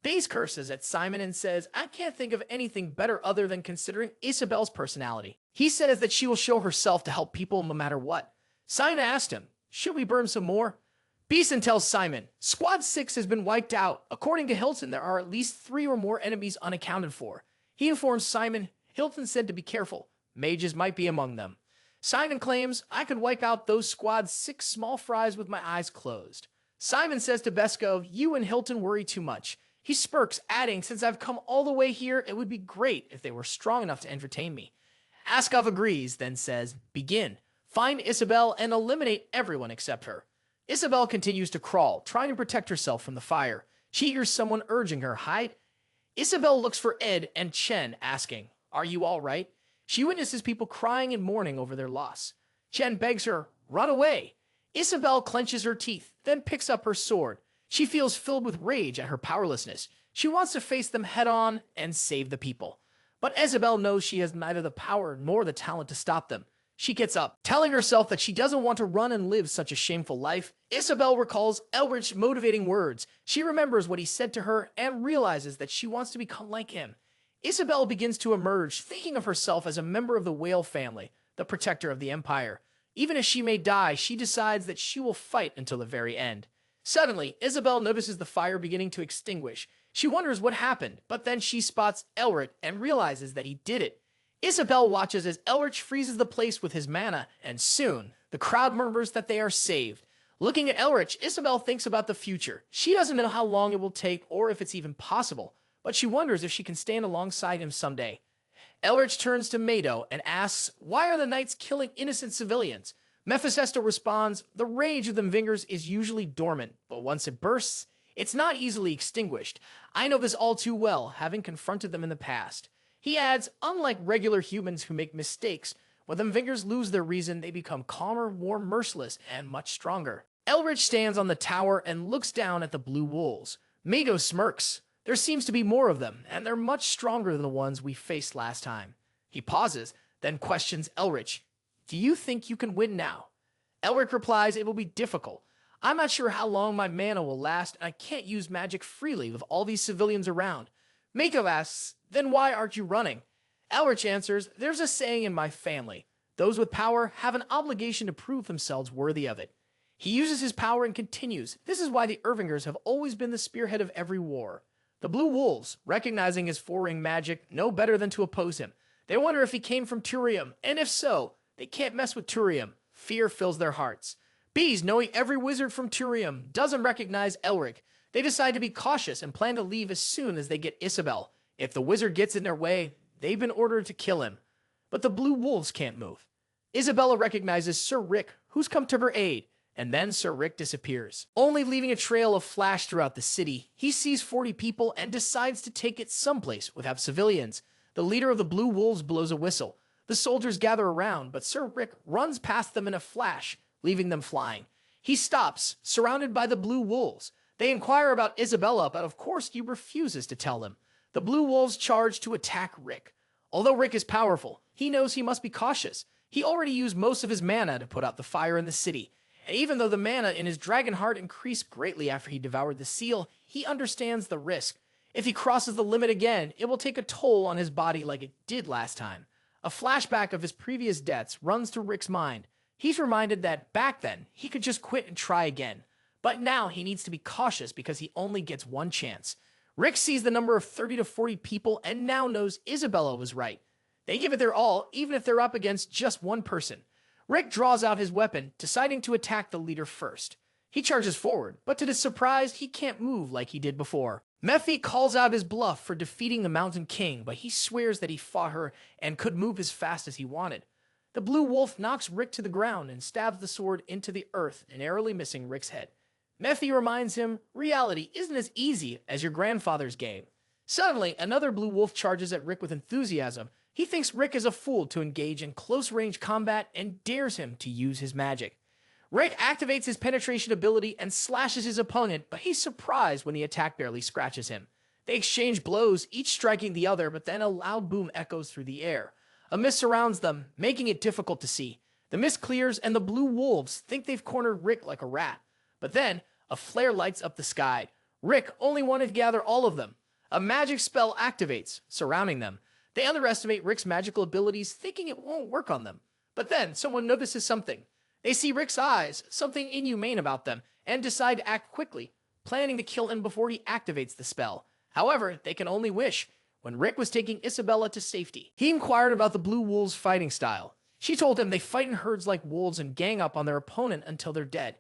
Bees curses at Simon and says, I can't think of anything better other than considering Isabelle's personality. He says that she will show herself to help people no matter what. Simon asked him, should we burn some more? Beeson tells Simon, Squad 6 has been wiped out. According to Hilton, there are at least 3 or more enemies unaccounted for. He informs Simon, Hilton said to be careful. Mages might be among them. Simon claims, I could wipe out those squad's 6 small fries with my eyes closed. Simon says to Besco, you and Hilton worry too much. He smirks, adding, since I've come all the way here, it would be great if they were strong enough to entertain me. Askov agrees, then says, begin. Find Isabelle and eliminate everyone except her. Isabelle continues to crawl, trying to protect herself from the fire. She hears someone urging her, hide. Isabelle looks for Ed and Chen, asking, are you all right? She witnesses people crying and mourning over their loss. Chen begs her, run away. Isabelle clenches her teeth, then picks up her sword. She feels filled with rage at her powerlessness. She wants to face them head-on and save the people. But Isabelle knows she has neither the power nor the talent to stop them. She gets up, telling herself that she doesn't want to run and live such a shameful life. Isabelle recalls Elric's motivating words. She remembers what he said to her and realizes that she wants to become like him. Isabelle begins to emerge, thinking of herself as a member of the Whale family, the protector of the Empire. Even as she may die, she decides that she will fight until the very end. Suddenly, Isabelle notices the fire beginning to extinguish. She wonders what happened, but then she spots Elric and realizes that he did it. Isabelle watches as Elric freezes the place with his mana, and soon, the crowd murmurs that they are saved. Looking at Elric, Isabelle thinks about the future. She doesn't know how long it will take or if it's even possible, but she wonders if she can stand alongside him someday. Elric turns to Mado and asks, why are the knights killing innocent civilians? Mephisto responds, the rage of the Mvingers is usually dormant, but once it bursts, it's not easily extinguished. I know this all too well, having confronted them in the past. He adds, unlike regular humans who make mistakes, when the Mvingers lose their reason, they become calmer, more merciless, and much stronger. Elric stands on the tower and looks down at the blue wolves. Mado smirks. There seems to be more of them, and they're much stronger than the ones we faced last time. He pauses, then questions Elric. Do you think you can win now? Elric replies, it will be difficult. I'm not sure how long my mana will last, and I can't use magic freely with all these civilians around. Mako asks, then why aren't you running? Elric answers, there's a saying in my family. Those with power have an obligation to prove themselves worthy of it. He uses his power and continues. This is why the Irvingers have always been the spearhead of every war. The Blue Wolves, recognizing his four-ring magic, know better than to oppose him. They wonder if he came from Turium, and if so, they can't mess with Turium. Fear fills their hearts. Bees, knowing every wizard from Turium, doesn't recognize Elric. They decide to be cautious and plan to leave as soon as they get Isabelle. If the wizard gets in their way, they've been ordered to kill him. But the Blue Wolves can't move. Isabella recognizes Sir Rick, who's come to her aid, and then Sir Rick disappears, only leaving a trail of flash throughout the city. He sees 40 people and decides to take it someplace without civilians. The leader of the Blue Wolves blows a whistle. The soldiers gather around, but Sir Rick runs past them in a flash, leaving them flying. He stops, surrounded by the Blue Wolves. They inquire about Isabella, but of course he refuses to tell them. The Blue Wolves charge to attack Rick. Although Rick is powerful, he knows he must be cautious. He already used most of his mana to put out the fire in the city. And even though the mana in his dragon heart increased greatly after he devoured the seal, he understands the risk. If he crosses the limit again, it will take a toll on his body like it did last time. A flashback of his previous deaths runs through Rick's mind. He's reminded that back then, he could just quit and try again. But now he needs to be cautious because he only gets one chance. Rick sees the number of 30 to 40 people and now knows Isabella was right. They give it their all, even if they're up against just one person. Rick draws out his weapon, deciding to attack the leader first. He charges forward, but to his surprise, he can't move like he did before. Mephi calls out his bluff for defeating the Mountain King, but he swears that he fought her and could move as fast as he wanted. The Blue Wolf knocks Rick to the ground and stabs the sword into the earth, narrowly missing Rick's head. Mephi reminds him, reality isn't as easy as your grandfather's game. Suddenly, another Blue Wolf charges at Rick with enthusiasm. He thinks Rick is a fool to engage in close-range combat and dares him to use his magic. Rick activates his penetration ability and slashes his opponent, but he's surprised when the attack barely scratches him. They exchange blows, each striking the other, but then a loud boom echoes through the air. A mist surrounds them, making it difficult to see. The mist clears, and the Blue Wolves think they've cornered Rick like a rat. But then, a flare lights up the sky. Rick only wanted to gather all of them. A magic spell activates, surrounding them. They underestimate Rick's magical abilities, thinking it won't work on them. But then, someone notices something. They see Rick's eyes, something inhumane about them, and decide to act quickly, planning to kill him before he activates the spell. However, they can only wish. When Rick was taking Isabella to safety, he inquired about the Blue Wolves' fighting style. She told him they fight in herds like wolves and gang up on their opponent until they're dead.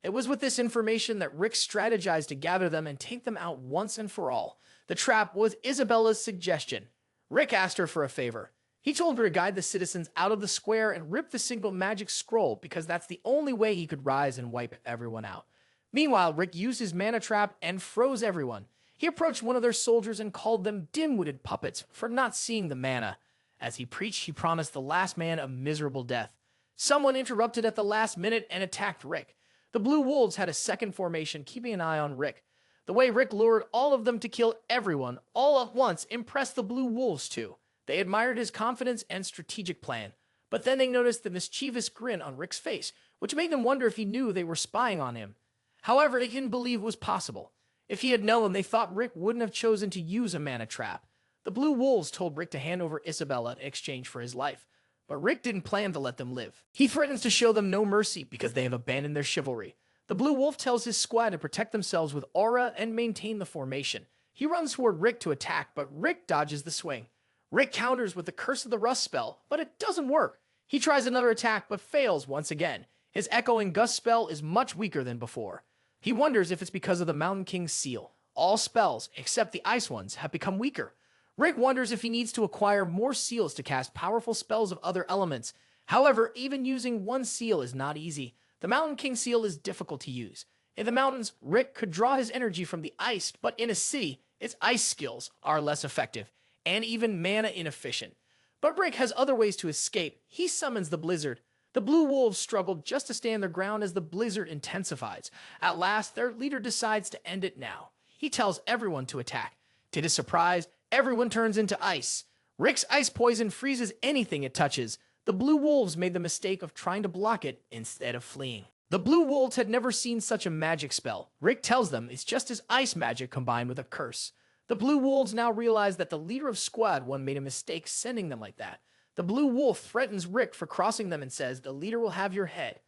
It was with this information that Rick strategized to gather them and take them out once and for all. The trap was Isabella's suggestion. Rick asked her for a favor. He told her to guide the citizens out of the square and rip the single magic scroll because that's the only way he could rise and wipe everyone out. Meanwhile, Rick used his mana trap and froze everyone. He approached one of their soldiers and called them dim-witted puppets for not seeing the mana. As he preached, he promised the last man a miserable death. Someone interrupted at the last minute and attacked Rick. The Blue Wolves had a second formation, keeping an eye on Rick. The way Rick lured all of them to kill everyone all at once impressed the Blue Wolves too. They admired his confidence and strategic plan. But then they noticed the mischievous grin on Rick's face, which made them wonder if he knew they were spying on him. However, they didn't believe it was possible. If he had known, they thought Rick wouldn't have chosen to use a mana trap. The Blue Wolves told Rick to hand over Isabelle in exchange for his life. But Rick didn't plan to let them live. He threatens to show them no mercy because they have abandoned their chivalry. The Blue Wolf tells his squad to protect themselves with aura and maintain the formation. He runs toward Rick to attack, but Rick dodges the swing. Rick counters with the Curse of the Rust spell, but it doesn't work. He tries another attack, but fails once again. His Echoing Gust spell is much weaker than before. He wonders if it's because of the Mountain King's seal. All spells, except the ice ones, have become weaker. Rick wonders if he needs to acquire more seals to cast powerful spells of other elements. However, even using one seal is not easy. The Mountain King seal is difficult to use. In the mountains, Rick could draw his energy from the ice, but in a city, its ice skills are less effective, and even mana inefficient. But Rick has other ways to escape. He summons the blizzard. The Blue Wolves struggled just to stand their ground as the blizzard intensifies. At last, their leader decides to end it now. He tells everyone to attack. To his surprise, everyone turns into ice. Rick's ice poison freezes anything it touches. The Blue Wolves made the mistake of trying to block it instead of fleeing. The Blue Wolves had never seen such a magic spell. Rick tells them it's just his ice magic combined with a curse. The Blue Wolves now realize that the leader of Squad 1 made a mistake sending them like that. The Blue Wolf threatens Rick for crossing them and says the leader will have your head.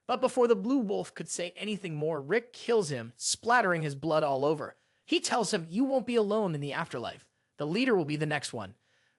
But before the Blue Wolf could say anything more, Rick kills him, splattering his blood all over. He tells him you won't be alone in the afterlife. The leader will be the next one.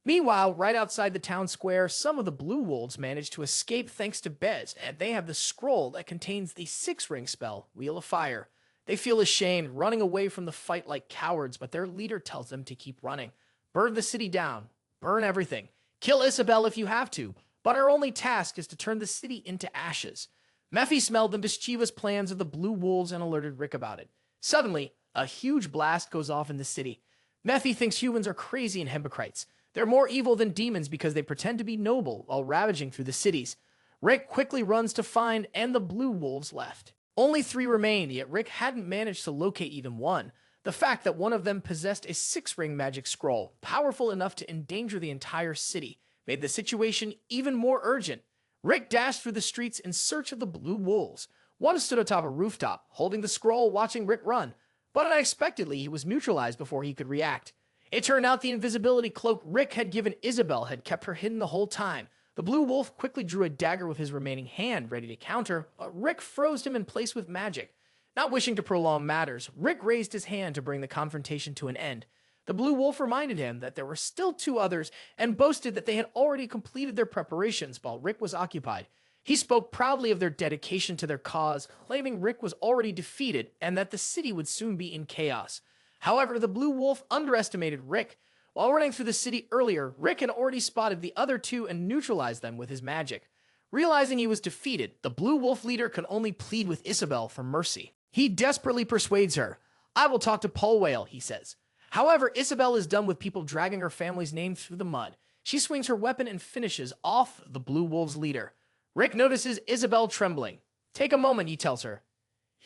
Meanwhile, right outside the town square, some of the Blue Wolves manage to escape thanks to Bez, and they have the scroll that contains the 6-ring spell, Wheel of Fire. They feel ashamed, running away from the fight like cowards, but their leader tells them to keep running. Burn the city down. Burn everything. Kill Isabelle if you have to, but our only task is to turn the city into ashes. Mephi smelled the mischievous plans of the Blue Wolves and alerted Rick about it. Suddenly, a huge blast goes off in the city. Mephi thinks humans are crazy and hypocrites. They're more evil than demons because they pretend to be noble while ravaging through the cities. Rick quickly runs to find, and the Blue Wolves left. Only 3 remained, yet Rick hadn't managed to locate even one. The fact that one of them possessed a 6-ring magic scroll, powerful enough to endanger the entire city, made the situation even more urgent. Rick dashed through the streets in search of the Blue Wolves. One stood atop a rooftop, holding the scroll, watching Rick run. But unexpectedly, he was neutralized before he could react. It turned out the invisibility cloak Rick had given Isabelle had kept her hidden the whole time. The Blue Wolf quickly drew a dagger with his remaining hand, ready to counter, but Rick froze him in place with magic. Not wishing to prolong matters, Rick raised his hand to bring the confrontation to an end. The Blue Wolf reminded him that there were still 2 others and boasted that they had already completed their preparations while Rick was occupied. He spoke proudly of their dedication to their cause, claiming Rick was already defeated and that the city would soon be in chaos. However, the Blue Wolf underestimated Rick. While running through the city earlier, Rick had already spotted the other 2 and neutralized them with his magic. Realizing he was defeated, the Blue Wolf leader could only plead with Isabelle for mercy. He desperately persuades her. I will talk to Paul Whale, he says. However, Isabelle is done with people dragging her family's name through the mud. She swings her weapon and finishes off the Blue Wolf's leader. Rick notices Isabelle trembling. Take a moment, he tells her.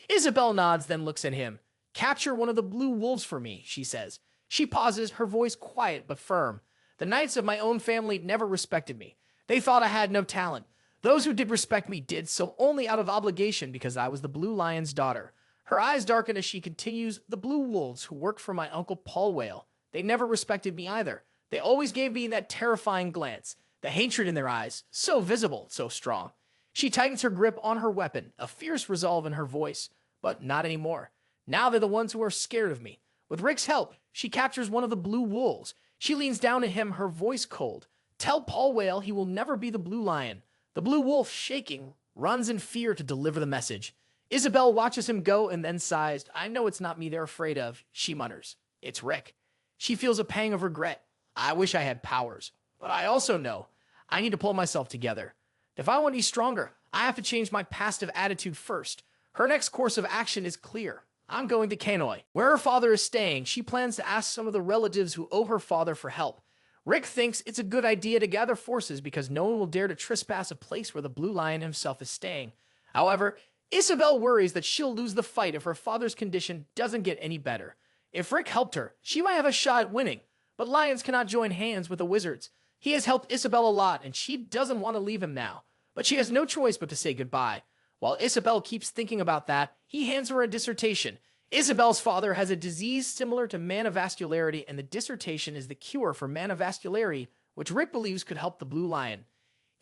Isabelle nods, then looks at him. Capture one of the Blue Wolves for me, she says. She pauses, her voice quiet but firm. The knights of my own family never respected me. They thought I had no talent. Those who did respect me did so only out of obligation because I was the Blue Lion's daughter. Her eyes darken as she continues, the Blue Wolves who worked for my uncle Paul Whale. They never respected me either. They always gave me that terrifying glance. The hatred in their eyes, so visible, so strong. She tightens her grip on her weapon, a fierce resolve in her voice. But not anymore. Now they're the ones who are scared of me. With Rick's help, she captures one of the Blue Wolves. She leans down at him, her voice cold. Tell Paul Whale he will never be the Blue Lion. The blue wolf, shaking, runs in fear to deliver the message. Isabelle watches him go and then sighs. I know it's not me they're afraid of, she mutters. It's Rick. She feels a pang of regret. I wish I had powers, but I also know I need to pull myself together. If I want to be stronger, I have to change my passive attitude first. Her next course of action is clear. I'm going to Kanoi. Where her father is staying, she plans to ask some of the relatives who owe her father for help. Rick thinks it's a good idea to gather forces because no one will dare to trespass a place where the Blue Lion himself is staying. However, Isabelle worries that she'll lose the fight if her father's condition doesn't get any better. If Rick helped her, she might have a shot at winning, but lions cannot join hands with the wizards. He has helped Isabelle a lot, and she doesn't want to leave him now, but she has no choice but to say goodbye. While Isabelle keeps thinking about that, he hands her a dissertation. Isabelle's father has a disease similar to manivascularity, and the dissertation is the cure for manivascularity, which Rick believes could help the Blue Lion.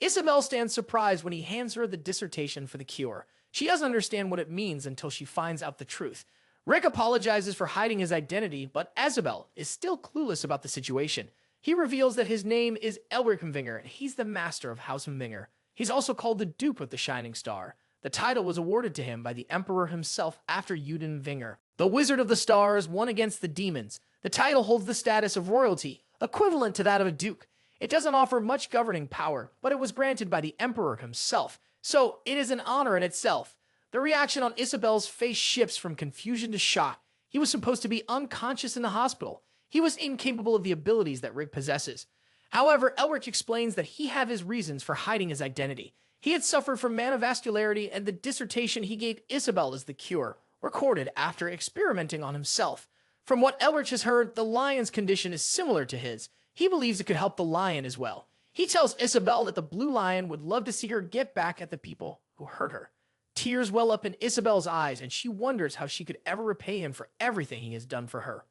Isabelle stands surprised when he hands her the dissertation for the cure. She doesn't understand what it means until she finds out the truth. Rick apologizes for hiding his identity, but Isabelle is still clueless about the situation. He reveals that his name is Elric Mervinger, and he's the master of House Mvinger. He's also called the dupe of the Shining Star. The title was awarded to him by the Emperor himself after Mvinger. The Wizard of the Stars won against the demons. The title holds the status of royalty, equivalent to that of a duke. It doesn't offer much governing power, but it was granted by the Emperor himself, so it is an honor in itself. The reaction on Isabelle's face shifts from confusion to shock. He was supposed to be unconscious in the hospital. He was incapable of the abilities that Rick possesses. However, Elric explains that he had his reasons for hiding his identity. He had suffered from manivascularity, and the dissertation he gave Isabelle is the cure, recorded after experimenting on himself. From what Elric has heard, the lion's condition is similar to his. He believes it could help the lion as well. He tells Isabelle that the Blue Lion would love to see her get back at the people who hurt her. Tears well up in Isabelle's eyes, and she wonders how she could ever repay him for everything he has done for her.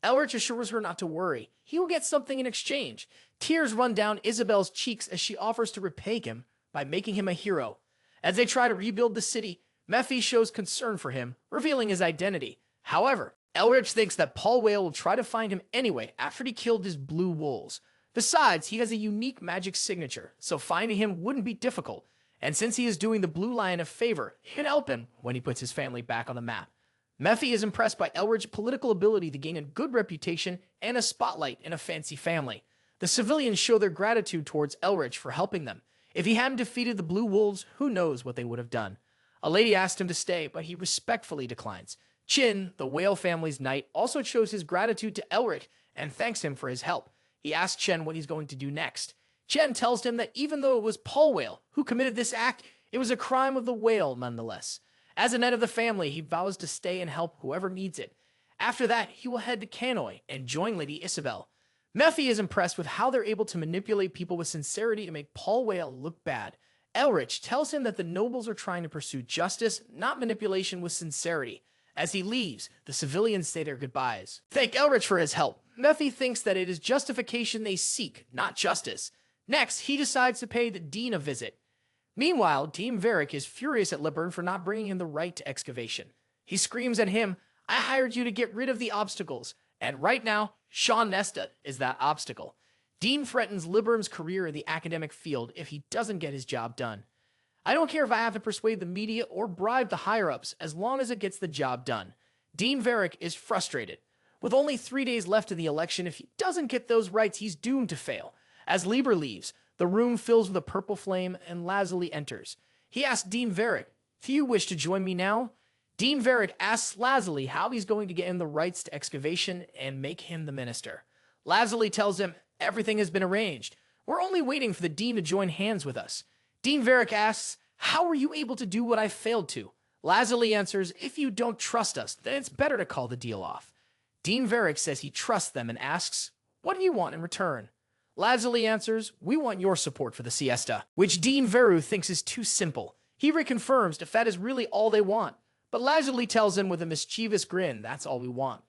Elric assures her not to worry. He will get something in exchange. Tears run down Isabelle's cheeks as she offers to repay him by making him a hero. As they try to rebuild the city, Mephi shows concern for him, revealing his identity. However, Elric thinks that Paul Whale will try to find him anyway after he killed his blue wolves. Besides, he has a unique magic signature, so finding him wouldn't be difficult. And since he is doing the Blue Lion a favor, he can help him when he puts his family back on the map. Mephi is impressed by Elric's political ability to gain a good reputation and a spotlight in a fancy family. The civilians show their gratitude towards Elric for helping them. If he hadn't defeated the Blue Wolves, who knows what they would have done. A lady asked him to stay, but he respectfully declines. Chin, the Whale family's knight, also shows his gratitude to Elric and thanks him for his help. He asks Chen what he's going to do next. Chen tells him that even though it was Paul Whale who committed this act, it was a crime of the whale nonetheless. As a knight of the family, he vows to stay and help whoever needs it. After that, he will head to Kanoi and join Lady Isabelle. Mephi is impressed with how they're able to manipulate people with sincerity to make Paul Whale look bad. Elric tells him that the nobles are trying to pursue justice, not manipulation with sincerity. As he leaves, the civilians say their goodbyes. Thank Elric for his help. Mephi thinks that it is justification they seek, not justice. Next, he decides to pay the Dean a visit. Meanwhile, Dean Veric is furious at Liburn for not bringing him the right to excavation. He screams at him, I hired you to get rid of the obstacles, and right now, Sean Nesta is that obstacle. Dean threatens Liburn's career in the academic field if he doesn't get his job done. I don't care if I have to persuade the media or bribe the higher-ups as long as it gets the job done. Dean Veric is frustrated. With only 3 days left of the election, if he doesn't get those rights, he's doomed to fail. As Liber leaves, the room fills with a purple flame and Lazuli enters. He asks Dean Veric, do you wish to join me now? Dean Veric asks Lazuli how he's going to get him the rights to excavation and make him the minister. Lazuli tells him everything has been arranged. We're only waiting for the Dean to join hands with us. Dean Veric asks, how were you able to do what I failed to? Lazuli answers, if you don't trust us, then it's better to call the deal off. Dean Veric says he trusts them and asks, what do you want in return? Lazuli answers, we want your support for the siesta, which Dean Veru thinks is too simple. He reconfirms if that is really all they want, but Lazuli tells him with a mischievous grin, that's all we want.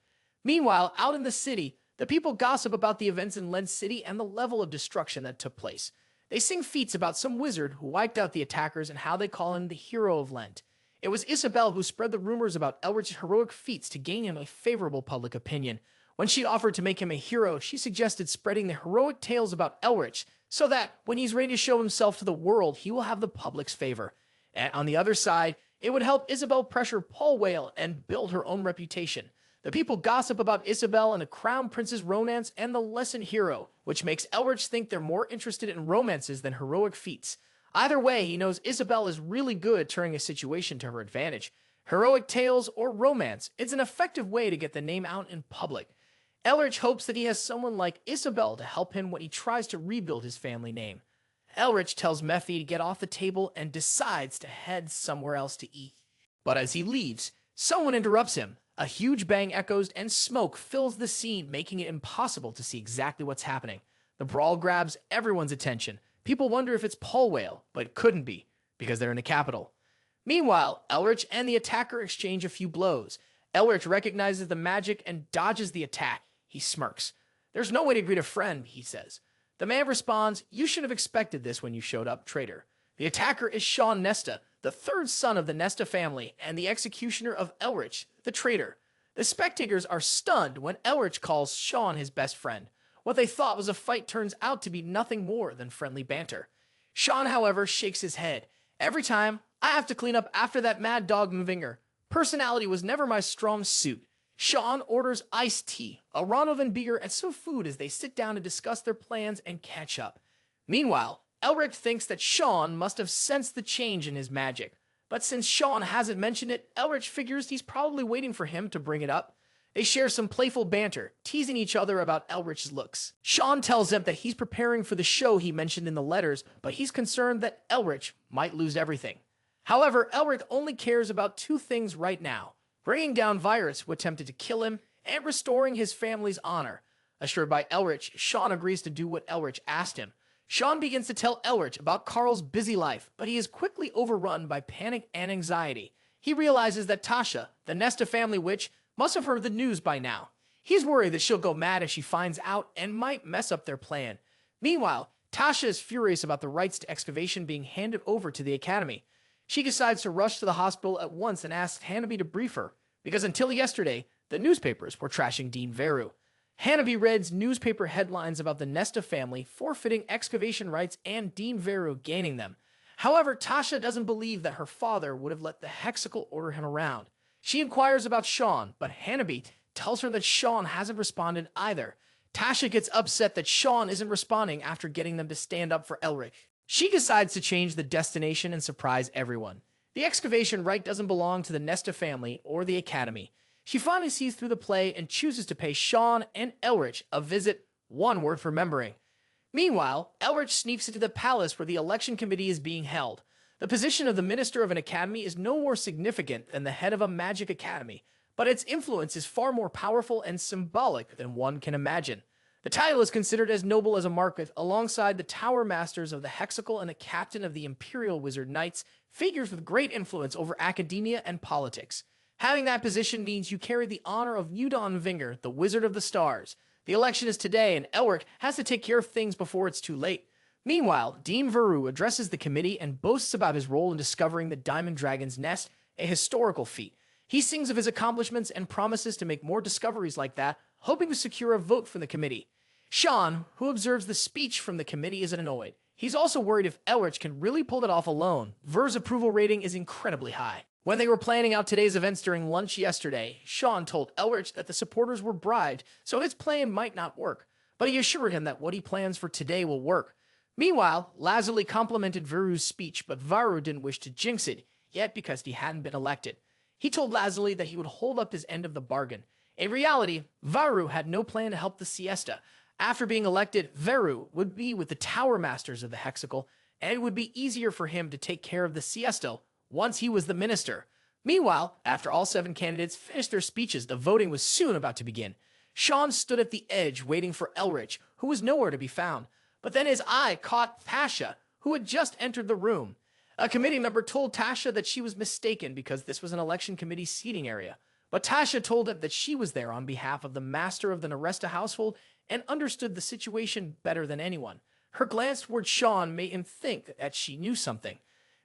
Meanwhile, out in the city, the people gossip about the events in Lent City and the level of destruction that took place. They sing feats about some wizard who wiped out the attackers and how they call him the hero of Lent. It was Isabelle who spread the rumors about Elric's heroic feats to gain him a favorable public opinion. When she offered to make him a hero, she suggested spreading the heroic tales about Elric, so that when he's ready to show himself to the world, he will have the public's favor. And on the other side, it would help Isabelle pressure Paul Whale and build her own reputation. The people gossip about Isabelle and the Crown Prince's romance and the lesson hero, which makes Elric think they're more interested in romances than heroic feats. Either way, he knows Isabelle is really good at turning a situation to her advantage. Heroic tales or romance, it's an effective way to get the name out in public. Elric hopes that he has someone like Isabelle to help him when he tries to rebuild his family name. Elric tells Mephi to get off the table and decides to head somewhere else to eat. But as he leaves, someone interrupts him. A huge bang echoes and smoke fills the scene, making it impossible to see exactly what's happening. The brawl grabs everyone's attention. People wonder if it's Paul Whale, but it couldn't be, because they're in the capital. Meanwhile, Elric and the attacker exchange a few blows. Elric recognizes the magic and dodges the attack. He smirks. "There's no way to greet a friend," he says. The man responds, "You should have expected this when you showed up, traitor." The attacker is Sean Nesta, the third son of the Nesta family and the executioner of Elric, the traitor. The spectators are stunned when Elric calls Sean his best friend. What they thought was a fight turns out to be nothing more than friendly banter. Sean, however, shakes his head. "Every time, I have to clean up after that mad dog Mvinger. Personality was never my strong suit." Sean orders iced tea, a Ronovan beer, and some food as they sit down to discuss their plans and catch up. Meanwhile, Elric thinks that Sean must have sensed the change in his magic. But since Sean hasn't mentioned it, Elric figures he's probably waiting for him to bring it up. They share some playful banter, teasing each other about Elric's looks. Sean tells him that he's preparing for the show he mentioned in the letters, but he's concerned that Elric might lose everything. However, Elric only cares about two things right now: bringing down Virus, who attempted to kill him, and restoring his family's honor. Assured by Elric, Sean agrees to do what Elric asked him. Sean begins to tell Elric about Carl's busy life, but he is quickly overrun by panic and anxiety. He realizes that Tasha, the Nesta family witch, must have heard the news by now. He's worried that she'll go mad if she finds out and might mess up their plan. Meanwhile, Tasha is furious about the rights to excavation being handed over to the Academy. She decides to rush to the hospital at once and asks Hanabi to brief her, because until yesterday, the newspapers were trashing Dean Veru. Hanabi reads newspaper headlines about the Nesta family forfeiting excavation rights and Dean Veru gaining them. However, Tasha doesn't believe that her father would have let the Hexical order him around. She inquires about Sean, but Hanabi tells her that Sean hasn't responded either. Tasha gets upset that Sean isn't responding after getting them to stand up for Elric. She decides to change the destination and surprise everyone. The excavation right doesn't belong to the Nesta family or the Academy. She finally sees through the play and chooses to pay Sean and Elric a visit, one word for remembering. Meanwhile, Elric sneaks into the palace where the election committee is being held. The position of the minister of an academy is no more significant than the head of a magic academy, but its influence is far more powerful and symbolic than one can imagine. The title is considered as noble as a market, alongside the Tower Masters of the Hexical and a captain of the Imperial Wizard Knights, figures with great influence over academia and politics. Having that position means you carry the honor of Udon Mvinger, the Wizard of the Stars. The election is today, and Elric has to take care of things before it's too late. Meanwhile, Dean Veru addresses the committee and boasts about his role in discovering the Diamond Dragon's nest, a historical feat. He sings of his accomplishments and promises to make more discoveries like that, hoping to secure a vote from the committee. Sean, who observes the speech from the committee, is annoyed. He's also worried if Elric can really pull it off alone. Veru's approval rating is incredibly high. When they were planning out today's events during lunch yesterday, Sean told Elric that the supporters were bribed, so his plan might not work, but he assured him that what he plans for today will work. Meanwhile, Lazuli complimented Veru's speech, but Veru didn't wish to jinx it, yet because he hadn't been elected. He told Lazuli that he would hold up his end of the bargain. In reality, Veru had no plan to help the siesta. After being elected, Veru would be with the Tower Masters of the Hexical, and it would be easier for him to take care of the siesta once he was the minister. Meanwhile, after all 7 candidates finished their speeches, the voting was soon about to begin. Sean stood at the edge waiting for Elric, who was nowhere to be found. But then his eye caught Tasha, who had just entered the room. A committee member told Tasha that she was mistaken because this was an election committee seating area. But Tasha told him that she was there on behalf of the master of the Neresta household and understood the situation better than anyone. Her glance toward Sean made him think that she knew something.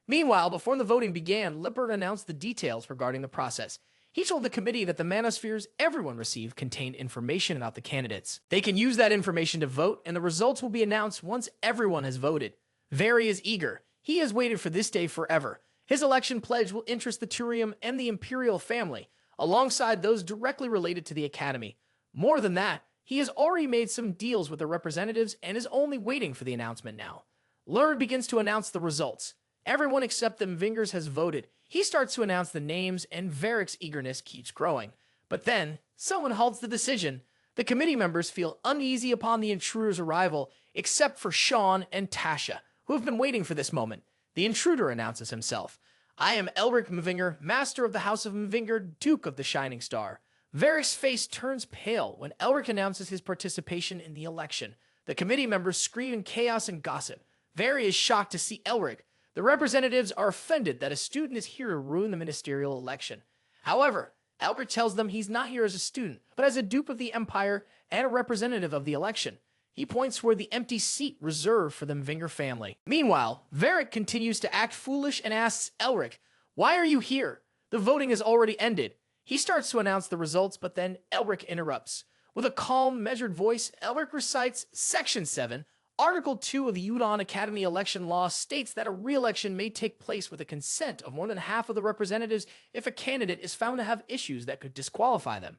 Meanwhile, before the voting began, Lippert announced the details regarding the process. He told the committee that the manospheres everyone received contained information about the candidates. They can use that information to vote, and the results will be announced once everyone has voted. Veru is eager. He has waited for this day forever. His election pledge will interest the Turium and the Imperial family, alongside those directly related to the Academy. More than that, he has already made some deals with the representatives and is only waiting for the announcement now. Lurd begins to announce the results. Everyone except the Mvingers has voted. He starts to announce the names, and Varric's eagerness keeps growing. But then, someone halts the decision. The committee members feel uneasy upon the intruder's arrival, except for Sean and Tasha, who have been waiting for this moment. The intruder announces himself. I am Elric Mervinger, Master of the House of Mvinger, Duke of the Shining Star. Varric's face turns pale when Elric announces his participation in the election. The committee members scream in chaos and gossip. Veru is shocked to see Elric. The representatives are offended that a student is here to ruin the ministerial election. However, Elric tells them he's not here as a student, but as a dupe of the Empire and a representative of the election. He points toward the empty seat reserved for the Mvinger family. Meanwhile, Varric continues to act foolish and asks Elric, "Why are you here? The voting has already ended." He starts to announce the results, but then Elric interrupts. With a calm, measured voice, Elric recites Section 7, Article 2 of the Udon Academy election law states that a re-election may take place with the consent of more than half of the representatives if a candidate is found to have issues that could disqualify them.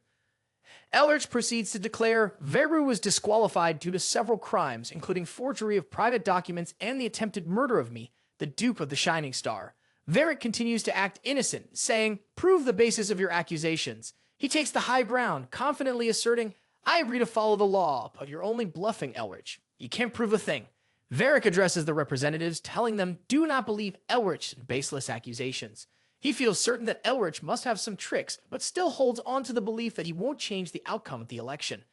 Elric proceeds to declare Veru was disqualified due to several crimes, including forgery of private documents and the attempted murder of me, the dupe of the Shining Star. Varric continues to act innocent, saying, "Prove the basis of your accusations." He takes the high ground, confidently asserting, "I agree to follow the law, but you're only bluffing, Elric. You can't prove a thing." Varric addresses the representatives, telling them do not believe Elric's baseless accusations. He feels certain that Elric must have some tricks, but still holds on to the belief that he won't change the outcome of the election.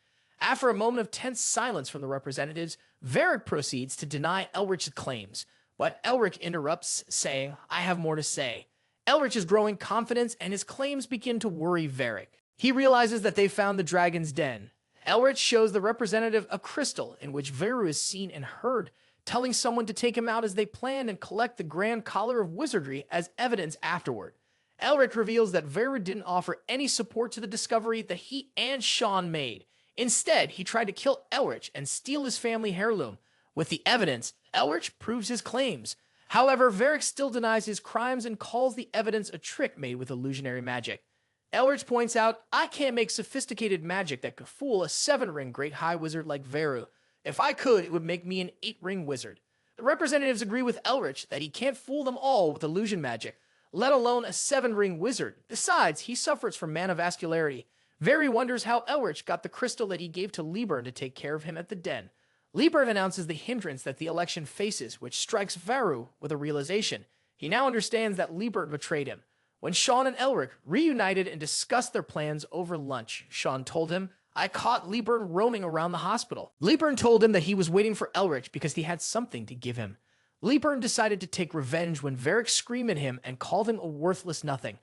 After a moment of tense silence from the representatives, Varric proceeds to deny Elric's claims, but Elric interrupts, saying, "I have more to say." Elric is growing confidence, and his claims begin to worry Varric. He realizes that they found the dragon's den. Elric shows the representative a crystal in which Veru is seen and heard, telling someone to take him out as they planned and collect the Grand Collar of Wizardry as evidence afterward. Elric reveals that Veru didn't offer any support to the discovery that he and Sean made. Instead, he tried to kill Elric and steal his family heirloom. With the evidence, Elric proves his claims. However, Varric still denies his crimes and calls the evidence a trick made with illusionary magic. Elric points out, "I can't make sophisticated magic that could fool a 7-ring great high wizard like Veru. If I could, it would make me an 8-ring wizard." The representatives agree with Elric that he can't fool them all with illusion magic, let alone a 7-ring wizard. Besides, he suffers from mana vascularity. Veru wonders how Elric got the crystal that he gave to Liebern to take care of him at the den. Liebern announces the hindrance that the election faces, which strikes Veru with a realization. He now understands that Liebern betrayed him. When Sean and Elric reunited and discussed their plans over lunch, Sean told him, "I caught Liebern roaming around the hospital." Liebern told him that he was waiting for Elric because he had something to give him. Liebern decided to take revenge when Varric screamed at him and called him a worthless nothing.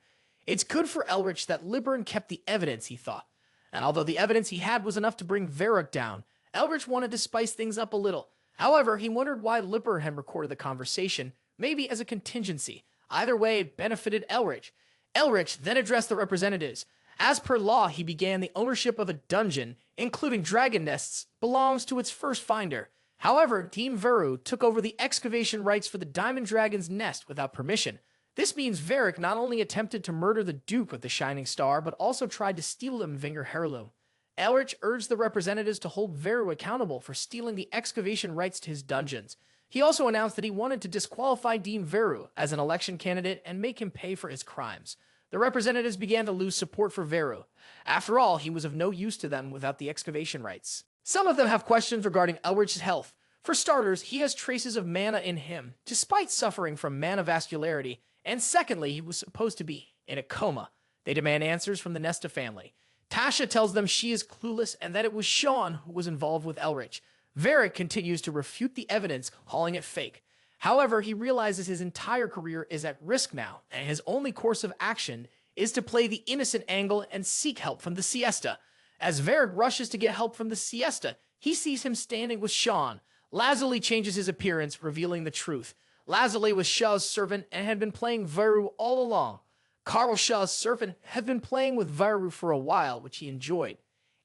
It's good for Elric that Liebern kept the evidence, he thought. And although the evidence he had was enough to bring Varric down, Elric wanted to spice things up a little. However, he wondered why Liebern had recorded the conversation, maybe as a contingency. Either way, it benefited Elric. Elric then addressed the representatives. As per law, he began the ownership of a dungeon, including dragon nests, belongs to its first finder. However, Team Veru took over the excavation rights for the Diamond Dragon's nest without permission. This means Varric not only attempted to murder the Duke of the Shining Star, but also tried to steal the Mvinger heirloom. Elric urged the representatives to hold Veru accountable for stealing the excavation rights to his dungeons. He also announced that he wanted to disqualify Dean Veru as an election candidate and make him pay for his crimes. The representatives began to lose support for Veru. After all, he was of no use to them without the excavation rights. Some of them have questions regarding Elric's health. For starters, he has traces of mana in him, despite suffering from mana vascularity, and secondly, he was supposed to be in a coma. They demand answers from the Nesta family. Tasha tells them she is clueless and that it was Sean who was involved with Elric. Varric continues to refute the evidence, calling it fake. However, he realizes his entire career is at risk now, and his only course of action is to play the innocent angle and seek help from the siesta. As Varric rushes to get help from the siesta, he sees him standing with Sean. Lazuli changes his appearance, revealing the truth. Lazuli was Shaw's servant and had been playing Veru all along. Carl Shaw's serpent had been playing with Veru for a while, which he enjoyed.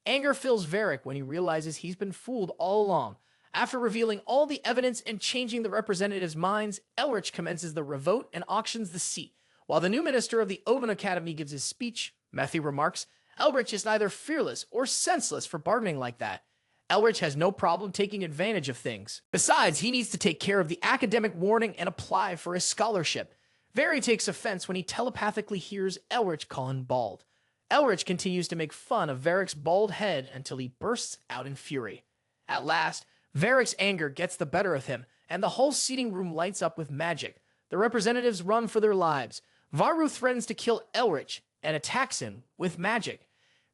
Anger fills Varric when he realizes he's been fooled all along. After revealing all the evidence and changing the representatives' minds, Elric commences the revolt and auctions the seat. While the new minister of the Oban Academy gives his speech, Methy remarks, Elric is neither fearless or senseless for bargaining like that. Elric has no problem taking advantage of things. Besides, he needs to take care of the academic warning and apply for his scholarship. Veru takes offense when he telepathically hears Elric call him bald. Elric continues to make fun of Varric's bald head until he bursts out in fury. At last, Varric's anger gets the better of him, and the whole seating room lights up with magic. The representatives run for their lives. Veru threatens to kill Elric and attacks him with magic.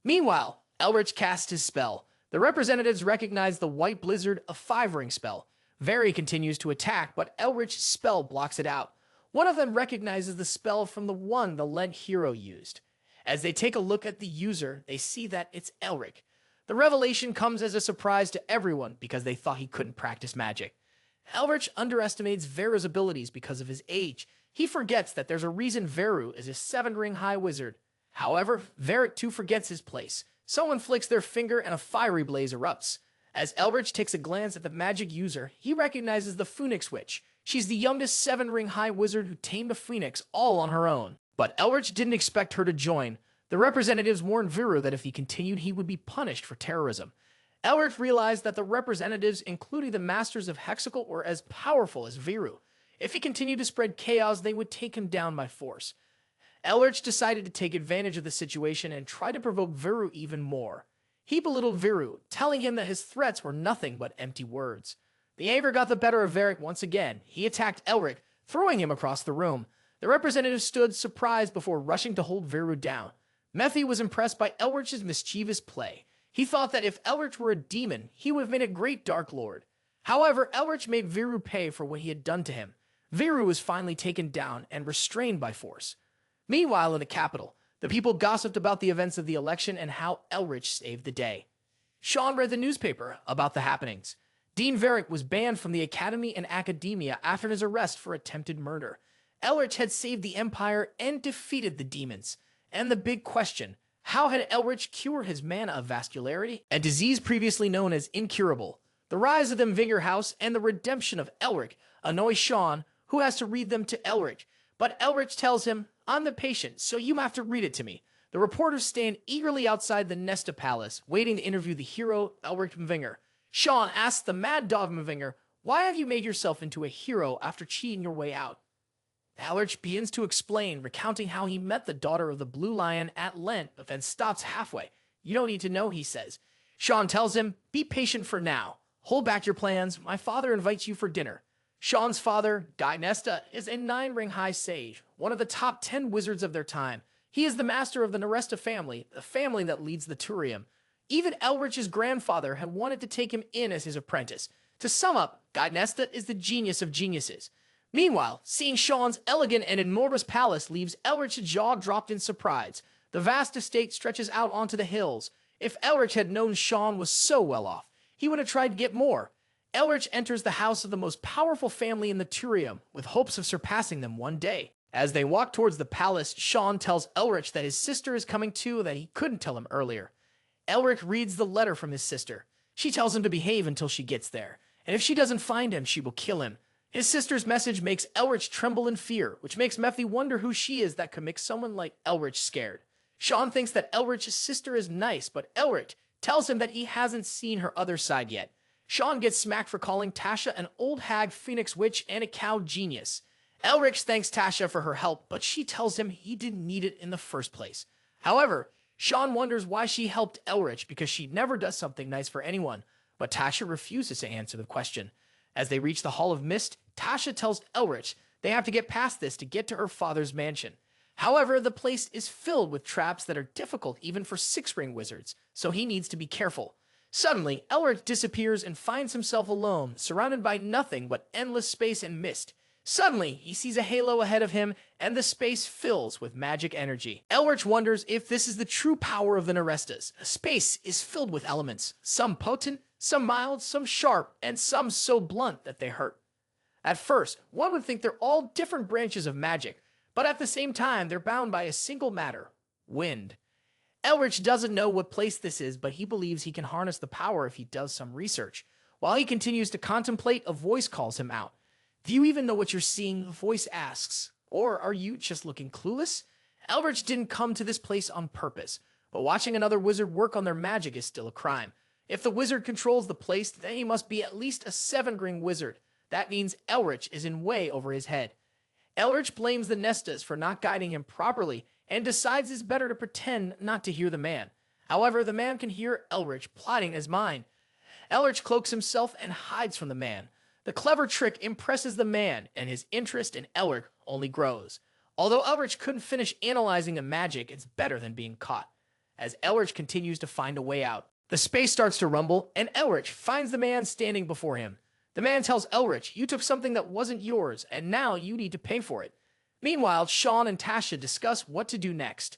Meanwhile, Elric casts his spell. The representatives recognize the White Blizzard, a 5-ring spell. Veru continues to attack, but Elric's spell blocks it out. One of them recognizes the spell from the one the Lent hero used. As they take a look at the user, they see that it's Elric. The revelation comes as a surprise to everyone because they thought he couldn't practice magic. Elric underestimates Veru's abilities because of his age. He forgets that there's a reason Veru is a 7-ring high wizard. However, Veru too forgets his place. Someone flicks their finger and a fiery blaze erupts. As Elric takes a glance at the magic user, he recognizes the Phoenix Witch. She's the youngest 7-ring high wizard who tamed a phoenix all on her own. But Elric didn't expect her to join. The representatives warned Veru that if he continued, he would be punished for terrorism. Elric realized that the representatives, including the masters of Hexical, were as powerful as Veru. If he continued to spread chaos, they would take him down by force. Elric decided to take advantage of the situation and try to provoke Veru even more. He belittled Veru, telling him that his threats were nothing but empty words. The anger got the better of Varric once again. He attacked Elric, throwing him across the room. The representative stood surprised before rushing to hold Veru down. Methy was impressed by Elric's mischievous play. He thought that if Elric were a demon, he would have made a great Dark Lord. However, Elric made Veru pay for what he had done to him. Veru was finally taken down and restrained by force. Meanwhile, in the capital, the people gossiped about the events of the election and how Elric saved the day. Sean read the newspaper about the happenings. Dean Varric was banned from the academy and academia after his arrest for attempted murder. Elric had saved the Empire and defeated the demons. And the big question, how had Elric cured his mana of vascularity, a disease previously known as incurable? The rise of the Mvinger house and the redemption of Elric annoy Sean, who has to read them to Elric. But Elric tells him, I'm the patient, so you have to read it to me. The reporters stand eagerly outside the Nesta Palace, waiting to interview the hero, Elric Mervinger. Sean asks the mad dog Mvinger, why have you made yourself into a hero after cheating your way out? Elric begins to explain, recounting how he met the daughter of the Blue Lion at Lent, but then stops halfway. You don't need to know, he says. Sean tells him, be patient for now. Hold back your plans. My father invites you for dinner. Sean's father, Guy Nesta, is a 9-ring high sage, one of the top 10 wizards of their time. He is the master of the Nesta family, the family that leads the Turium. Even Elric's grandfather had wanted to take him in as his apprentice. To sum up, Guy Nesta is the genius of geniuses. Meanwhile, seeing Sean's elegant and enormous palace leaves Elric's jaw dropped in surprise. The vast estate stretches out onto the hills. If Elric had known Sean was so well off, he would have tried to get more. Elric enters the house of the most powerful family in the Turium, with hopes of surpassing them one day. As they walk towards the palace, Sean tells Elric that his sister is coming too, that he couldn't tell him earlier. Elric reads the letter from his sister. She tells him to behave until she gets there, and if she doesn't find him, she will kill him. His sister's message makes Elric tremble in fear, which makes Methy wonder who she is that could make someone like Elric scared. Sean thinks that Elric's sister is nice, but Elric tells him that he hasn't seen her other side yet. Sean gets smacked for calling Tasha an old hag Phoenix Witch and a cow genius. Elric thanks Tasha for her help, but she tells him he didn't need it in the first place. However, Sean wonders why she helped Elric because she never does something nice for anyone, but Tasha refuses to answer the question. As they reach the Hall of Mist, Tasha tells Elric they have to get past this to get to her father's mansion. However, the place is filled with traps that are difficult even for 6-ring wizards, so he needs to be careful. Suddenly, Elric disappears and finds himself alone, surrounded by nothing but endless space and mist. Suddenly, he sees a halo ahead of him, and the space fills with magic energy. Elric wonders if this is the true power of the Nestas. Space is filled with elements, some potent, some mild, some sharp, and some so blunt that they hurt. At first, one would think they're all different branches of magic, but at the same time, they're bound by a single matter: wind. Elric doesn't know what place this is, but he believes he can harness the power if he does some research. While he continues to contemplate, a voice calls him out. Do you even know what you're seeing? The voice asks. Or are you just looking clueless? Elric didn't come to this place on purpose, but watching another wizard work on their magic is still a crime. If the wizard controls the place, then he must be at least a 7-ring wizard. That means Elric is in way over his head. Elric blames the Nestas for not guiding him properly and decides it's better to pretend not to hear the man. However, the man can hear Elric plotting in his mind. Elric cloaks himself and hides from the man. The clever trick impresses the man, and his interest in Elric only grows. Although Elric couldn't finish analyzing the magic, it's better than being caught. As Elric continues to find a way out, the space starts to rumble, and Elric finds the man standing before him. The man tells Elric, "You took something that wasn't yours, and now you need to pay for it." Meanwhile, Sean and Tasha discuss what to do next.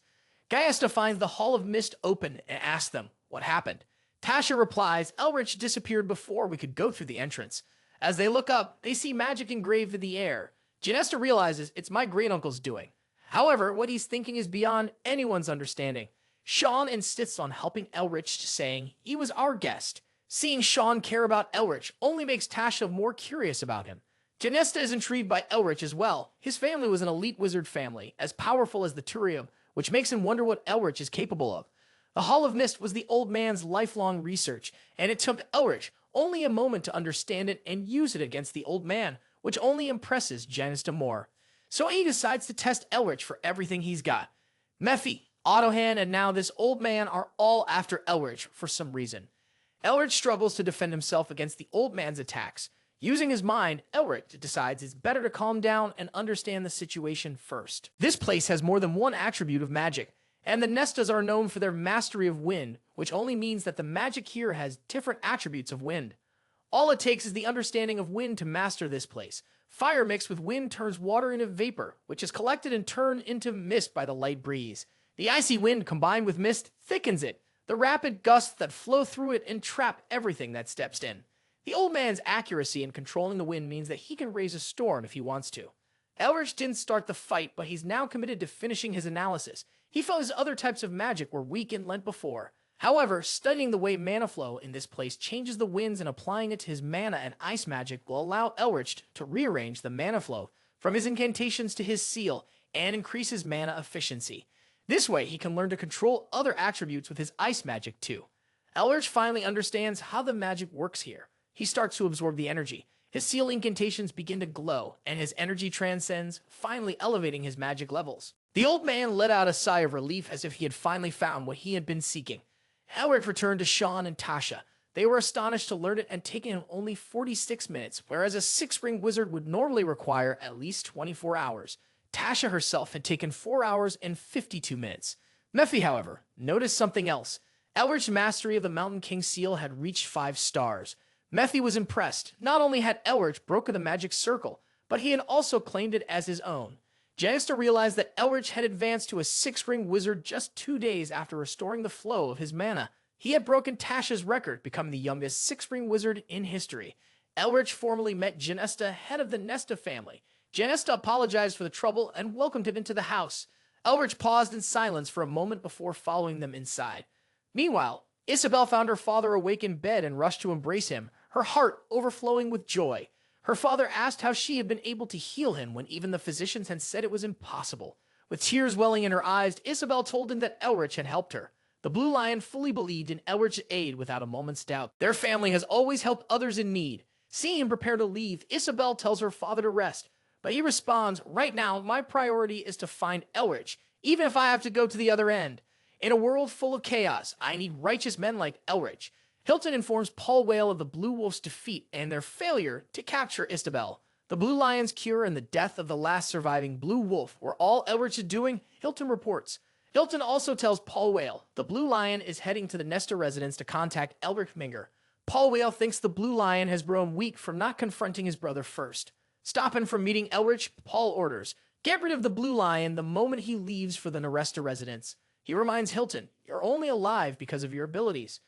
Gaiesta finds the Hall of Mist open and asks them what happened. Tasha replies, "Elric disappeared before we could go through the entrance." As they look up, they see magic engraved in the air. Gaiesta realizes it's my great-uncle's doing. However, what he's thinking is beyond anyone's understanding. Sean insists on helping Elric, saying he was our guest. Seeing Sean care about Elric only makes Tasha more curious about him. Gaiesta is intrigued by Elric as well. His family was an elite wizard family, as powerful as the Turium, which makes him wonder what Elric is capable of. The Hall of Mist was the old man's lifelong research, and it took Elric only a moment to understand it and use it against the old man, which only impresses Gaiesta more. So he decides to test Elric for everything he's got. Mephi, Autohand, and now this old man are all after Elric for some reason. Elric struggles to defend himself against the old man's attacks. Using his mind, Elric decides it's better to calm down and understand the situation first. This place has more than one attribute of magic, and the Nestas are known for their mastery of wind, which only means that the magic here has different attributes of wind. All it takes is the understanding of wind to master this place. Fire mixed with wind turns water into vapor, which is collected and turned into mist by the light breeze. The icy wind combined with mist thickens it, the rapid gusts that flow through it entrap everything that steps in. The old man's accuracy in controlling the wind means that he can raise a storm if he wants to. Elric didn't start the fight, but he's now committed to finishing his analysis. He felt his other types of magic were weak and lent before. However, studying the way mana flow in this place changes the winds, and applying it to his mana and ice magic will allow Elric to rearrange the mana flow from his incantations to his seal and increase his mana efficiency. This way, he can learn to control other attributes with his ice magic too. Elric finally understands how the magic works here. He starts to absorb the energy. His seal incantations begin to glow, and his energy transcends, finally elevating his magic levels. The old man let out a sigh of relief as if he had finally found what he had been seeking. Elric returned to Sean and Tasha. They were astonished to learn it and taken him only 46 minutes, whereas a 6-ring wizard would normally require at least 24 hours. Tasha herself had taken 4 hours and 52 minutes. Mephi, however, noticed something else. Elric's mastery of the Mountain King's seal had reached 5 stars. Mephi was impressed. Not only had Elric broken the magic circle, but he had also claimed it as his own. Gaiesta realized that Elric had advanced to a 6-ring wizard just 2 days after restoring the flow of his mana. He had broken Tasha's record, becoming the youngest 6-ring wizard in history. Elric formally met Gaiesta, head of the Nesta family. Gaiesta apologized for the trouble and welcomed him into the house. Elric paused in silence for a moment before following them inside. Meanwhile, Isabelle found her father awake in bed and rushed to embrace him, her heart overflowing with joy. Her father asked how she had been able to heal him when even the physicians had said it was impossible. With tears welling in her eyes, Isabelle told him that Elric had helped her. The Blue Lion fully believed in Elric's aid without a moment's doubt. Their family has always helped others in need. Seeing him prepare to leave, Isabelle tells her father to rest, but he responds, "Right now, my priority is to find Elric, even if I have to go to the other end. In a world full of chaos, I need righteous men like Elric." Hilton informs Paul Whale of the Blue Wolf's defeat and their failure to capture Isabelle. The Blue Lion's cure and the death of the last surviving Blue Wolf were all Elric is doing, Hilton reports. Hilton also tells Paul Whale the Blue Lion is heading to the Nesta residence to contact Elric Mervinger. Paul Whale thinks the Blue Lion has grown weak from not confronting his brother first. Stopping from meeting Elric, Paul orders, "Get rid of the Blue Lion the moment he leaves for the Nesta residence." He reminds Hilton, "You're only alive because of your abilities."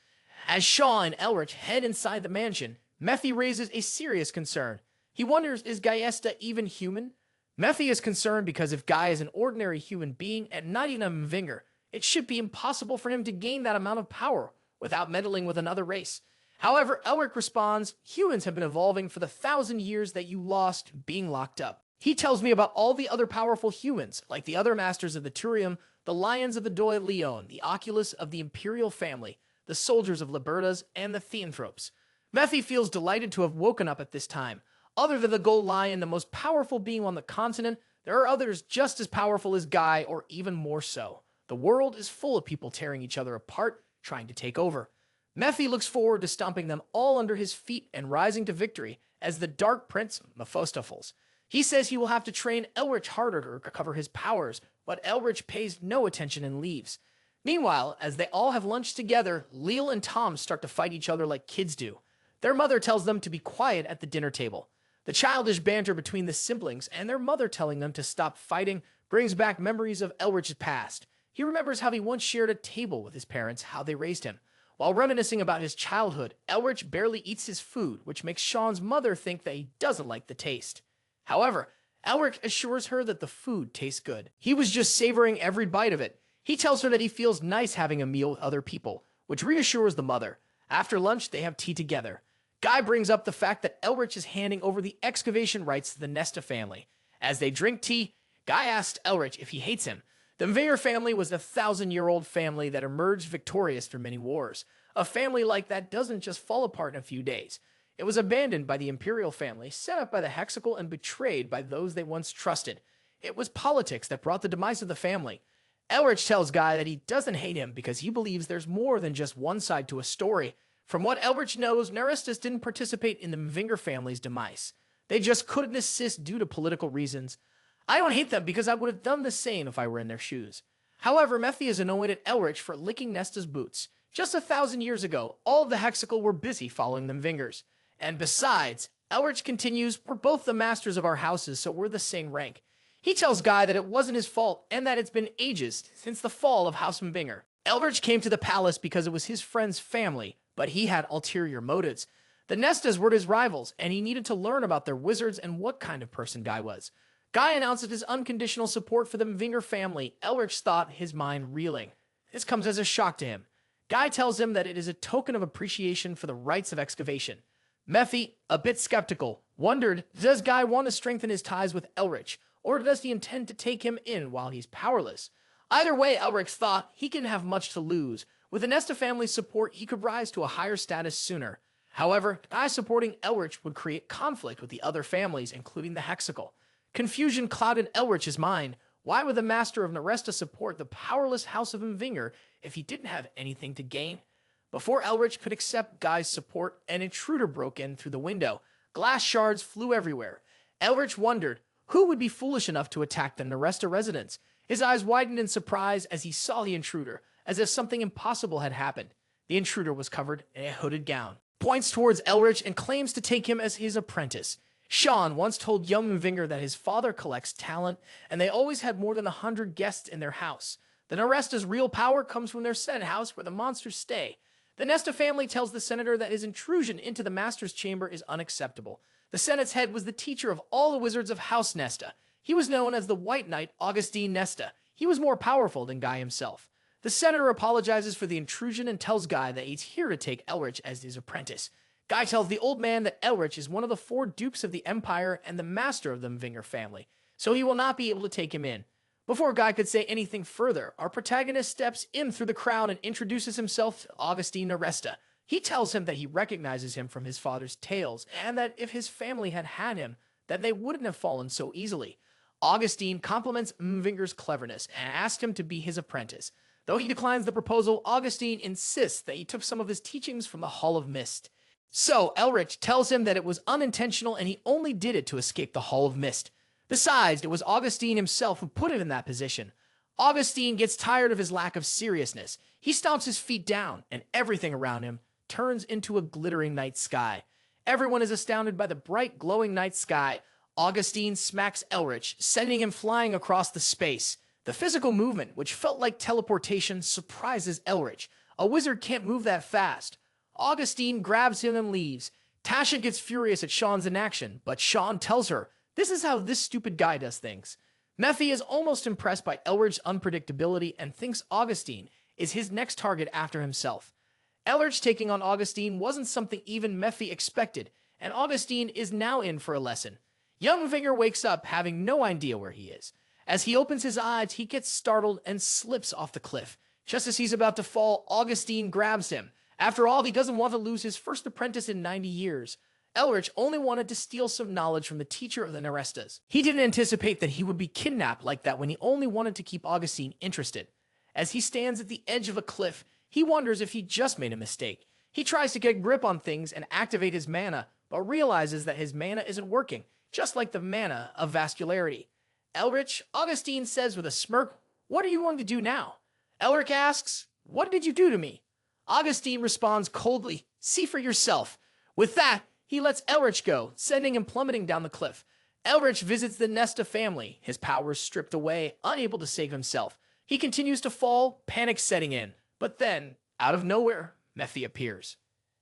As Shaw and Elric head inside the mansion, Mephi raises a serious concern. He wonders, is Gaiesta even human? Mephi is concerned because if Guy is an ordinary human being and not even a Mvinger, it should be impossible for him to gain that amount of power without meddling with another race. However, Elric responds, humans have been evolving for the 1,000 years that you lost being locked up. He tells me about all the other powerful humans, like the other masters of the Turium, the lions of the Doi Leon, the Oculus of the Imperial family, the soldiers of Libertas, and the Theanthropes. Mephi feels delighted to have woken up at this time. Other than the Gold Lion, the most powerful being on the continent, there are others just as powerful as Guy, or even more so. The world is full of people tearing each other apart, trying to take over. Mephi looks forward to stomping them all under his feet and rising to victory as the Dark Prince Mephistopheles. He says he will have to train Elric harder to recover his powers, but Elric pays no attention and leaves. Meanwhile, as they all have lunch together, Leal and Tom start to fight each other like kids do. Their mother tells them to be quiet at the dinner table. The childish banter between the siblings and their mother telling them to stop fighting brings back memories of Elric's past. He remembers how he once shared a table with his parents, how they raised him. While reminiscing about his childhood, Elric barely eats his food, which makes Sean's mother think that he doesn't like the taste. However, Elric assures her that the food tastes good. He was just savoring every bite of it. He tells her that he feels nice having a meal with other people, which reassures the mother. After lunch, they have tea together. Guy brings up the fact that Elric is handing over the excavation rights to the Nesta family. As they drink tea, Guy asks Elric if he hates him. The Mvinger family was a 1,000-year-old family that emerged victorious through many wars. A family like that doesn't just fall apart in a few days. It was abandoned by the Imperial family, set up by the Hexical, and betrayed by those they once trusted. It was politics that brought the demise of the family. Elric tells Guy that he doesn't hate him because he believes there's more than just one side to a story. From what Elric knows, Nerestus didn't participate in the Mvinger family's demise. They just couldn't assist due to political reasons. I don't hate them because I would have done the same if I were in their shoes. However, Mephi is annoyed at Elric for licking Nesta's boots. Just 1,000 years ago, all of the Hexical were busy following the Mvingers. And besides, Elric continues, we're both the masters of our houses, so we're the same rank. He tells Guy that it wasn't his fault and that it's been ages since the fall of House Mvinger. Elric came to the palace because it was his friend's family, but he had ulterior motives. The Nestas were his rivals, and he needed to learn about their wizards and what kind of person Guy was. Guy announces his unconditional support for the Mvinger family. Elric's thought his mind reeling. This comes as a shock to him. Guy tells him that it is a token of appreciation for the rites of excavation. Mephi, a bit skeptical, wondered, does Guy want to strengthen his ties with Elric, or does he intend to take him in while he's powerless? Either way, Elric thought he didn't have much to lose. With the Nesta family's support, he could rise to a higher status sooner. However, Guy supporting Elric would create conflict with the other families, including the Hexical. Confusion clouded Elric's mind. Why would the master of Neresta support the powerless House of Mvinger if he didn't have anything to gain? Before Elric could accept Guy's support, an intruder broke in through the window. Glass shards flew everywhere. Elric wondered, who would be foolish enough to attack the Neresta residents? His eyes widened in surprise as he saw the intruder, as if something impossible had happened. The intruder was covered in a hooded gown, points towards Elric and claims to take him as his apprentice. Sean once told young Mvinger that his father collects talent, and they always had more than 100 guests in their house. The Neresta's real power comes from their Senate house where the monsters stay. The Nesta family tells the senator that his intrusion into the master's chamber is unacceptable. The Senate's head was the teacher of all the wizards of House Nesta. He was known as the White Knight Augustine Nesta. He was more powerful than Guy himself. The senator apologizes for the intrusion and tells Guy that he's here to take Elric as his apprentice. Guy tells the old man that Elric is one of the 4 dukes of the Empire and the master of the Mvinger family, so he will not be able to take him in. Before Guy could say anything further, our protagonist steps in through the crowd and introduces himself to Augustine Neresta. He tells him that he recognizes him from his father's tales, and that if his family had had him, that they wouldn't have fallen so easily. Augustine compliments Mvinger's cleverness and asks him to be his apprentice. Though he declines the proposal, Augustine insists that he took some of his teachings from the Hall of Mist. So Elric tells him that it was unintentional and he only did it to escape the Hall of Mist. Besides, it was Augustine himself who put him in that position. Augustine gets tired of his lack of seriousness. He stomps his feet down, and everything around him turns into a glittering night sky. Everyone is astounded by the bright, glowing night sky. Augustine smacks Elric, sending him flying across the space. The physical movement, which felt like teleportation, surprises Elric. A wizard can't move that fast. Augustine grabs him and leaves. Tasha gets furious at Sean's inaction, but Sean tells her This is how this stupid guy does things. Mephi is almost impressed by Elric's unpredictability and thinks Augustine is his next target after himself. Elric taking on Augustine wasn't something even Mephi expected, and Augustine is now in for a lesson. Young Mvinger wakes up having no idea where he is. As he opens his eyes, he gets startled and slips off the cliff. Just as he's about to fall, Augustine grabs him. After all, he doesn't want to lose his first apprentice in 90 years. Elric only wanted to steal some knowledge from the teacher of the Nestas. He didn't anticipate that he would be kidnapped like that when he only wanted to keep Augustine interested. As he stands at the edge of a cliff, he wonders if he just made a mistake. He tries to get grip on things and activate his mana, but realizes that his mana isn't working, just like the mana of vascularity. Elric, Augustine says with a smirk, "What are you going to do now?" Elric asks, "What did you do to me?" Augustine responds coldly, "See for yourself." With that, he lets Elric go, sending him plummeting down the cliff. Elric visits the Nesta family, his powers stripped away, unable to save himself. He continues to fall, panic setting in. But then, out of nowhere, Mephi appears.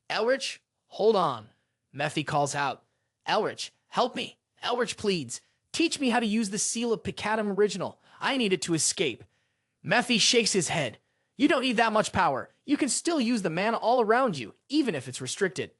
"Elric, hold on." Mephi calls out, "Elric, help me." Elric pleads, "Teach me how to use the seal of Picadum Original. I need it to escape." Mephi shakes his head. "You don't need that much power. You can still use the mana all around you, even if it's restricted."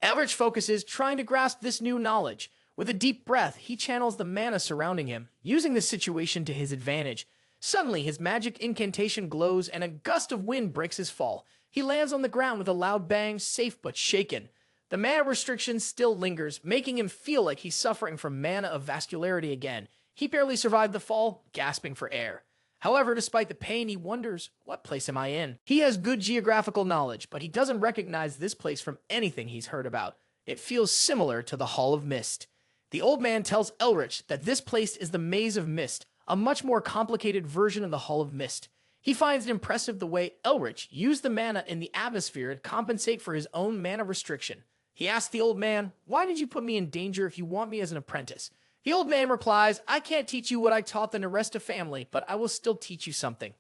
Elric focuses, trying to grasp this new knowledge. With a deep breath, he channels the mana surrounding him, using the situation to his advantage. Suddenly, his magic incantation glows and a gust of wind breaks his fall. He lands on the ground with a loud bang, safe but shaken. The mana restriction still lingers, making him feel like he's suffering from mana of vascularity again. He barely survived the fall, gasping for air. However, despite the pain, he wonders, what place am I in? He has good geographical knowledge, but he doesn't recognize this place from anything he's heard about. It feels similar to the Hall of Mist. The old man tells Elric that this place is the Maze of Mist, a much more complicated version of the Hall of Mist. He finds it impressive the way Elric used the mana in the atmosphere to compensate for his own mana restriction. He asks the old man, "Why did you put me in danger if you want me as an apprentice?" The old man replies, "I can't teach you what I taught the Nesta family, but I will still teach you something."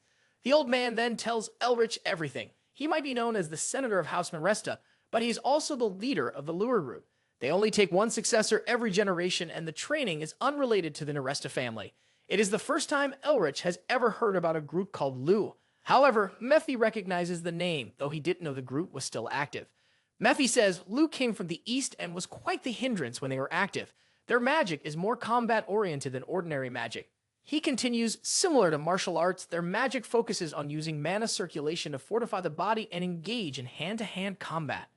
The old man then tells Elric everything. He might be known as the senator of House Nesta, but he's also the leader of the Lure Root. They only take one successor every generation, and the training is unrelated to the Nesta family. It is the first time Elric has ever heard about a group called Lu. However, Mephi recognizes the name, though he didn't know the group was still active. Mephi says Lu came from the east and was quite the hindrance when they were active. Their magic is more combat-oriented than ordinary magic. He continues, similar to martial arts, their magic focuses on using mana circulation to fortify the body and engage in hand-to-hand combat.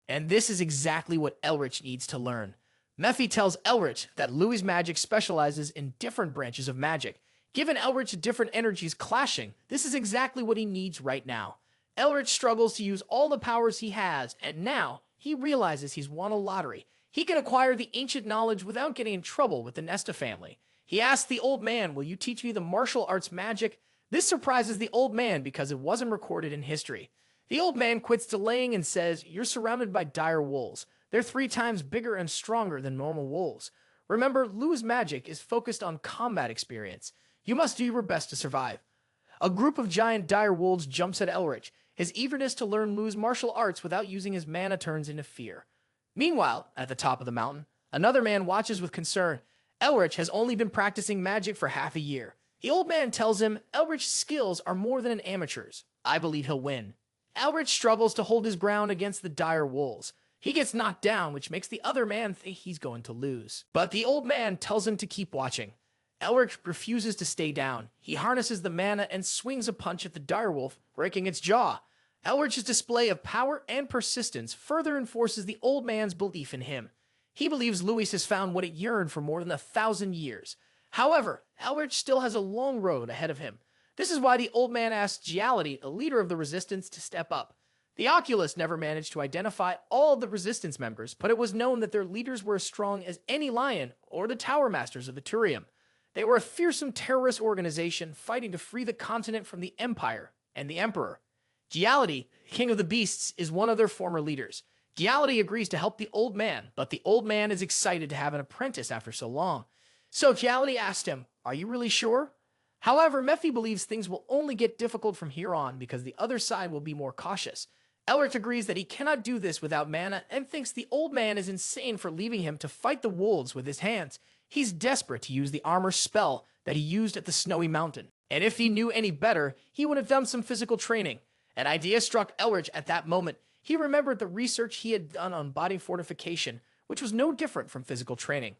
And this is exactly what Elric needs to learn. Mephi tells Elric that Louis' magic specializes in different branches of magic. Given Elric different energies clashing, this is exactly what he needs right now. Elric struggles to use all the powers he has, and now he realizes he's won a lottery. He can acquire the ancient knowledge without getting in trouble with the Nesta family. He asks the old man, "Will you teach me the martial arts magic?" This surprises the old man because it wasn't recorded in history. The old man quits delaying and says, "You're surrounded by direwolves. They're 3 times bigger and stronger than normal wolves. Remember, Lu's magic is focused on combat experience. You must do your best to survive." A group of giant direwolves jumps at Elric. His eagerness to learn Lu's martial arts without using his mana turns into fear. Meanwhile, at the top of the mountain, another man watches with concern. Elric has only been practicing magic for half a year. The old man tells him Elric's skills are more than an amateur's. "I believe he'll win." Elric struggles to hold his ground against the dire wolves. He gets knocked down, which makes the other man think he's going to lose. But the old man tells him to keep watching. Elric refuses to stay down. He harnesses the mana and swings a punch at the direwolf, breaking its jaw. Elric's display of power and persistence further enforces the old man's belief in him. He believes Louis has found what it yearned for more than 1,000 years. However, Elric still has a long road ahead of him. This is why the old man asks Giality, the leader of the resistance, to step up. The Oculus never managed to identify all of the resistance members, but it was known that their leaders were as strong as any lion or the Tower Masters of the Turium. They were a fearsome terrorist organization fighting to free the continent from the Empire and the Emperor. Giality, king of the beasts, is one of their former leaders. Giality agrees to help the old man, but the old man is excited to have an apprentice after so long. So Giality asked him, "Are you really sure?" However, Mephi believes things will only get difficult from here on because the other side will be more cautious. Elric agrees that he cannot do this without mana and thinks the old man is insane for leaving him to fight the wolves with his hands. He's desperate to use the armor spell that he used at the Snowy Mountain. And if he knew any better, he would have done some physical training. An idea struck Elric at that moment. He remembered the research he had done on body fortification, which was no different from physical training.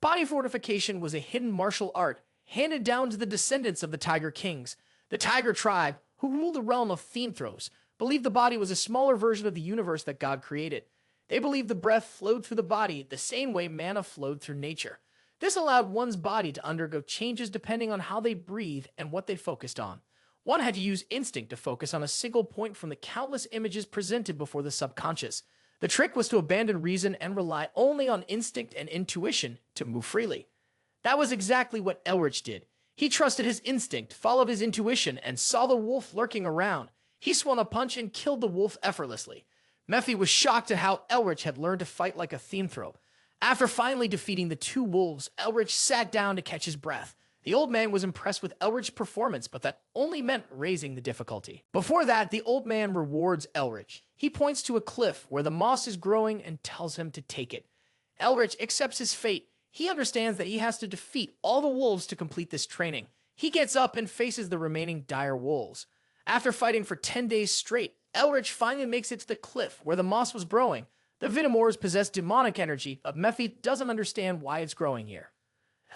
Body fortification was a hidden martial art handed down to the descendants of the Tiger Kings. The Tiger tribe, who ruled the realm of Themthros, believed the body was a smaller version of the universe that God created. They believed the breath flowed through the body the same way mana flowed through nature. This allowed one's body to undergo changes depending on how they breathed and what they focused on. One had to use instinct to focus on a single point from the countless images presented before the subconscious. The trick was to abandon reason and rely only on instinct and intuition to move freely. That was exactly what Elric did. He trusted his instinct, followed his intuition, and saw the wolf lurking around. He swung a punch and killed the wolf effortlessly. Mephi was shocked at how Elric had learned to fight like a Themthro. After finally defeating the two wolves, Elric sat down to catch his breath. The old man was impressed with Elric's performance, but that only meant raising the difficulty. Before that, the old man rewards Elric. He points to a cliff where the moss is growing and tells him to take it. Elric accepts his fate. He understands that he has to defeat all the wolves to complete this training. He gets up and faces the remaining direwolves. After fighting for 10 days straight, Elric finally makes it to the cliff where the moss was growing. The Vitamors possess demonic energy, but Mephi doesn't understand why it's growing here.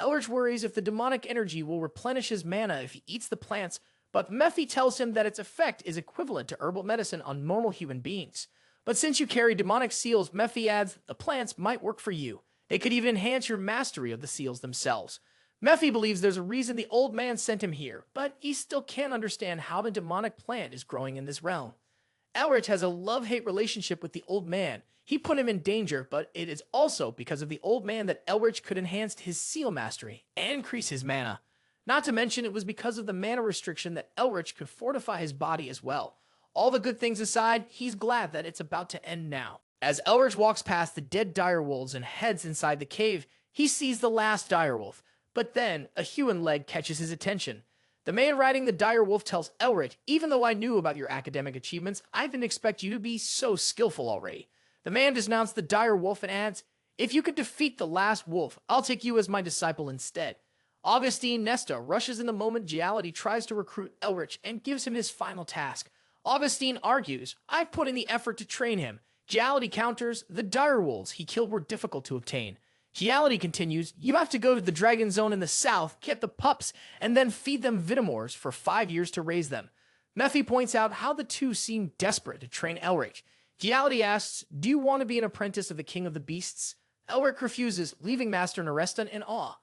Elric worries if the demonic energy will replenish his mana if he eats the plants, but Mephi tells him that its effect is equivalent to herbal medicine on normal human beings. But since you carry demonic seals, Mephi adds, the plants might work for you. They could even enhance your mastery of the seals themselves. Mephi believes there's a reason the old man sent him here, but he still can't understand how the demonic plant is growing in this realm. Elric has a love-hate relationship with the old man. He put him in danger, but it is also because of the old man that Elric could enhance his seal mastery and increase his mana. Not to mention, it was because of the mana restriction that Elric could fortify his body as well. All the good things aside, he's glad that it's about to end now. As Elric walks past the dead direwolves and heads inside the cave, he sees the last direwolf. But then, a human leg catches his attention. The man riding the direwolf tells Elric, even though I knew about your academic achievements, I didn't expect you to be so skillful already. The man dismounts the direwolf and adds, if you could defeat the last wolf, I'll take you as my disciple instead. Augustine Nesta rushes in the moment Giality tries to recruit Elric and gives him his final task. Augustine argues, I've put in the effort to train him. Giality counters, the direwolves he killed were difficult to obtain. Giality continues, you have to go to the Dragon Zone in the south, get the pups, and then feed them Vitamors for 5 years to raise them. Mephi points out how the two seem desperate to train Elric. Giality asks, do you want to be an apprentice of the King of the Beasts? Elric refuses, leaving Master Neresta in awe.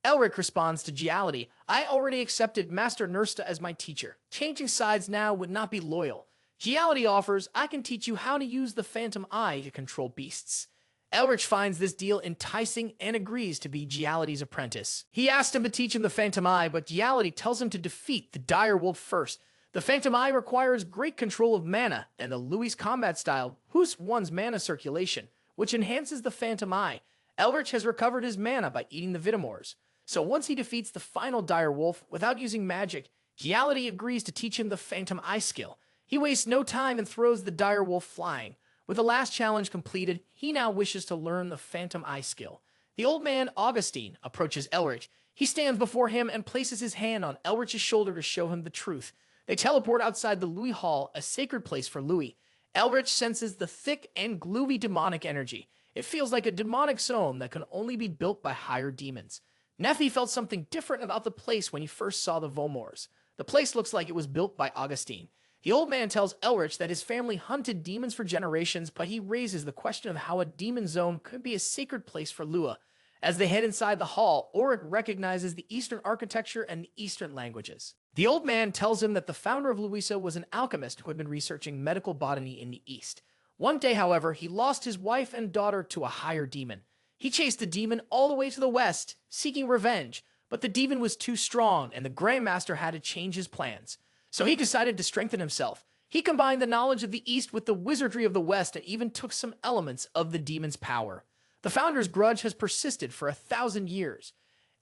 Elric responds to Giality, I already accepted Master Neresta as my teacher. Changing sides now would not be loyal. Giality offers, I can teach you how to use the Phantom Eye to control beasts. Elric finds this deal enticing and agrees to be Giality's apprentice. He asks him to teach him the Phantom Eye, but Giality tells him to defeat the direwolf first. The Phantom Eye requires great control of mana, and the Louis combat style boosts one's mana circulation, which enhances the Phantom Eye. Elric has recovered his mana by eating the Vitamors. So once he defeats the final direwolf without using magic, Giality agrees to teach him the Phantom Eye skill. He wastes no time and throws the direwolf flying. With the last challenge completed, he now wishes to learn the Phantom Eye skill. The old man, Augustine, approaches Elric. He stands before him and places his hand on Elric's shoulder to show him the truth. They teleport outside the Louis Hall, a sacred place for Louis. Elric senses the thick and gluey demonic energy. It feels like a demonic zone that can only be built by higher demons. Nephi felt something different about the place when he first saw the Vomors. The place looks like it was built by Augustine. The old man tells Elric that his family hunted demons for generations, but he raises the question of how a demon zone could be a sacred place for Lua. As they head inside the hall, Auric recognizes the Eastern architecture and the Eastern languages. The old man tells him that the founder of Louisa was an alchemist who had been researching medical botany in the East. One day, however, he lost his wife and daughter to a higher demon. He chased the demon all the way to the west, seeking revenge, but the demon was too strong and the Grandmaster had to change his plans. So he decided to strengthen himself. He combined the knowledge of the East with the wizardry of the West and even took some elements of the demon's power. The founder's grudge has persisted for 1,000 years.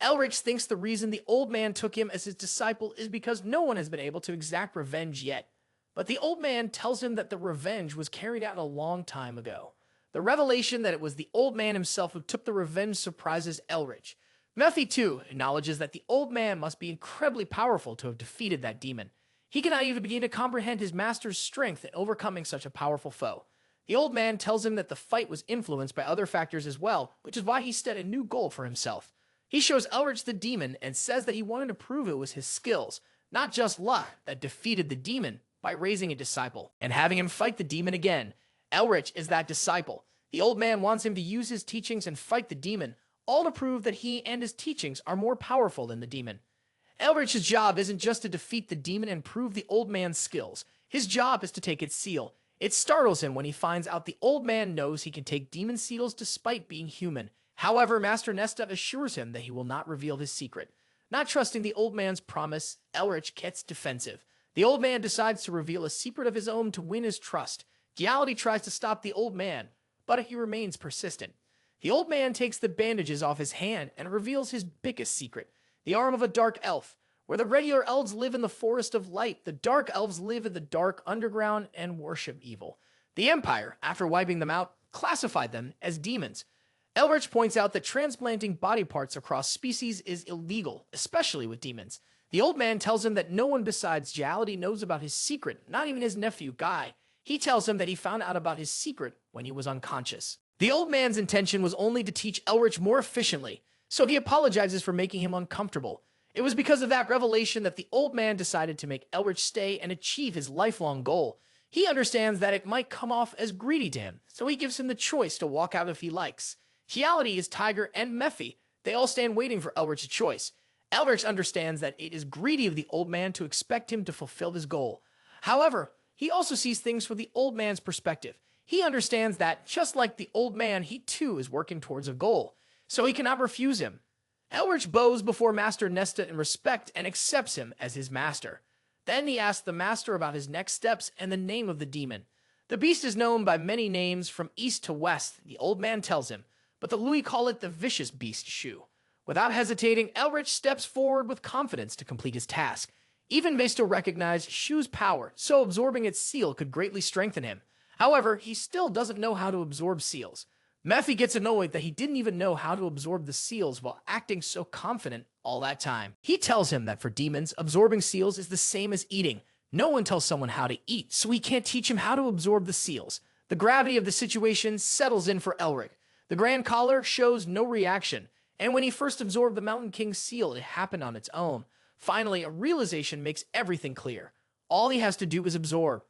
Elric thinks the reason the old man took him as his disciple is because no one has been able to exact revenge yet. But the old man tells him that the revenge was carried out a long time ago. The revelation that it was the old man himself who took the revenge surprises Elric. Mephi, too, acknowledges that the old man must be incredibly powerful to have defeated that demon. He cannot even begin to comprehend his master's strength in overcoming such a powerful foe. The old man tells him that the fight was influenced by other factors as well, which is why he set a new goal for himself. He shows Elric the demon and says that he wanted to prove it was his skills, not just luck, that defeated the demon by raising a disciple and having him fight the demon again. Elric is that disciple. The old man wants him to use his teachings and fight the demon, all to prove that he and his teachings are more powerful than the demon. Elric's job isn't just to defeat the demon and prove the old man's skills. His job is to take its seal. It startles him when he finds out the old man knows he can take demon seals despite being human. However, Master Nesta assures him that he will not reveal his secret. Not trusting the old man's promise, Elric gets defensive. The old man decides to reveal a secret of his own to win his trust. Duality tries to stop the old man, but he remains persistent. The old man takes the bandages off his hand and reveals his biggest secret, the arm of a dark elf. Where the regular elves live in the forest of light, the dark elves live in the dark underground and worship evil. The Empire, after wiping them out, classified them as demons. Elric points out that transplanting body parts across species is illegal, especially with demons. The old man tells him that no one besides Duality knows about his secret, not even his nephew, Guy. He tells him that he found out about his secret when he was unconscious. The old man's intention was only to teach Elric more efficiently, so he apologizes for making him uncomfortable. It was because of that revelation that the old man decided to make Elric stay and achieve his lifelong goal. He understands that it might come off as greedy to him, so he gives him the choice to walk out if he likes. Duality is Tiger and Mephi. They all stand waiting for Elric's choice. Elric understands that it is greedy of the old man to expect him to fulfill his goal. However, he also sees things from the old man's perspective. He understands that, just like the old man, he too is working towards a goal, so he cannot refuse him. Elric bows before Master Nesta in respect and accepts him as his master. Then he asks the master about his next steps and the name of the demon. The beast is known by many names from east to west, the old man tells him, but the Louis call it the vicious beast Shu. Without hesitating, Elric steps forward with confidence to complete his task. Even Mephisto recognized Shu's power, so absorbing its seal could greatly strengthen him. However, he still doesn't know how to absorb seals. Mephi gets annoyed that he didn't even know how to absorb the seals while acting so confident all that time. He tells him that for demons, absorbing seals is the same as eating. No one tells someone how to eat, so he can't teach him how to absorb the seals. The gravity of the situation settles in for Elric. The Grand Collar shows no reaction, and when he first absorbed the Mountain King's seal, it happened on its own. Finally, a realization makes everything clear. All he has to do is absorb.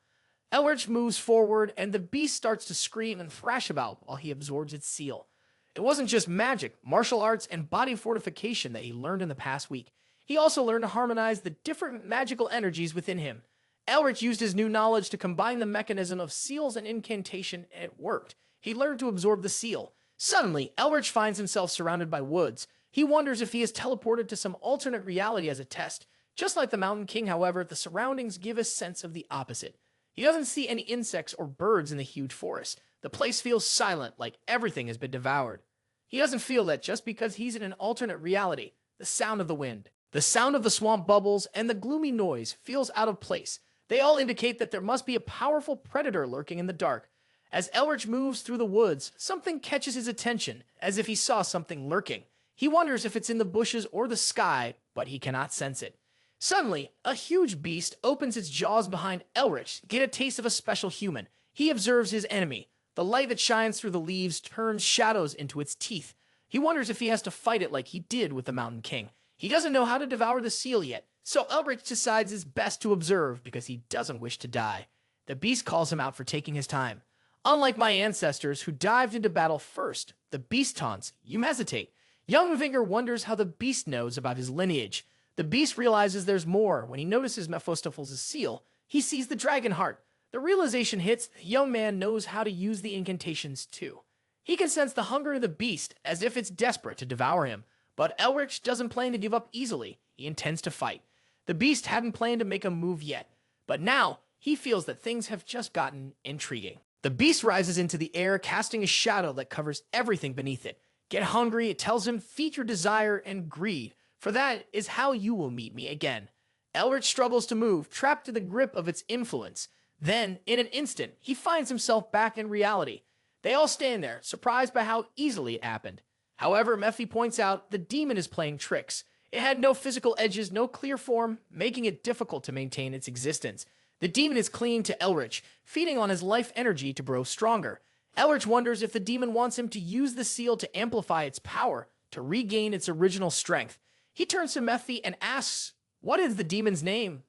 Elric moves forward, and the beast starts to scream and thrash about while he absorbs its seal. It wasn't just magic, martial arts, and body fortification that he learned in the past week. He also learned to harmonize the different magical energies within him. Elric used his new knowledge to combine the mechanism of seals and incantation, and it worked. He learned to absorb the seal. Suddenly, Elric finds himself surrounded by woods. He wonders if he is teleported to some alternate reality as a test. Just like the Mountain King, however, the surroundings give a sense of the opposite. He doesn't see any insects or birds in the huge forest. The place feels silent, like everything has been devoured. He doesn't feel that just because he's in an alternate reality. The sound of the wind, the sound of the swamp bubbles, and the gloomy noise feels out of place. They all indicate that there must be a powerful predator lurking in the dark. As Elric moves through the woods, something catches his attention, as if he saw something lurking. He wonders if it's in the bushes or the sky, but he cannot sense it. Suddenly, a huge beast opens its jaws behind Elric to get a taste of a special human. He observes his enemy. The light that shines through the leaves turns shadows into its teeth. He wonders if he has to fight it like he did with the Mountain King. He doesn't know how to devour the seal yet, so Elric decides it's best to observe because he doesn't wish to die. The beast calls him out for taking his time. Unlike my ancestors who dived into battle first, the beast taunts, "You hesitate." Young Mvinger wonders how the beast knows about his lineage. The beast realizes there's more. When he notices Mephistopheles' seal, he sees the dragon heart. The realization hits, the young man knows how to use the incantations too. He can sense the hunger of the beast as if it's desperate to devour him. But Elric doesn't plan to give up easily. He intends to fight. The beast hadn't planned to make a move yet, but now he feels that things have just gotten intriguing. The beast rises into the air, casting a shadow that covers everything beneath it. Get hungry, it tells him, feed your desire and greed. For that is how you will meet me again. Elric struggles to move, trapped in the grip of its influence. Then, in an instant, he finds himself back in reality. They all stand there, surprised by how easily it happened. However, Mephi points out the demon is playing tricks. It had no physical edges, no clear form, making it difficult to maintain its existence. The demon is clinging to Elric, feeding on his life energy to grow stronger. Elric wonders if the demon wants him to use the seal to amplify its power, to regain its original strength. He turns to Mephi and asks, "What is the demon's name?"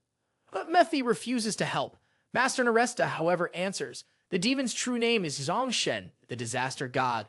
But Mephi refuses to help. Master Nesta, however, answers. The demon's true name is Zongshen, the disaster god.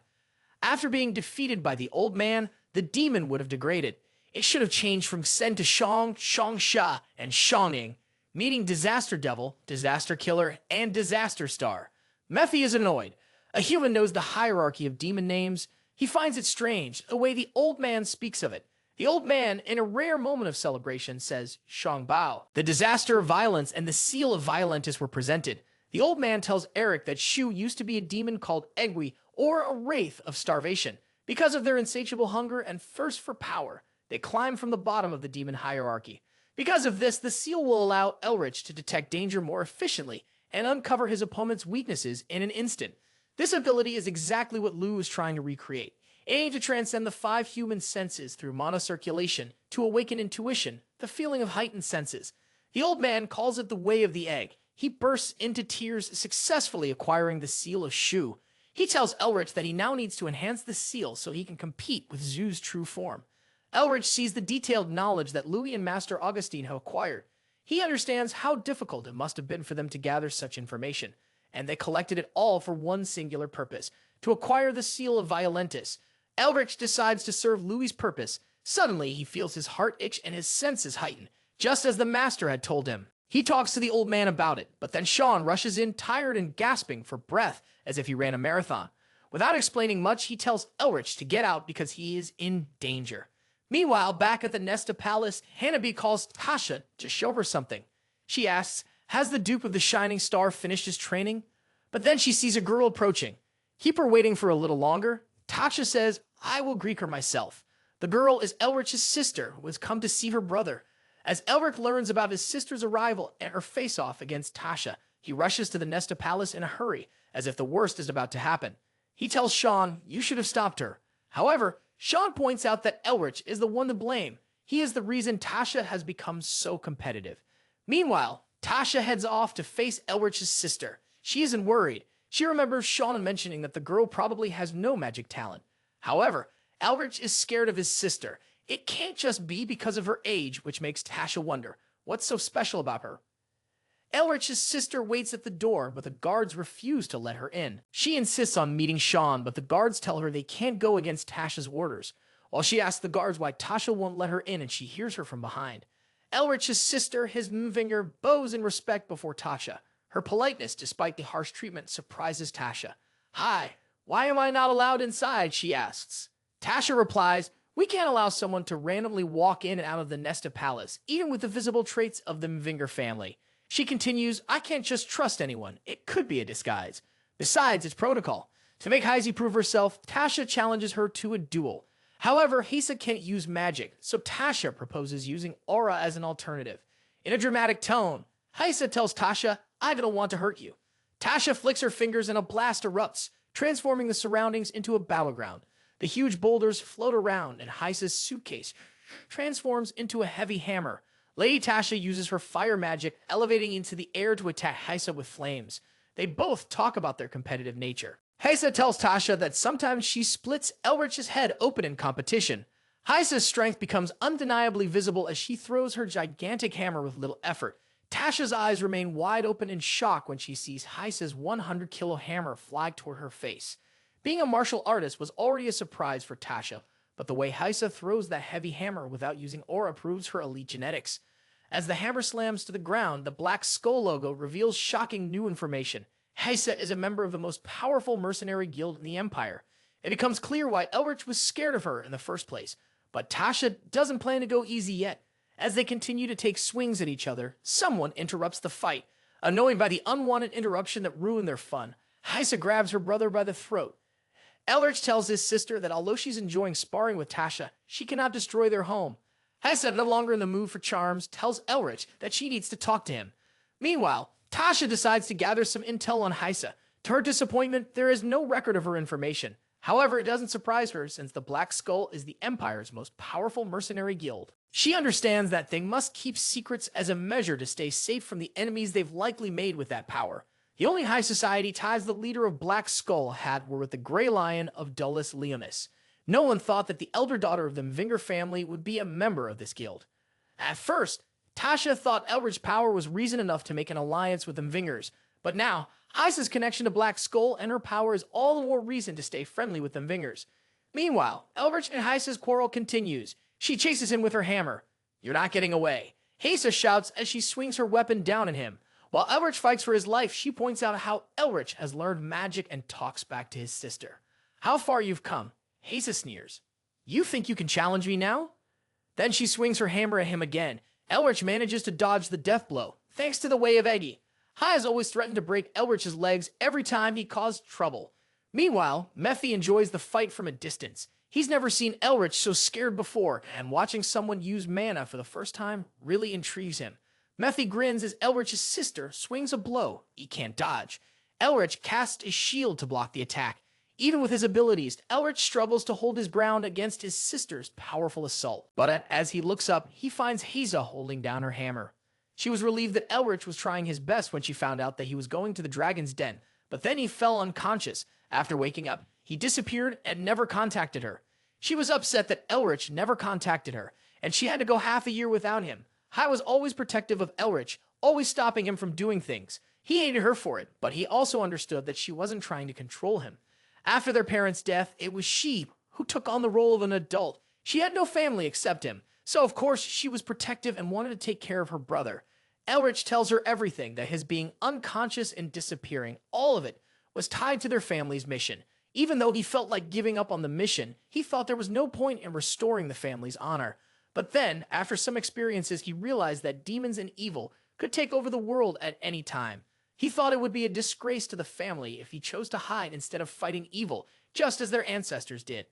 After being defeated by the old man, the demon would have degraded. It should have changed from Sen to Shang, Shangsha, and Shangning, meeting Disaster Devil, Disaster Killer, and Disaster Star. Mephi is annoyed. A human knows the hierarchy of demon names. He finds it strange, the way the old man speaks of it. The old man, in a rare moment of celebration, says Shang Bao. The disaster of violence and the seal of violentus were presented. The old man tells Eric that Shu used to be a demon called Egui, or a wraith of starvation. Because of their insatiable hunger and thirst for power, they climb from the bottom of the demon hierarchy. Because of this, the seal will allow Elric to detect danger more efficiently and uncover his opponent's weaknesses in an instant. This ability is exactly what Lu is trying to recreate. It aims to transcend the 5 human senses through monocirculation to awaken intuition, the feeling of heightened senses. The old man calls it the way of the egg. He bursts into tears, successfully acquiring the seal of Shu. He tells Elric that he now needs to enhance the seal so he can compete with Zu's true form. Elric sees the detailed knowledge that Louis and Master Augustine have acquired. He understands how difficult it must have been for them to gather such information, and they collected it all for one singular purpose, to acquire the seal of violentus. Elric decides to serve Louis's purpose. Suddenly, he feels his heart itch and his senses heighten, just as the master had told him. He talks to the old man about it, but then Sean rushes in tired and gasping for breath as if he ran a marathon. Without explaining much, he tells Elric to get out because he is in danger. Meanwhile, back at the Nesta Palace, Hanabi calls Tasha to show her something. She asks, has the dupe of the Shining Star finished his training? But then she sees a girl approaching. Keep her waiting for a little longer. Tasha says, I will greet her myself. The girl is Elric's sister, who has come to see her brother. As Elric learns about his sister's arrival and her face-off against Tasha, he rushes to the Nesta Palace in a hurry, as if the worst is about to happen. He tells Sean, you should have stopped her. However, Sean points out that Elric is the one to blame. He is the reason Tasha has become so competitive. Meanwhile, Tasha heads off to face Elric's sister. She isn't worried. She remembers Sean mentioning that the girl probably has no magic talent. However, Elric is scared of his sister. It can't just be because of her age, which makes Tasha wonder, what's so special about her? Elric's sister waits at the door, but the guards refuse to let her in. She insists on meeting Sean, but the guards tell her they can't go against Tasha's orders. While she asks the guards why Tasha won't let her in, and she hears her from behind. Elric's sister, his Mvinger, bows in respect before Tasha. Her politeness, despite the harsh treatment, surprises Tasha. Hi, why am I not allowed inside? She asks. Tasha replies, we can't allow someone to randomly walk in and out of the Nesta Palace, even with the visible traits of the Mvinger family. She continues, I can't just trust anyone. It could be a disguise. Besides, it's protocol. To make Heisa prove herself, Tasha challenges her to a duel. However, Heisa can't use magic, so Tasha proposes using aura as an alternative. In a dramatic tone, Heisa tells Tasha, I don't want to hurt you. Tasha flicks her fingers and a blast erupts, transforming the surroundings into a battleground. The huge boulders float around, and Heisa's suitcase transforms into a heavy hammer. Lady Tasha uses her fire magic, elevating into the air to attack Heisa with flames. They both talk about their competitive nature. Heisa tells Tasha that sometimes she splits Elric's head open in competition. Heisa's strength becomes undeniably visible as she throws her gigantic hammer with little effort. Tasha's eyes remain wide open in shock when she sees Heisa's 100-kilo hammer fly toward her face. Being a martial artist was already a surprise for Tasha, but the way Heisa throws that heavy hammer without using aura proves her elite genetics. As the hammer slams to the ground, the black skull logo reveals shocking new information. Heisa is a member of the most powerful mercenary guild in the Empire. It becomes clear why Elric was scared of her in the first place, but Tasha doesn't plan to go easy yet. As they continue to take swings at each other, someone interrupts the fight. Annoyed by the unwanted interruption that ruined their fun, Heisa grabs her brother by the throat. Elric tells his sister that although she's enjoying sparring with Tasha, she cannot destroy their home. Heisa, no longer in the mood for charms, tells Elric that she needs to talk to him. Meanwhile, Tasha decides to gather some intel on Heisa. To her disappointment, there is no record of her information. However, it doesn't surprise her since the Black Skull is the Empire's most powerful mercenary guild. She understands that they must keep secrets as a measure to stay safe from the enemies they've likely made with that power. The only high society ties the leader of Black Skull had were with the Grey Lion of Dulles Leonis. No one thought that the elder daughter of the Mvinger family would be a member of this guild. At first, Tasha thought Elric's power was reason enough to make an alliance with the Mvingers, but now, Heisa's connection to Black Skull and her power is all the more reason to stay friendly with the Mvingers. Meanwhile, Elric and Heisa's quarrel continues. She chases him with her hammer. "You're not getting away," Heisa shouts as she swings her weapon down at him. While Elric fights for his life, she points out how Elric has learned magic and talks back to his sister. "How far you've come," Heisa sneers. "You think you can challenge me now?" Then she swings her hammer at him again. Elric manages to dodge the death blow, thanks to the Way of Eggy. Hai has always threatened to break Elric's legs every time he caused trouble. Meanwhile, Mephi enjoys the fight from a distance. He's never seen Elric so scared before, and watching someone use mana for the first time really intrigues him. Mephi grins as Elric's sister swings a blow he can't dodge. Elric casts a shield to block the attack. Even with his abilities, Elric struggles to hold his ground against his sister's powerful assault. But as he looks up, he finds Heisa holding down her hammer. She was relieved that Elric was trying his best when she found out that he was going to the dragon's den, but then he fell unconscious. After waking up, he disappeared and never contacted her. She was upset that Elric never contacted her, and she had to go half a year without him. Hai was always protective of Elric, always stopping him from doing things. He hated her for it, but he also understood that she wasn't trying to control him. After their parents' death, it was she who took on the role of an adult. She had no family except him, so of course she was protective and wanted to take care of her brother. Elric tells her everything, that his being unconscious and disappearing, all of it, was tied to their family's mission. Even though he felt like giving up on the mission, he thought there was no point in restoring the family's honor. But then, after some experiences, he realized that demons and evil could take over the world at any time. He thought it would be a disgrace to the family if he chose to hide instead of fighting evil, just as their ancestors did.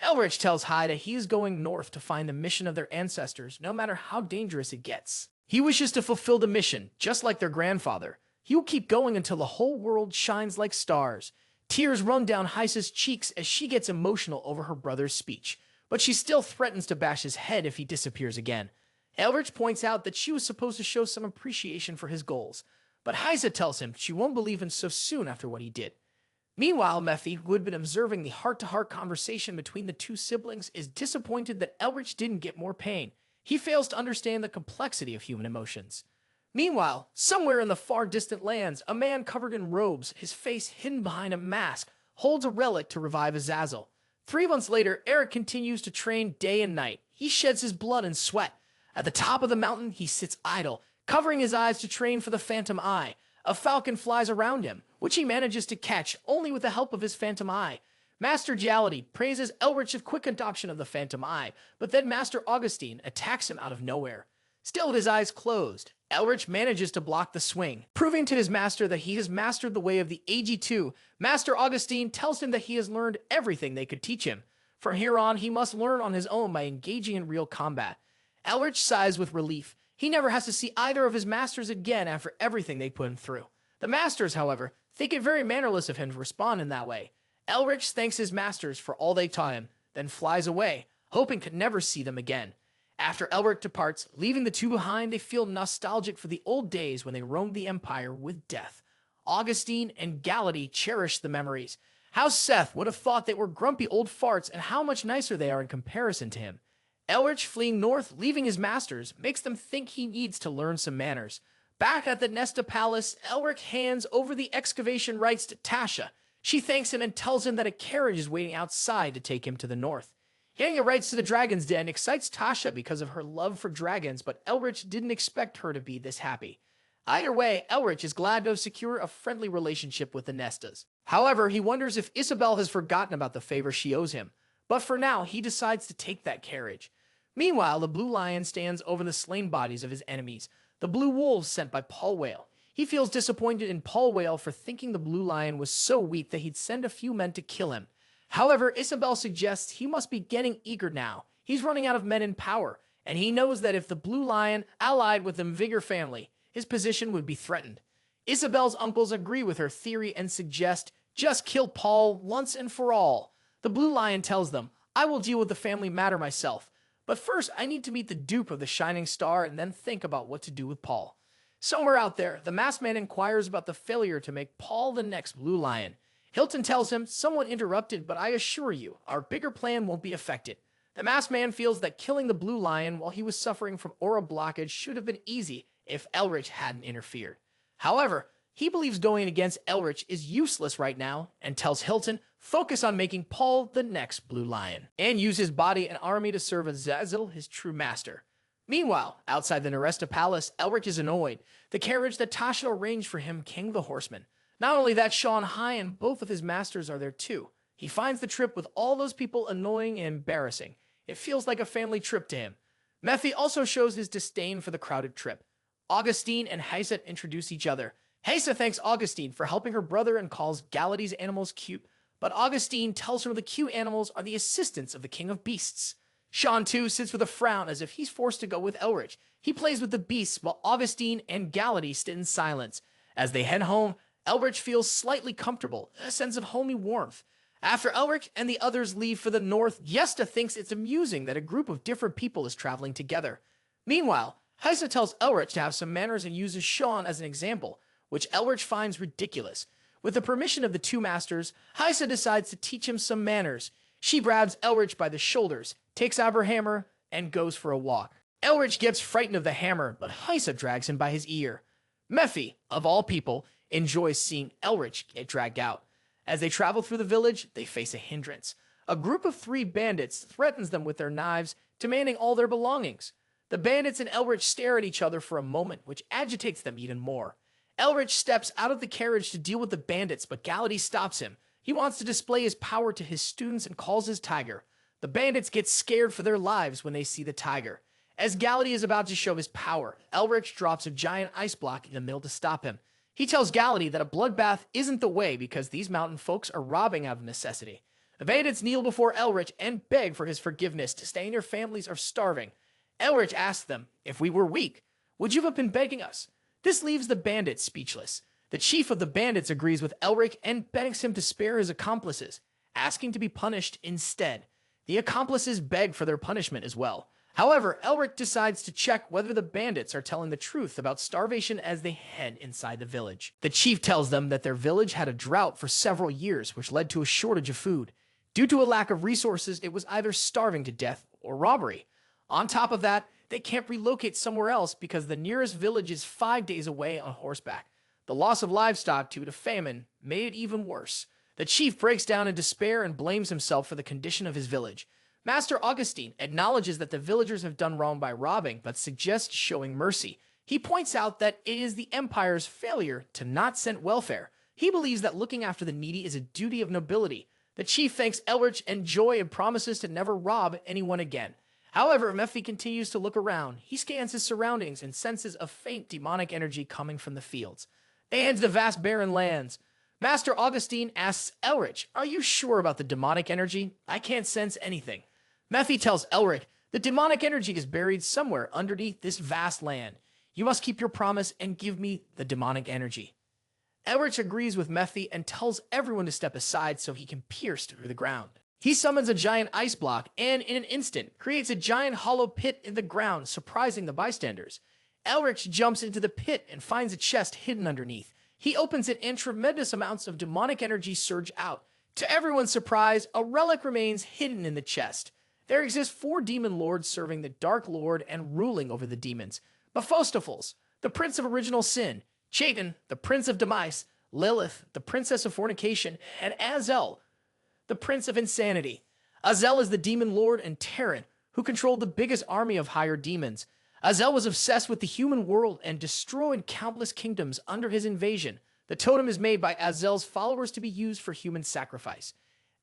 Elric tells Hai that he is going north to find the mission of their ancestors, no matter how dangerous it gets. He wishes to fulfill the mission, just like their grandfather. He will keep going until the whole world shines like stars. Tears run down Heisa's cheeks as she gets emotional over her brother's speech, but she still threatens to bash his head if he disappears again. Elric points out that she was supposed to show some appreciation for his goals, but Heisa tells him she won't believe him so soon after what he did. Meanwhile, Mephi, who had been observing the heart-to-heart conversation between the two siblings, is disappointed that Elric didn't get more pain. He fails to understand the complexity of human emotions. Meanwhile, somewhere in the far distant lands, a man covered in robes, his face hidden behind a mask, holds a relic to revive a zazzle. 3 months later, Eric continues to train day and night. He sheds his blood and sweat. At the top of the mountain, he sits idle, covering his eyes to train for the Phantom Eye. A falcon flies around him, which he manages to catch only with the help of his Phantom Eye. Master Jality praises Elric's quick adoption of the Phantom Eye, but then Master Augustine attacks him out of nowhere. Still with his eyes closed, Elric manages to block the swing, proving to his master that he has mastered the way of the AG2. Master Augustine tells him that he has learned everything they could teach him. From here on, he must learn on his own by engaging in real combat. Elric sighs with relief. He never has to see either of his masters again after everything they put him through. The masters, however, think it very mannerless of him to respond in that way. Elric thanks his masters for all they taught him, then flies away, hoping to never see them again. After Elric departs, leaving the two behind, they feel nostalgic for the old days when they roamed the Empire with death. Augustine and Galady cherish the memories. How Seth would have thought they were grumpy old farts and how much nicer they are in comparison to him. Elric fleeing north, leaving his masters, makes them think he needs to learn some manners. Back at the Nesta Palace, Elric hands over the excavation rights to Tasha. She thanks him and tells him that a carriage is waiting outside to take him to the north. Getting the rights to the Dragon's Den excites Tasha because of her love for dragons, but Elric didn't expect her to be this happy. Either way, Elric is glad to secure a friendly relationship with the Nestas. However, he wonders if Isabelle has forgotten about the favor she owes him. But for now, he decides to take that carriage. Meanwhile, the Blue Lion stands over the slain bodies of his enemies, the Blue Wolves sent by Paul Whale. He feels disappointed in Paul Whale for thinking the Blue Lion was so weak that he'd send a few men to kill him. However, Isabelle suggests he must be getting eager now. He's running out of men in power, and he knows that if the Blue Lion allied with the Mvinger family, his position would be threatened. Isabelle's uncles agree with her theory and suggest Just kill Paul once and for all. The Blue Lion tells them, I will deal with the family matter myself. But first, I need to meet the dupe of the Shining Star and then think about what to do with Paul. Somewhere out there, the masked man inquires about the failure to make Paul the next Blue Lion. Hilton tells him, someone interrupted, but I assure you, our bigger plan won't be affected. The masked man feels that killing the Blue Lion while he was suffering from aura blockage should have been easy if Elric hadn't interfered. However, he believes going against Elric is useless right now and tells Hilton, focus on making Paul the next Blue Lion, and use his body and army to serve as Zazzle, his true master. Meanwhile, outside the Nesta Palace, Elric is annoyed. The carriage that Tasha arranged for him, King the Horseman. Not only that, Sean High and both of his masters are there too. He finds the trip with all those people annoying and embarrassing. It feels like a family trip to him. Mephi also shows his disdain for the crowded trip. Augustine and Heisa introduce each other. Heisa thanks Augustine for helping her brother and calls Gallady's animals cute, but Augustine tells her the cute animals are the assistants of the King of Beasts. Sean, too, sits with a frown as if he's forced to go with Elric. He plays with the beasts while Augustine and Gallady sit in silence. As they head home, Elric feels slightly comfortable, a sense of homey warmth. After Elric and the others leave for the north, Yesta thinks it's amusing that a group of different people is traveling together. Meanwhile, Heisa tells Elric to have some manners and uses Sean as an example, which Elric finds ridiculous. With the permission of the two masters, Heisa decides to teach him some manners. She grabs Elric by the shoulders, takes out her hammer, and goes for a walk. Elric gets frightened of the hammer, but Heisa drags him by his ear. Mephi, of all people, enjoys seeing Elric get dragged out. As they travel through the village, they face a hindrance. A group of 3 bandits threatens them with their knives, demanding all their belongings. The bandits and Elric stare at each other for a moment, which agitates them even more. Elric steps out of the carriage to deal with the bandits, but Gallady stops him. He wants to display his power to his students and calls his tiger. The bandits get scared for their lives when they see the tiger. As Gallady is about to show his power, Elric drops a giant ice block in the middle to stop him. He tells Gallady that a bloodbath isn't the way because these mountain folks are robbing out of necessity. The bandits kneel before Elric and beg for his forgiveness to stay in their families are starving. Elric asks them, if we were weak, would you have been begging us? This leaves the bandits speechless. The chief of the bandits agrees with Elric and begs him to spare his accomplices, asking to be punished instead. The accomplices beg for their punishment as well. However, Elric decides to check whether the bandits are telling the truth about starvation as they head inside the village. The chief tells them that their village had a drought for several years, which led to a shortage of food. Due to a lack of resources, it was either starving to death or robbery. On top of that, they can't relocate somewhere else because the nearest village is 5 days away on horseback. The loss of livestock due to famine made it even worse. The chief breaks down in despair and blames himself for the condition of his village. Master Augustine acknowledges that the villagers have done wrong by robbing, but suggests showing mercy. He points out that it is the Empire's failure to not send welfare. He believes that looking after the needy is a duty of nobility. The chief thanks Elric and Joy and promises to never rob anyone again. However, Mephi continues to look around. He scans his surroundings and senses a faint demonic energy coming from the fields. They head to the vast barren lands. Master Augustine asks Elric, are you sure about the demonic energy? I can't sense anything. Mephi tells Elric, the demonic energy is buried somewhere underneath this vast land. You must keep your promise and give me the demonic energy. Elric agrees with Mephi and tells everyone to step aside so he can pierce through the ground. He summons a giant ice block and, in an instant, creates a giant hollow pit in the ground, surprising the bystanders. Elric jumps into the pit and finds a chest hidden underneath. He opens it and tremendous amounts of demonic energy surge out. To everyone's surprise, a relic remains hidden in the chest. There exist 4 demon lords serving the Dark Lord and ruling over the demons. Mephistopheles, the prince of original sin, Chaitan, the prince of demise, Lilith, the princess of fornication, and Azelle, the prince of insanity. Azelle is the demon lord and Terran, who controlled the biggest army of higher demons. Azelle was obsessed with the human world and destroyed countless kingdoms under his invasion. The totem is made by Azelle's followers to be used for human sacrifice.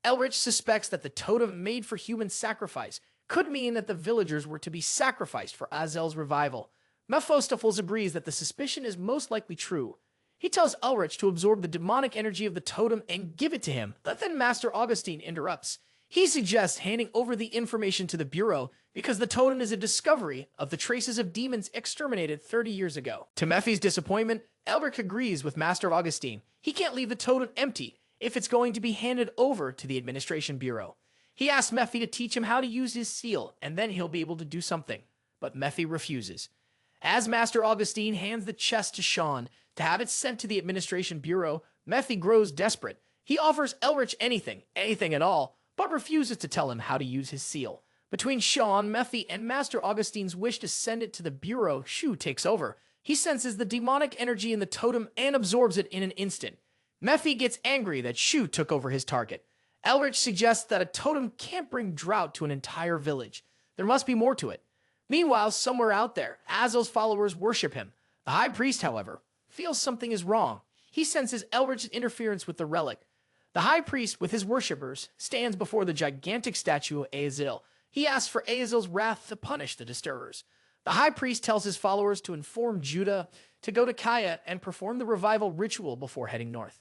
Elric suspects that the totem made for human sacrifice could mean that the villagers were to be sacrificed for Azelle's revival. Mephistopheles agrees that the suspicion is most likely true. He tells Elric to absorb the demonic energy of the totem and give it to him, but then Master Augustine interrupts. He suggests handing over the information to the Bureau because the totem is a discovery of the traces of demons exterminated 30 years ago. To Mephi's disappointment, Elric agrees with Master Augustine. He can't leave the totem empty. if it's going to be handed over to the Administration Bureau. He asks Mephi to teach him how to use his seal, and then he'll be able to do something. But Mephi refuses. As Master Augustine hands the chest to Sean to have it sent to the Administration Bureau, Mephi grows desperate. He offers Elric anything at all, but refuses to tell him how to use his seal. Between Sean, Mephi, and Master Augustine's wish to send it to the Bureau, Shu takes over. He senses the demonic energy in the totem and absorbs it in an instant. Mephi gets angry that Shu took over his target. Elric suggests that a totem can't bring drought to an entire village. There must be more to it. Meanwhile, somewhere out there, Azel's followers worship him. The High Priest, however, feels something is wrong. He senses Elric's interference with the relic. The High Priest, with his worshippers, stands before the gigantic statue of Azel. He asks for Azel's wrath to punish the disturbers. The High Priest tells his followers to inform Judah to go to Kaya and perform the revival ritual before heading north.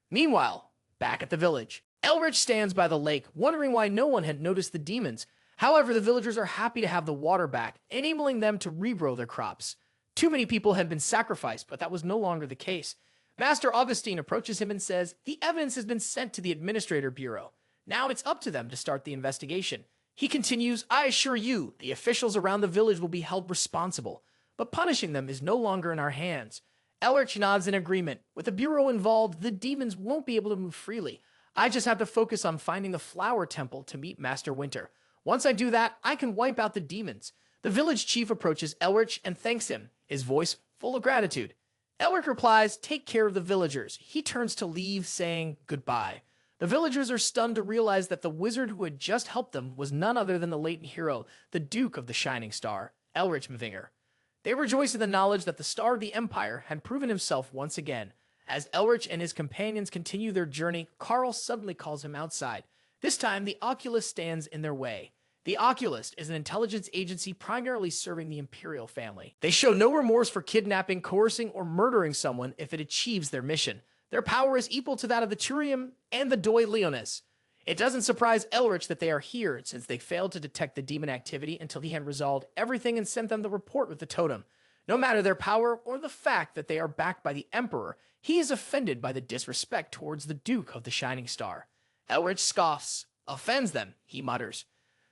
Meanwhile, back at the village, Elric stands by the lake, wondering why no one had noticed the demons. However, the villagers are happy to have the water back, enabling them to regrow their crops. Too many people had been sacrificed, but that was no longer the case. Master Augustine approaches him and says, the evidence has been sent to the Administrator Bureau. Now it's up to them to start the investigation. He continues, I assure you, the officials around the village will be held responsible, but punishing them is no longer in our hands. Elric nods in agreement. With the Bureau involved, the demons won't be able to move freely. I just have to focus on finding the Flower Temple to meet Master Winter. Once I do that, I can wipe out the demons. The village chief approaches Elric and thanks him, his voice full of gratitude. Elric replies, take care of the villagers. He turns to leave, saying goodbye. The villagers are stunned to realize that the wizard who had just helped them was none other than the latent hero, the Duke of the Shining Star, Elric Mervinger. They rejoice in the knowledge that the Star of the Empire had proven himself once again. As Elric and his companions continue their journey, Carl suddenly calls him outside. This time, the Oculus stands in their way. The Oculus is an intelligence agency primarily serving the Imperial family. They show no remorse for kidnapping, coercing, or murdering someone if it achieves their mission. Their power is equal to that of the Turium and the Doi Leonis. It doesn't surprise Elric that they are here, since they failed to detect the demon activity until he had resolved everything and sent them the report with the totem. No matter their power or the fact that they are backed by the Emperor, he is offended by the disrespect towards the Duke of the Shining Star. Elric scoffs. Offends them, he mutters.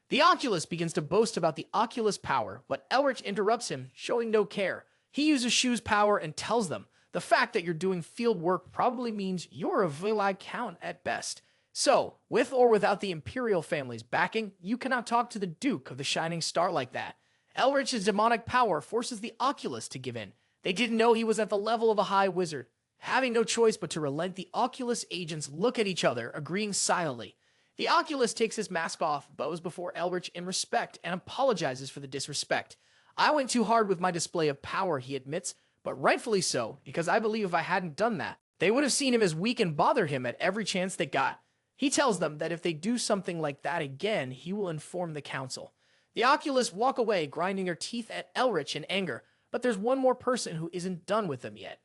The Oculus begins to boast about the Oculus power, but Elric interrupts him, showing no care. He uses Shu's power and tells them, the fact that you're doing field work probably means you're a Villi Count at best. So, with or without the Imperial family's backing, you cannot talk to the Duke of the Shining Star like that. Elric's demonic power forces the Oculus to give in. They didn't know he was at the level of a high wizard. Having no choice but to relent, the Oculus agents look at each other, agreeing silently. The Oculus takes his mask off, bows before Elric in respect, and apologizes for the disrespect. I went too hard with my display of power, he admits, but rightfully so, because I believe if I hadn't done that, they would have seen him as weak and bothered him at every chance they got. He tells them that if they do something like that again, he will inform the council. The Oculus walk away, grinding their teeth at Elric in anger, but there's one more person who isn't done with them yet.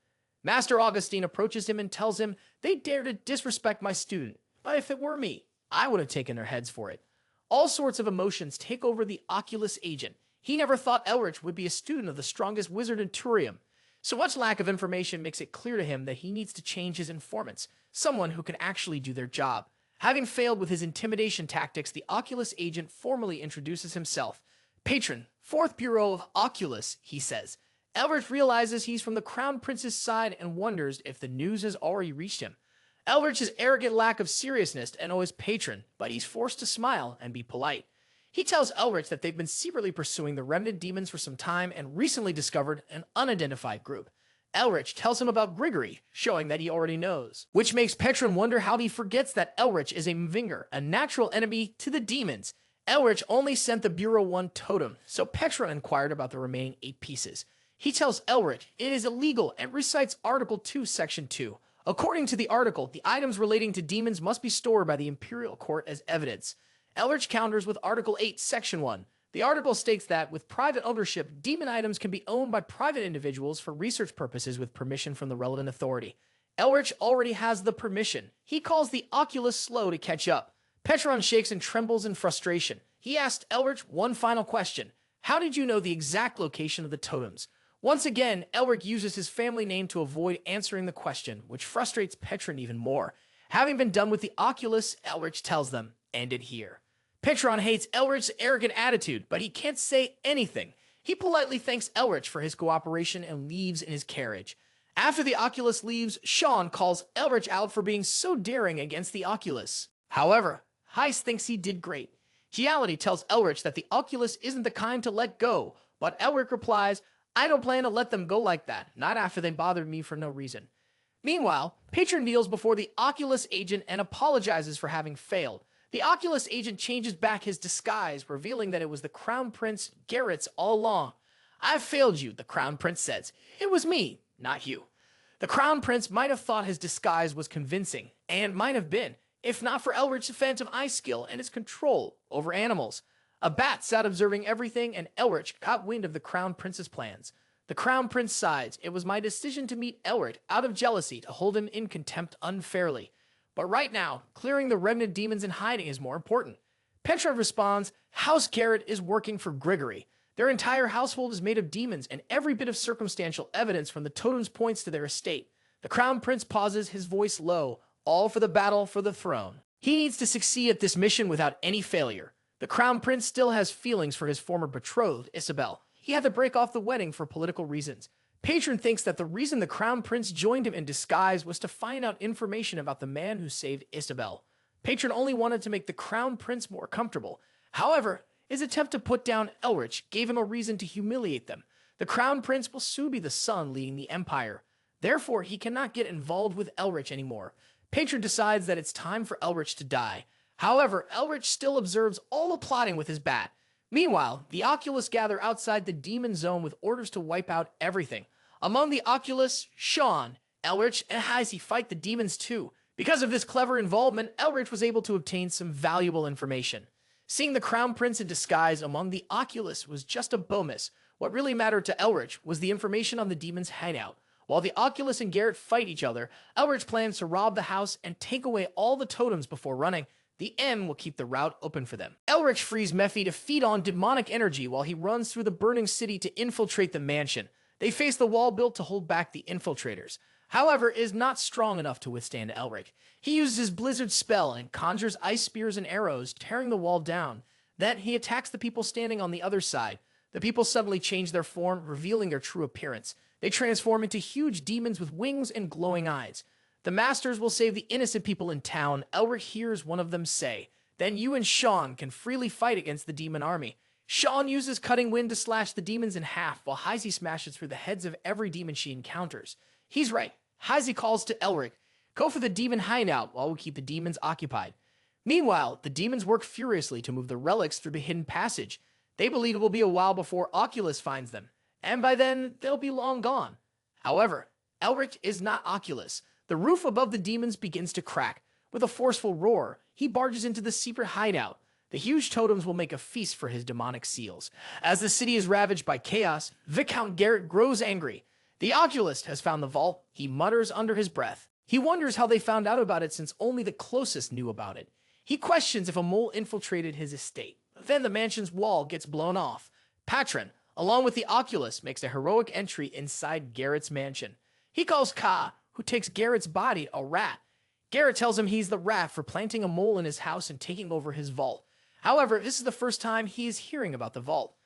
Master Augustine approaches him and tells him they dare to disrespect my student, but if it were me, I would have taken their heads for it. All sorts of emotions take over the Oculus agent. He never thought Elric would be a student of the strongest wizard in Turium. So much lack of information makes it clear to him that he needs to change his informants, someone who can actually do their job. Having failed with his intimidation tactics, the Oculus agent formally introduces himself. Patron, 4th Bureau of Oculus, he says. Elric realizes he's from the Crown Prince's side and wonders if the news has already reached him. Elric's arrogant lack of seriousness annoys Patron, but he's forced to smile and be polite. He tells Elric that they've been secretly pursuing the remnant demons for some time and recently discovered an unidentified group. Elric tells him about Grigory, showing that he already knows, which makes Patron wonder how he forgets that Elric is a Mvinger, a natural enemy to the demons. Elric only sent the Bureau 1 totem, so Patron inquired about the remaining 8 pieces. He tells Elric it is illegal and recites Article 2, Section 2. According to the article, the items relating to demons must be stored by the Imperial Court as evidence. Elric counters with Article 8, Section 1. The article states that, with private ownership, demon items can be owned by private individuals for research purposes with permission from the relevant authority. Elric already has the permission. He calls the Oculus slow to catch up. Petron shakes and trembles in frustration. He asked Elric one final question. How did you know the exact location of the totems? Once again, Elric uses his family name to avoid answering the question, which frustrates Petron even more. Having been done with the Oculus, Elric tells them, "End it here." Patron hates Elric's arrogant attitude, but he can't say anything. He politely thanks Elric for his cooperation and leaves in his carriage. After the Oculus leaves, Sean calls Elric out for being so daring against the Oculus. However, Heisa thinks he did great. Reality tells Elric that the Oculus isn't the kind to let go, but Elric replies, "I don't plan to let them go like that, not after they bothered me for no reason." Meanwhile, Patron kneels before the Oculus agent and apologizes for having failed. The Oculus agent changes back his disguise, revealing that it was the Crown Prince Garrett's all along. "I've failed you," the Crown Prince says. "It was me, not you." The Crown Prince might have thought his disguise was convincing, and might have been, if not for Elric's phantom eye skill and his control over animals. A bat sat observing everything, and Elric caught wind of the Crown Prince's plans. The Crown Prince sides. "It was my decision to meet Elric out of jealousy to hold him in contempt unfairly. But right now, clearing the remnant demons in hiding is more important." Petra responds, "House Garrett is working for Grigory. Their entire household is made of demons, and every bit of circumstantial evidence from the totems points to their estate." The Crown Prince pauses, his voice low, all for the battle for the throne. He needs to succeed at this mission without any failure. The Crown Prince still has feelings for his former betrothed, Isabelle. He had to break off the wedding for political reasons. Patron thinks that the reason the Crown Prince joined him in disguise was to find out information about the man who saved Isabelle. Patron only wanted to make the Crown Prince more comfortable. However, his attempt to put down Elric gave him a reason to humiliate them. The Crown Prince will soon be the son leading the Empire. Therefore, he cannot get involved with Elric anymore. Patron decides that it's time for Elric to die. However, Elric still observes all the plotting with his bat. Meanwhile, the Oculus gather outside the demon zone with orders to wipe out everything. Among the Oculus, Sean, Elric, and Heisa fight the demons too. Because of this clever involvement, Elric was able to obtain some valuable information. Seeing the Crown Prince in disguise among the Oculus was just a bonus. What really mattered to Elric was the information on the demons' hideout. While the Oculus and Garrett fight each other, Elric plans to rob the house and take away all the totems before running. The M will keep the route open for them. Elric frees Mephi to feed on demonic energy while he runs through the burning city to infiltrate the mansion. They face the wall built to hold back the infiltrators. However, it is not strong enough to withstand Elric. He uses his blizzard spell and conjures ice spears and arrows, tearing the wall down. Then he attacks the people standing on the other side. The people suddenly change their form, revealing their true appearance. They transform into huge demons with wings and glowing eyes. The masters will save the innocent people in town. Elric hears one of them say, "Then you and Sean can freely fight against the demon army." Sean uses cutting wind to slash the demons in half, while Heisa smashes through the heads of every demon she encounters. He's right. Heisa calls to Elric, "Go for the demon hideout while we keep the demons occupied." Meanwhile, the demons work furiously to move the relics through the hidden passage. They believe it will be a while before Oculus finds them, and by then, they'll be long gone. However, Elric is not Oculus. The roof above the demons begins to crack. With a forceful roar, he barges into the secret hideout. The huge totems will make a feast for his demonic seals. As the city is ravaged by chaos, Viscount Garrett grows angry. The Oculist has found the vault, he mutters under his breath. He wonders how they found out about it since only the closest knew about it. He questions if a mole infiltrated his estate. Then the mansion's wall gets blown off. Patron, along with the Oculus, makes a heroic entry inside Garrett's mansion. He calls Ka, who takes Garrett's body, a rat. Garrett tells him he's the rat for planting a mole in his house and taking over his vault. However, this is the first time he is hearing about the vault.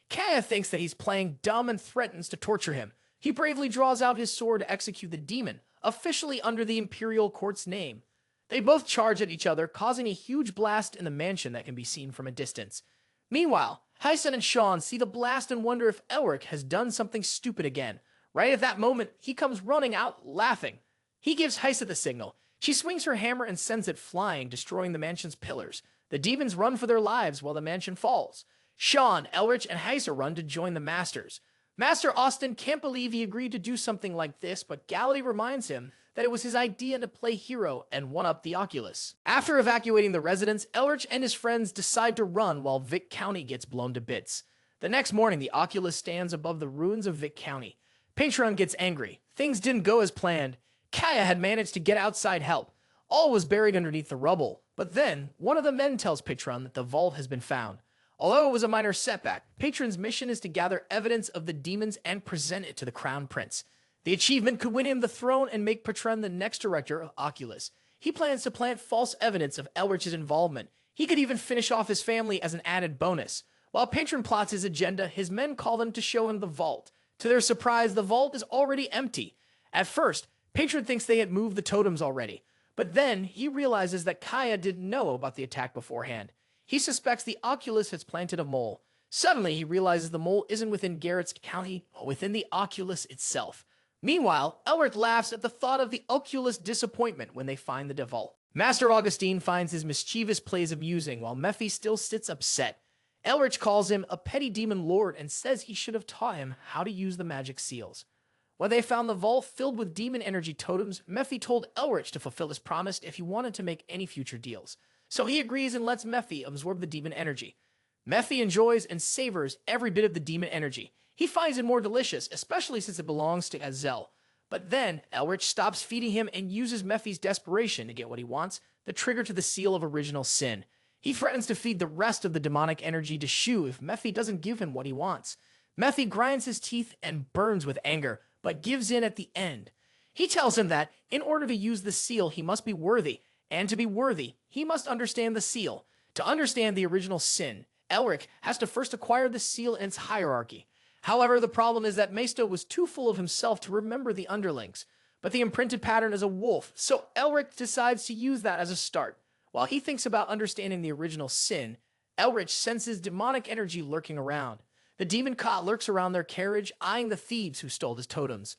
Kaya thinks that he's playing dumb and threatens to torture him. He bravely draws out his sword to execute the demon, officially under the Imperial Court's name. They both charge at each other, causing a huge blast in the mansion that can be seen from a distance. Meanwhile, Heisa and Sean see the blast and wonder if Elric has done something stupid again. Right at that moment, he comes running out, laughing. He gives Heisa the signal. She swings her hammer and sends it flying, destroying the mansion's pillars. The demons run for their lives while the mansion falls. Sean, Elric, and Heisa run to join the masters. Master Austin can't believe he agreed to do something like this, but Gallady reminds him that it was his idea to play hero and one-up the Oculus. After evacuating the residence, Elric and his friends decide to run while Vic County gets blown to bits. The next morning, the Oculus stands above the ruins of Vic County. Patron gets angry. Things didn't go as planned. Kaya had managed to get outside help. All was buried underneath the rubble. But then, one of the men tells Patron that the vault has been found. Although it was a minor setback, Patron's mission is to gather evidence of the demons and present it to the Crown Prince. The achievement could win him the throne and make Patron the next director of Oculus. He plans to plant false evidence of Elric's involvement. He could even finish off his family as an added bonus. While Patron plots his agenda, his men call them to show him the vault. To their surprise, the vault is already empty. At first, Patron thinks they had moved the totems already, but then he realizes that Kaya didn't know about the attack beforehand. He suspects the Oculus has planted a mole. Suddenly, he realizes the mole isn't within Garrett's county, but within the Oculus itself. Meanwhile, Elric laughs at the thought of the Oculus' disappointment when they find the vault. Master Augustine finds his mischievous plays amusing, while Mephi still sits upset. Elric calls him a petty demon lord and says he should have taught him how to use the magic seals. When they found the vault filled with demon energy totems, Mephi told Elric to fulfill his promise if he wanted to make any future deals. So he agrees and lets Mephi absorb the demon energy. Mephi enjoys and savors every bit of the demon energy. He finds it more delicious, especially since it belongs to Isabelle. But then, Elric stops feeding him and uses Mephi's desperation to get what he wants, the trigger to the seal of original sin. He threatens to feed the rest of the demonic energy to Shu if Mephi doesn't give him what he wants. Mephi grinds his teeth and burns with anger, but gives in at the end. He tells him that, in order to use the seal, he must be worthy, and to be worthy, he must understand the seal. To understand the original sin, Elric has to first acquire the seal and its hierarchy. However, the problem is that Mephisto was too full of himself to remember the underlings, but the imprinted pattern is a wolf, so Elric decides to use that as a start. While he thinks about understanding the original sin, Elric senses demonic energy lurking around. The demon cot lurks around their carriage, eyeing the thieves who stole his totems.